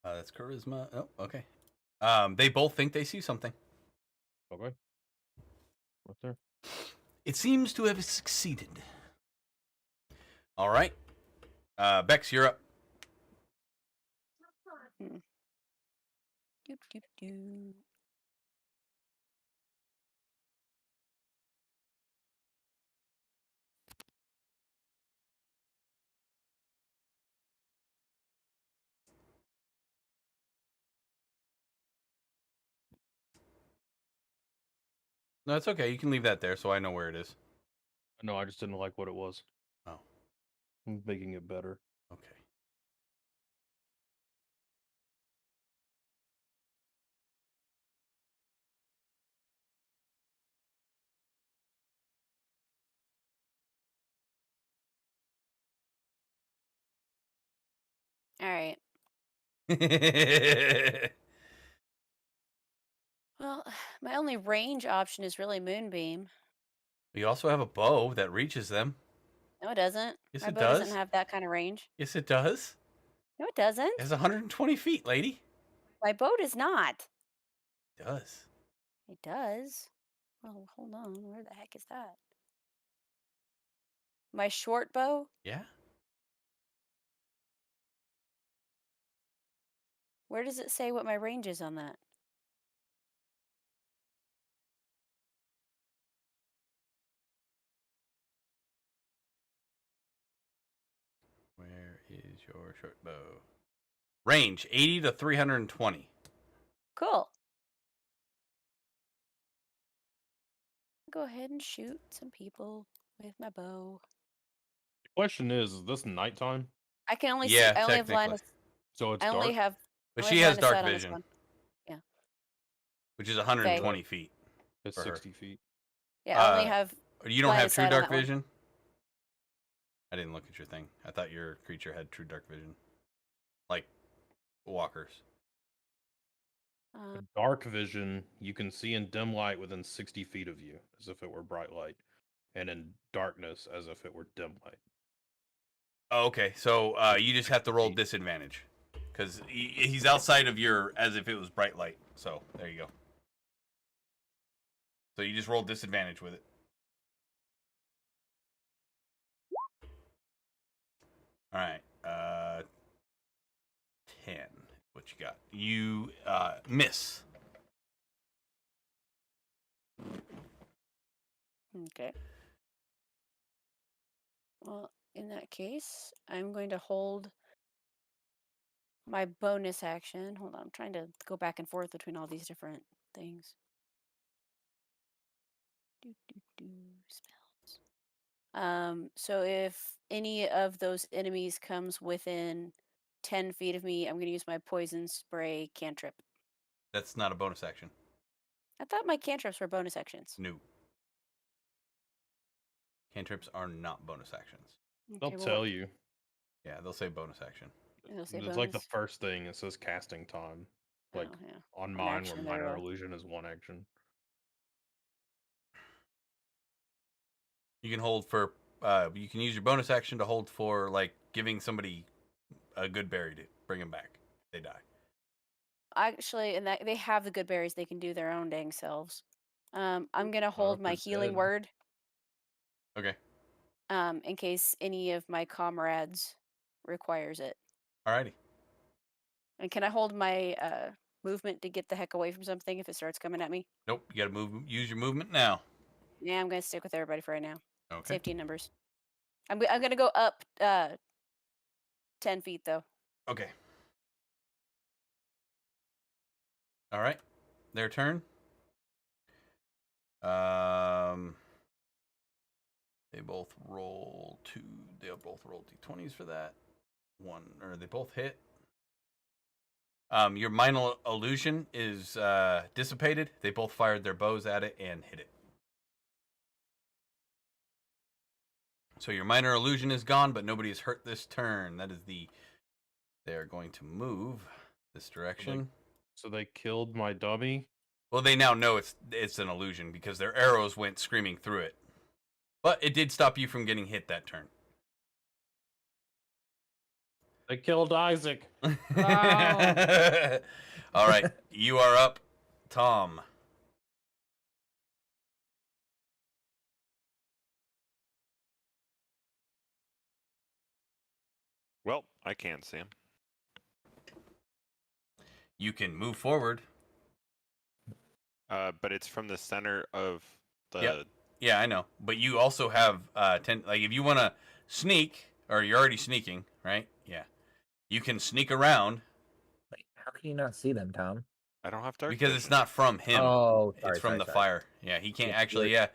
that's charisma. Oh, okay. They both think they see something. Okay. Right there. It seems to have succeeded. All right. Bex, you're up. Doop, doop, doop. No, it's okay. You can leave that there so I know where it is. No, I just didn't like what it was. Oh. I'm making it better. Okay. All right. Well, my only range option is really Moonbeam. You also have a bow that reaches them. No, it doesn't. Yes, My it bow does. doesn't have that kind of range. Yes, it does. No, it doesn't. It has 120 feet, lady. My bow does not. It does. It does. Oh, hold on. Where the heck is that? My short bow? Yeah. Where does it say what my range is on that? Where is your short bow? Range 80 to 320. Cool. Go ahead and shoot some people with my bow. The question is this nighttime? I can only Yeah, see. I only have line of. technically. So it's I only dark? have. But only she have has line of dark sight on this vision, one. Yeah. which is 120 feet. It's for her. 60 feet. Yeah, I only Uh, have. You don't line have of true sight on dark that one. vision? I didn't look at your thing. I thought your creature had true dark vision. Like walkers. In dark vision, you can see in dim light within 60 feet of you, as if it were bright light, and in darkness, as if it were dim light. Oh, okay, so you just have to roll disadvantage. Because he's outside of your, as if it was bright light. So, there you go. So you just roll disadvantage with it. Alright, 10. What you got? You miss. Okay. Well, in that case, I'm going to hold my bonus action. Hold on, I'm trying to go back and forth between all these different things. Spells. So if any of those enemies comes within 10 feet of me, I'm going to use my poison spray cantrip. That's not a bonus action. I thought my cantrips were bonus actions. No. Cantrips are not bonus actions. They'll Okay, well, tell you. Yeah, they'll say bonus action. it'll say It's like the bonus. first thing. It says casting time. Like Oh, yeah. on An mine, where action minor there. illusion is 1 action. You can hold for. You can use your bonus action to hold for like giving somebody a good berry to bring them back. They die. Actually, and that they have the good berries, they can do their own dang selves. I'm gonna hold my Harper's healing dead. word, Okay. in case any of my comrades requires it. Alrighty. And can I hold my movement to get the heck away from something if it starts coming at me? Nope. You gotta move. Use your movement now. Yeah, I'm gonna stick with everybody for right now. Okay. Safety in numbers. I'm gonna go up 10 feet though. Okay. All right. Their turn. They both roll two. They'll both roll d20s for that. They both hit. Your minor illusion is dissipated. They both fired their bows at it and hit it. So your minor illusion is gone, but nobody is hurt this turn. That is the. They are going to move this direction. So they killed my dummy. Well, they now know it's an illusion because their arrows went screaming through it. But it did stop you from getting hit that turn. They killed Isaac. All right, you are up, Tom. Well, I can see him. You can move forward. But it's from the center of the. Yep. Yeah, I know. But you also have like if you want to sneak, or you're already sneaking, right? Yeah. You can sneak around. Wait, how can you not see them, Tom? I don't have dark Because vision. it's not from him. Oh, It's from the fire. Yeah, he can't Yeah, actually. you're- Yeah.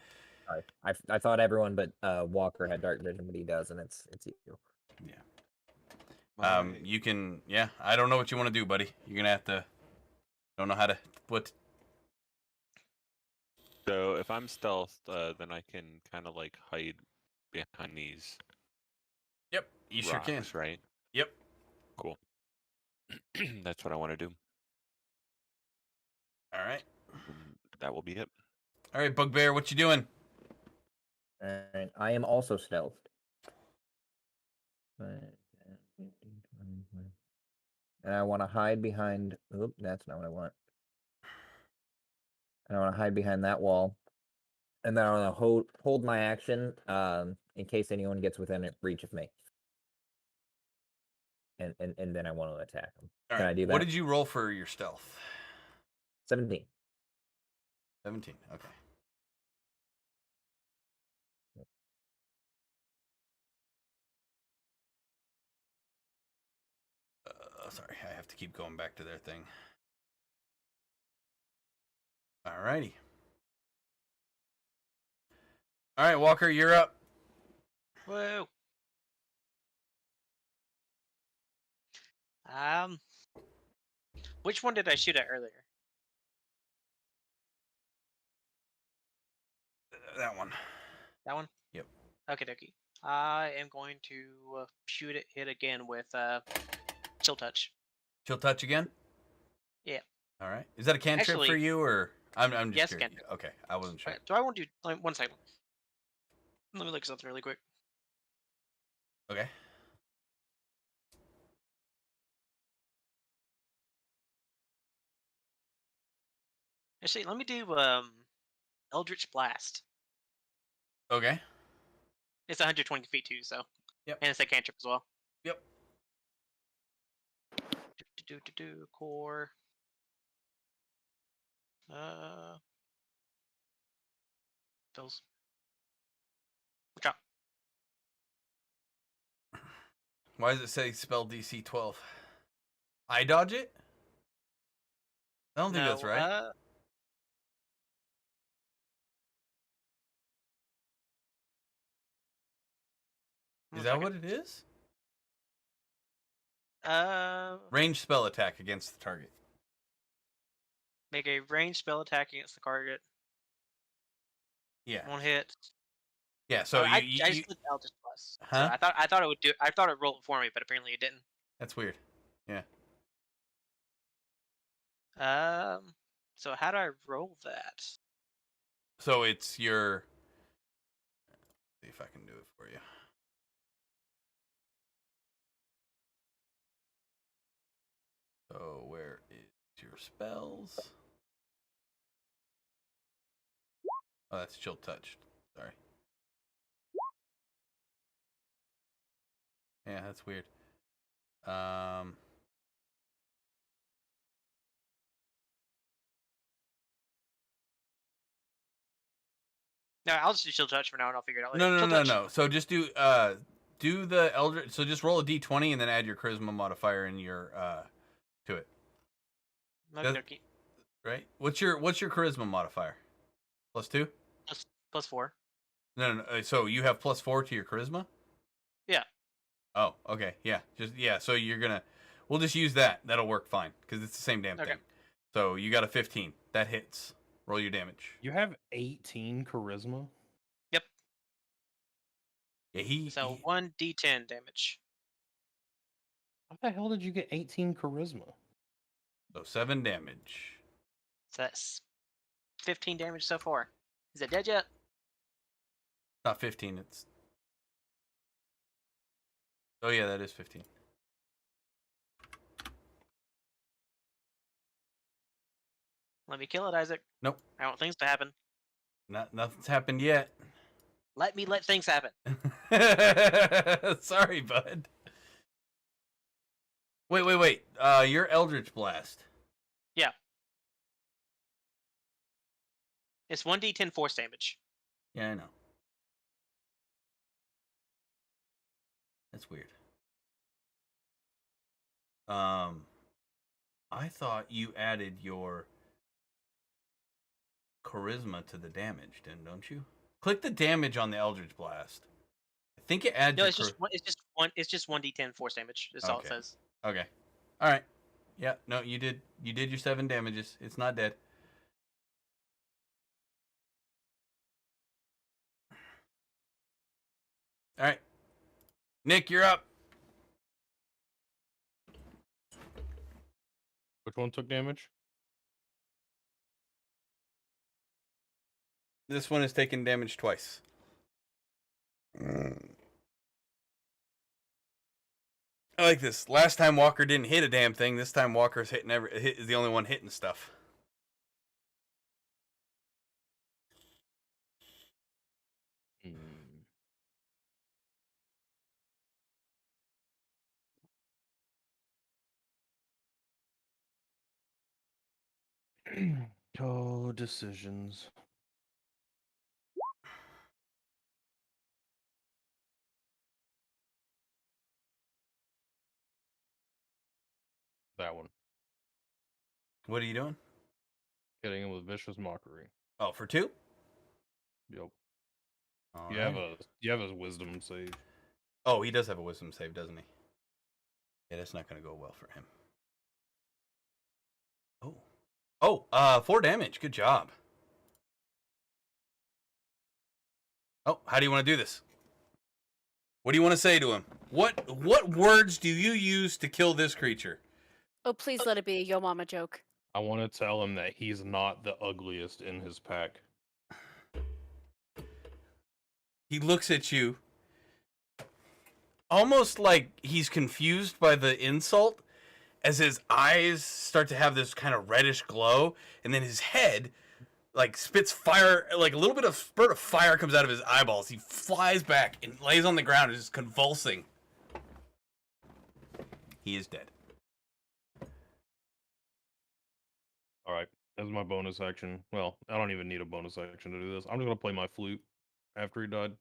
Sorry. I thought everyone but Walker had dark vision, but he does, and it's you. You can. Yeah. I don't know what you want to do, buddy. You're gonna have to. Don't know how to. What? So if I'm stealth, then I can kind of like hide behind these Yep. You sure rocks, can. right? Yep. Cool. That's what I want to do. All right. That will be it. All right, Bugbear. What you doing? And I am also stealthed. And I want to hide behind. Oop, that's not what I want. And I want to hide behind that wall, and then I want to hold my action in case anyone gets within reach of me. And then I want to attack them. All Can right. I do that? What did you roll for your stealth? 17. 17. Okay. Sorry, I have to keep going back to their thing. Alrighty. All right, Walker, you're up. Whoa. Which one did I shoot at earlier? That one. That one? Yep. Okay, dokie. I am going to shoot it again with Chill Touch. Chill touch again? Yeah. All right. Is that a cantrip for Actually- you, or I'm just Yes, curious. cantrip. Okay, I wasn't sure. Alright, do I want to do 1 second? Let me look at something really quick. Okay. Actually, let me do Eldritch Blast. Okay. It's 120 feet too, so. Yep. And it's a cantrip as well. Yep. Core. Fills. Watch out. Why does it say spell DC 12? I dodge it? I don't think that's right. Is that what it is? Range spell attack against the target. Make a ranged spell attack against the target. Yeah. 1 hit. Yeah, so I you just did Eldritch Blast. So Huh? I thought it would do. I thought it rolled it for me, but apparently it didn't. that's weird. Yeah. So how do I roll that? So it's your. See if I can do it for you. So where is your spells? Oh, that's chill touch. Sorry. Yeah, that's weird. No, I'll just do Chill Touch for now, and I'll figure it out later. No. Chill Touch. So just do the Eldritch. So just roll a d20 and then add your charisma modifier in your to it. Okay. Right? What's your charisma modifier? +2? Plus 4. No. So you have +4 to your charisma? Yeah. Oh, okay. Yeah. So we'll just use that. That'll work fine because it's the same damn Okay. thing. So you got a 15. That hits. Roll your damage. You have 18 charisma? Yep. Yeah, So 1d10 damage. How the hell did you get 18 charisma? So 7 damage. So that's 15 damage so far. Is it dead yet? Not 15, it's... Oh yeah, that is 15. Let me kill it, Isaac. Nope. I want things to happen. Nothing's happened yet. Let me let things happen. Sorry, bud. Wait. Your Eldritch Blast. Yeah. It's 1d10 force damage. Yeah, I know. That's weird. I thought you added your charisma to the damage, don't you? Click the damage on the Eldritch Blast. I think it adds. No, it's just 1d10 force damage. That's all it Okay. says. Okay. All right. Yeah. No, you did your 7 damages. It's not dead. All right. Nick, you're up. Which one took damage? This one has taken damage twice. I like this. Last time Walker didn't hit a damn thing. This time Walker's is the only one hitting stuff. Oh, decisions. That one. What are you doing? Hitting him with vicious mockery. Oh, for 2? Yep. All You right. have a wisdom save. Oh, he does have a wisdom save, doesn't he? Yeah, that's not going to go well for him. Oh, 4 damage. Good job. Oh, how do you want to do this? What do you want to say to him? What words do you use to kill this creature? Oh, please let it be a Yo Mama joke. I want to tell him that he's not the ugliest in his pack. He looks at you almost like he's confused by the insult as his eyes start to have this kind of reddish glow, and then his head like spits fire, like a little bit of spurt of fire comes out of his eyeballs. He flies back and lays on the ground and is convulsing. He is dead. All right, that's my bonus action. Well, I don't even need a bonus action to do this. I'm just gonna play my flute after he died.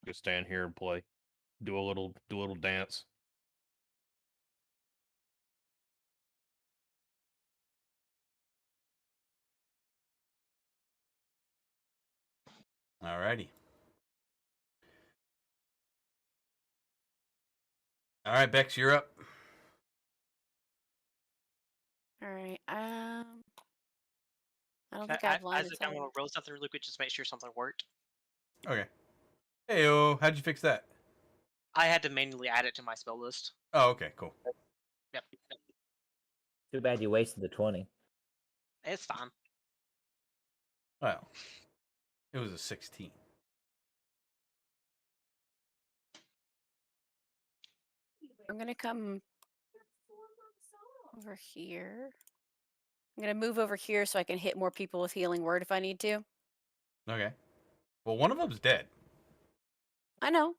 Just stand here and play. Do a little dance. Alrighty. All right, Bex, you're up. All right. I don't think I have line of Isaac, sight. I'm gonna roll something really quick just to make sure something worked. Okay. Heyo, how'd you fix that? I had to manually add it to my spell list. Oh, okay, cool. Yep. Too bad you wasted the 20. It's fine. Well, it was a 16. I'm gonna come over here. I'm gonna move over here so I can hit more people with healing word if I need to. Okay. Well, one of them's dead. I know.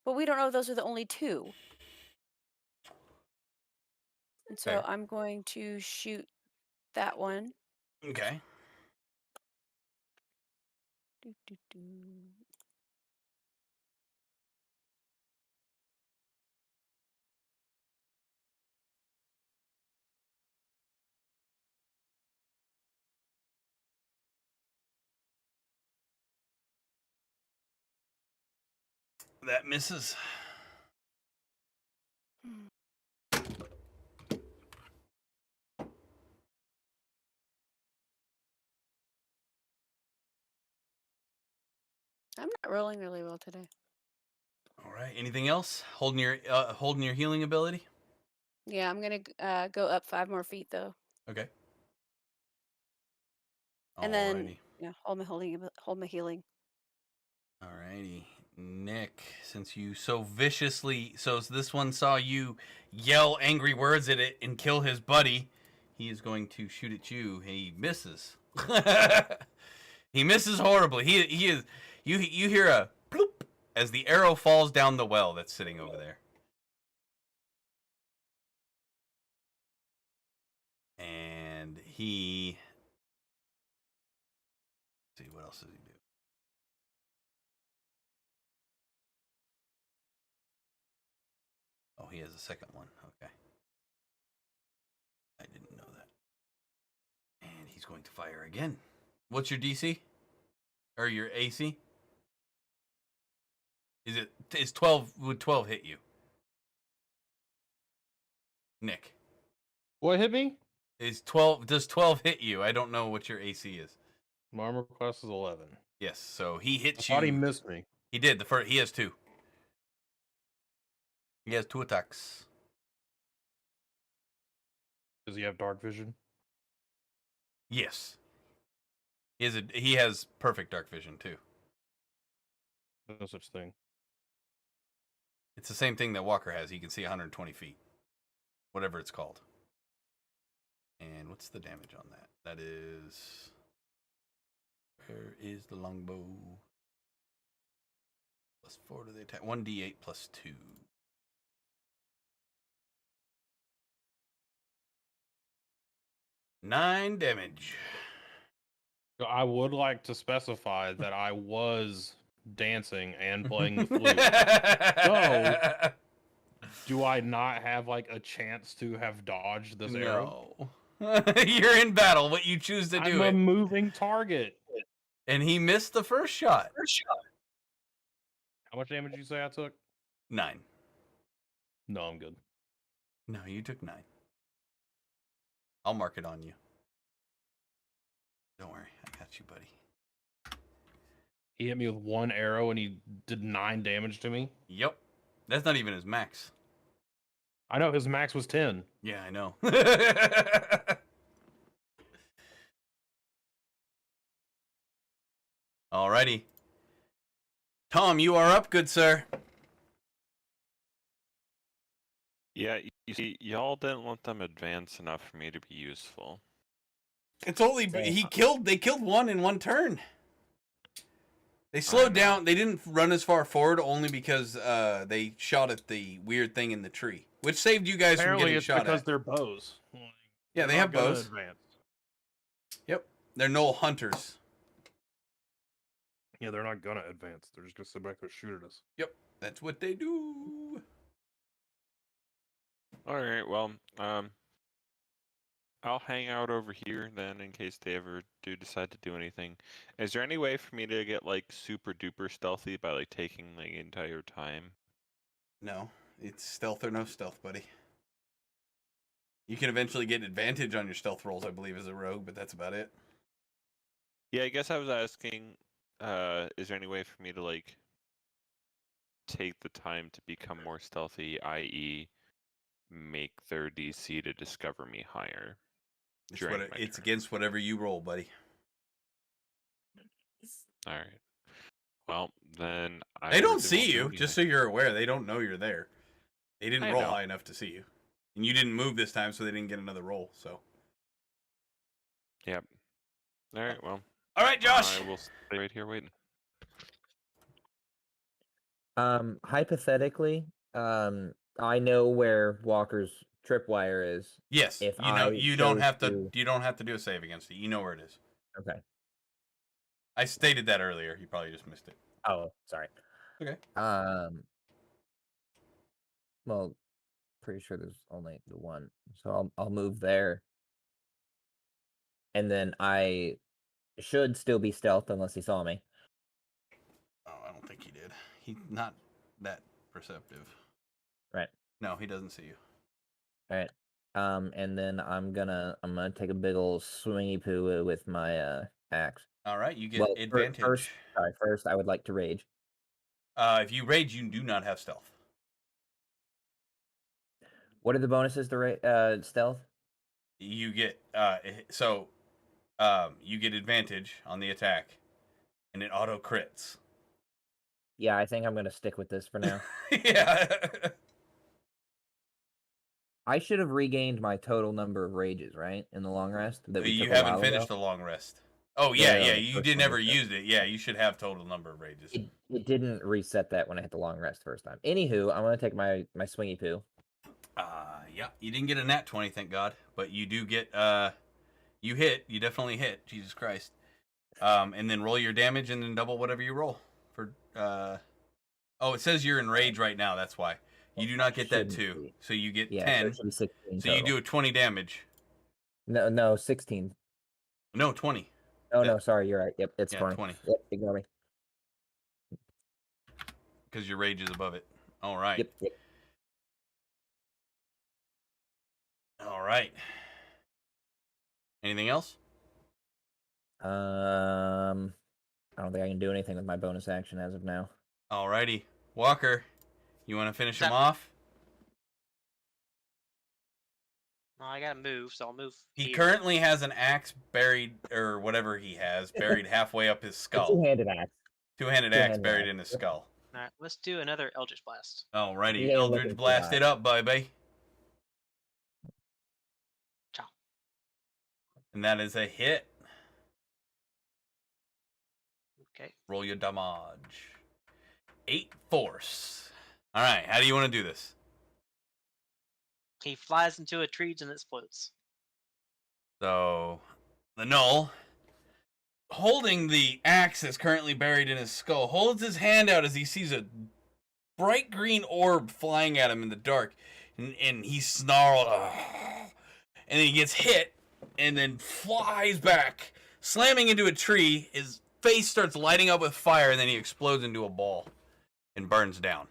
But we don't know if those are the only two. And so Fair. I'm going to shoot that one. Okay. Doo, doo, doo. That misses. I'm not rolling really well today. All right. Anything else? Holding your healing ability? Yeah, I'm gonna go up 5 more feet though, Okay. and then Alrighty. hold my healing. Alrighty. Nick, since you so viciously, so this one saw you yell angry words at it and kill his buddy, he is going to shoot at you. He misses. He misses horribly. He is. You hear a bloop as the arrow falls down the well that's sitting over there. And he. Let's see, what else does he do? Oh, he has a second one. Okay. I didn't know that. And he's going to fire again. What's your DC? Or your AC? Is 12, would 12 hit you? Nick. What hit me? Does 12 hit you? I don't know what your AC is. My armor class is 11. Yes, so he I hits thought he you. missed me. He did. He has 2. He has 2 attacks. Does he have dark vision? Yes. He has perfect dark vision too. No such thing. It's the same thing that Walker has. He can see 120 feet. Whatever it's called. And what's the damage on that? That is... Where is the longbow? +4 to the attack. 1d8 +2. 9 damage. So I would like to specify that I was dancing and playing the flute. So, do I not have like a chance to have dodged this arrow? No. You're in battle. What you choose to do I'm a it. moving target. And he missed the first shot. How much damage did you say I took? 9. No, I'm good. No, you took 9. I'll mark it on you. Don't worry, I got you, buddy. He hit me with 1 arrow and he did 9 damage to me. Yep. That's not even his max. I know his max was 10. Yeah, I know. Alrighty. Tom, you are up, good sir. Yeah, you see, y'all didn't let them advance enough for me to be useful. It's only they killed one in one turn. They slowed down. They didn't run as far forward only because they shot at the weird thing in the tree, which saved you guys Apparently from getting it's shot because at. they're bows. Yeah, they They're have not gonna bows. advance. Yep, they're Knoll hunters. Yeah, they're not gonna advance. They're just gonna sit back there and shoot at us. Yep, that's what they do. All right, well, I'll hang out over here then in case they ever do decide to do anything. Is there any way for me to get like super duper stealthy by like taking the entire time? No, it's stealth or no stealth, buddy. You can eventually get advantage on your stealth rolls, I believe, as a rogue, but that's about it. Yeah, I guess I was asking, is there any way for me to like take the time to become more stealthy, i.e., make their DC to discover me higher? It's against whatever you roll, buddy. All right. Well, then they don't see you. Just so you're aware, they don't know you're there. They didn't roll know. high enough to see you, and you didn't move this time, so they didn't get another roll. So. Yep. All right. Well. All right, Josh. I will stay right here waiting. Hypothetically, I know where Walker's tripwire is. Yes. If you don't have to do a save against it. You know where it is. Okay. I stated that earlier. You probably just missed it. Oh, sorry. Okay. Well, pretty sure there's only the one, so I'll move there, and then I should still be stealth unless he saw me. Oh, I don't think he did. He's not that perceptive. Right. No, he doesn't see you. All right. And then I'm gonna take a big ol' swingy poo with my axe. All right, you get advantage. First, I would like to rage. If you rage, you do not have stealth. What are the bonuses to stealth? You get you get advantage on the attack, and it auto crits. Yeah, I think I'm gonna stick with this for now. Yeah. I should have regained my total number of rages, right, in the long rest. You haven't finished the long rest. Oh yeah. You did never use it. Yeah, you should have total number of rages. It didn't reset that when I hit the long rest first time. Anywho, I'm gonna take my swingy poo. Yeah, you didn't get a nat 20, thank God, but you do get you hit. You definitely hit. Jesus Christ. And then roll your damage and then double whatever you roll for. Oh, it says you're in rage right now. That's why you do not get that 2. So you get 10. So you do a 20 damage. No, 16. No, 20. Oh no, sorry, you're right. Yep, it's 20. 20. Yep, ignore me. Because your rage is above it. All right. Yep. All right. Anything else? I don't think I can do anything with my bonus action as of now. All righty. Walker, you want to finish him off? Well, I gotta move, so I'll move. He currently has an axe buried, or whatever he has, buried halfway up his skull. Two-handed axe. Two-handed axe buried in his skull. All right, let's do another Eldritch Blast. Alrighty, Eldritch Blast it up, baby. Ciao. And that is a hit. Okay. Roll your damage. 8 force. All right, how do you want to do this? He flies into a tree and explodes. So, the Gnoll, holding the axe that's currently buried in his skull, holds his hand out as he sees a bright green orb flying at him in the dark. And he snarled, and then he gets hit, and then flies back, slamming into a tree. His face starts lighting up with fire, and then he explodes into a ball and burns down.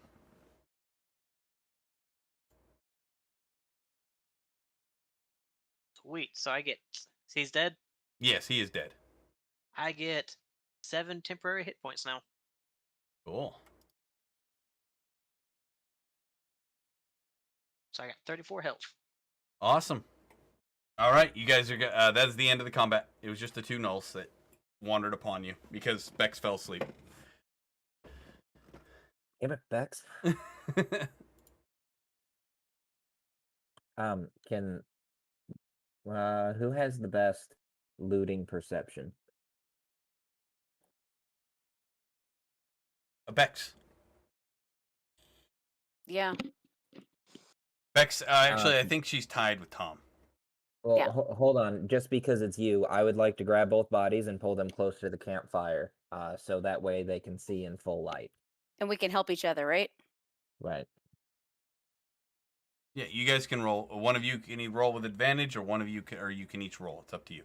Sweet. So I get. He's dead? Yes, he is dead. I get 7 temporary hit points now. Cool. So I got 34 health. Awesome. All right, you guys are that's the end of the combat. It was just the 2 gnolls that wandered upon you because Bex fell asleep. Damn it, Bex. Who has the best looting perception? Bex. Yeah. Bex, actually, I think she's tied with Tom. Well, Yeah. Hold on. Just because it's you, I would like to grab both bodies and pull them close to the campfire, so that way they can see in full light. And we can help each other, right? Right. Yeah, you guys can roll. One of you can roll with advantage, or one of you can, or you can each roll. It's up to you.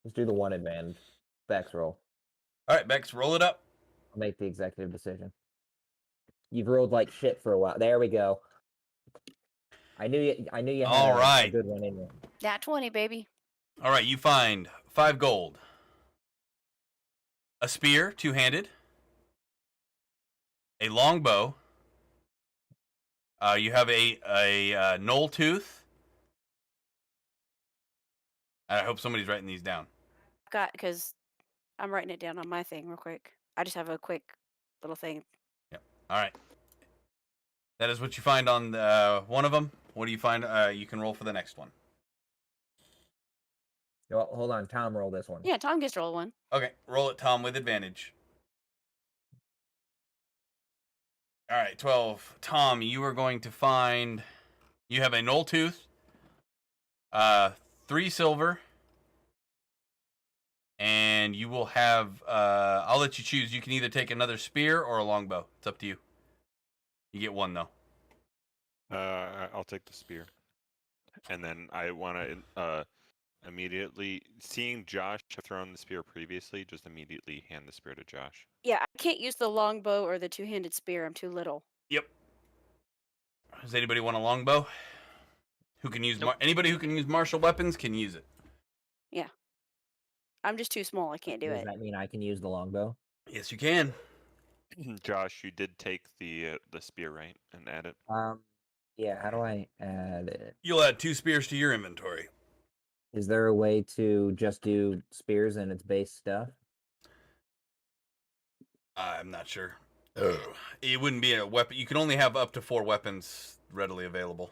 Let's do the one advantage. Bex roll. All right, Bex, roll it up. I'll make the executive decision. You've rolled like shit for a while. There we go. I knew you had All a right. good one in you. Nat 20, baby. All right, you find 5 gold, a spear, 2-handed, a longbow. You have a knoll tooth. I hope somebody's writing these down. Because I'm writing it down on my thing real quick. I just have a quick little thing. Yep. All right. That is what you find on one of them. What do you find? You can roll for the next one. Well, hold on, Tom, roll this one. Yeah, Tom gets to roll one. Okay, roll it, Tom, with advantage. All right, 12. Tom, you are going to find... You have a knoll tooth, 3 silver, and you will have... I'll let you choose. You can either take another spear or a longbow. It's up to you. You get one, though. I'll take the spear. And then I want to immediately, seeing Josh have thrown the spear previously, just immediately hand the spear to Josh. Yeah, I can't use the longbow or the 2-handed spear. I'm too little. Yep. Does anybody want a longbow? Who can use... Nope. Anybody who can use martial weapons can use it. Yeah. I'm just too small. I can't do Does it. that mean I can use the longbow? Yes, you can. Josh, you did take the spear, right, and add it. Yeah. How do I add it? You'll add 2 spears to your inventory. Is there a way to just do spears and its base stuff? I'm not sure. It wouldn't be a weapon. You can only have up to 4 weapons readily available.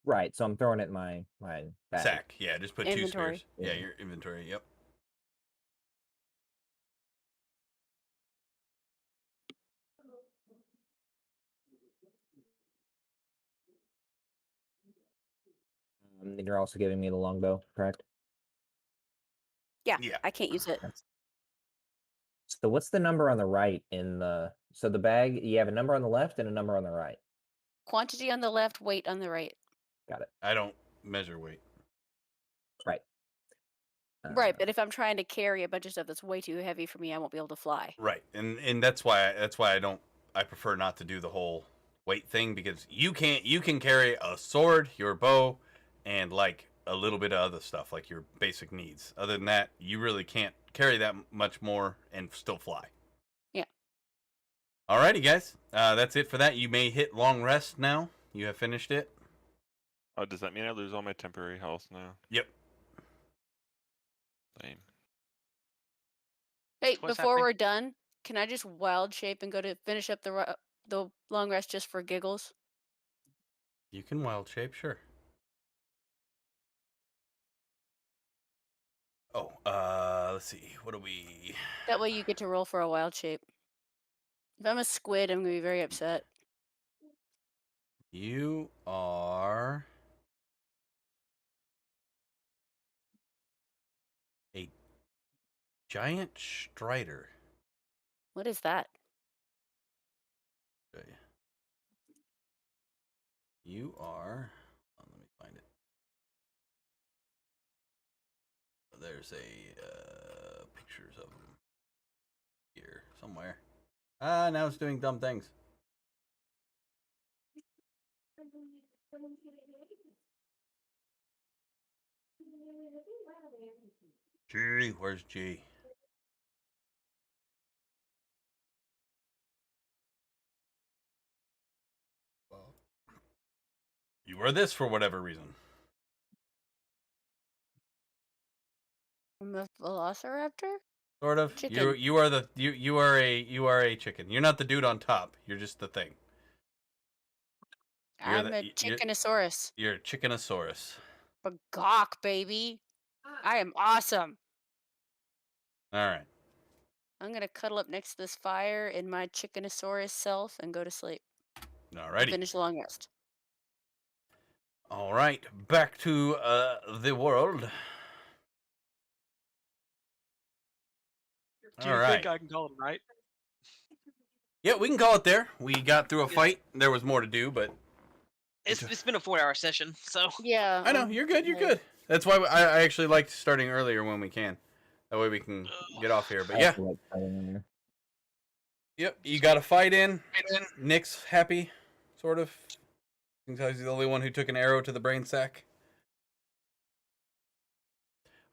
Right. So I'm throwing it in my bag. Sack. Yeah, just put 2 Inventory. spears. Yeah, Yeah. your inventory. Yep. And you're also giving me the longbow, correct? Yeah, Yeah. I can't use it. So what's the number on the right in the... So the bag, you have a number on the left and a number on the right. Quantity on the left, weight on the right. Got it. I don't measure weight. Right. Right, but if I'm trying to carry a bunch of stuff that's way too heavy for me, I won't be able to fly. Right, and that's why I prefer not to do the whole weight thing, because you can carry a sword, your bow, and like a little bit of other stuff like your basic needs. Other than that, you really can't carry that much more and still fly. Yeah. Alrighty, guys. That's it for that. You may hit long rest now. You have finished it. Oh, does that mean I lose all my temporary health now? Yep. Lame. Hey, What's before happening? we're done, can I just wild shape and go to finish up the long rest just for giggles? You can wild shape, sure. Oh, let's see. What do we... That way you get to roll for a wild shape. If I'm a squid, I'm gonna be very upset. You are a giant strider. What is that? Okay. You are... let me find it. There's a pictures of them here somewhere. Now it's doing dumb things. G, where's G? You are this for whatever reason. I'm a velociraptor? Sort of. Chicken. You are a chicken. You're not the dude on top. You're just the thing. You're I'm a chickenosaurus. You're a chickenosaurus. Gawk, baby. I am awesome. All right. I'm gonna cuddle up next to this fire in my chickenosaurus self and go to sleep. Alrighty. Finish the long rest. All right. Back to the world. Do you think I can call it right? Yeah, we can call it there. We got through a fight. There was more to do, but It's been a 4-hour session, so Yeah. I know you're good. You're good. That's why I actually liked starting earlier when we can. That way we can get off here. But I yeah, also like fighting in there. yep. You got a fight in. Nick's happy, sort of. He's the only one who took an arrow to the brain sack.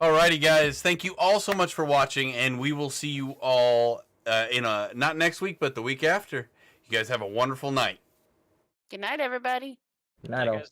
Alrighty, guys. Thank you all so much for watching, and we will see you all not next week, but the week after. You guys have a wonderful night. Good night, everybody. Not all. guys.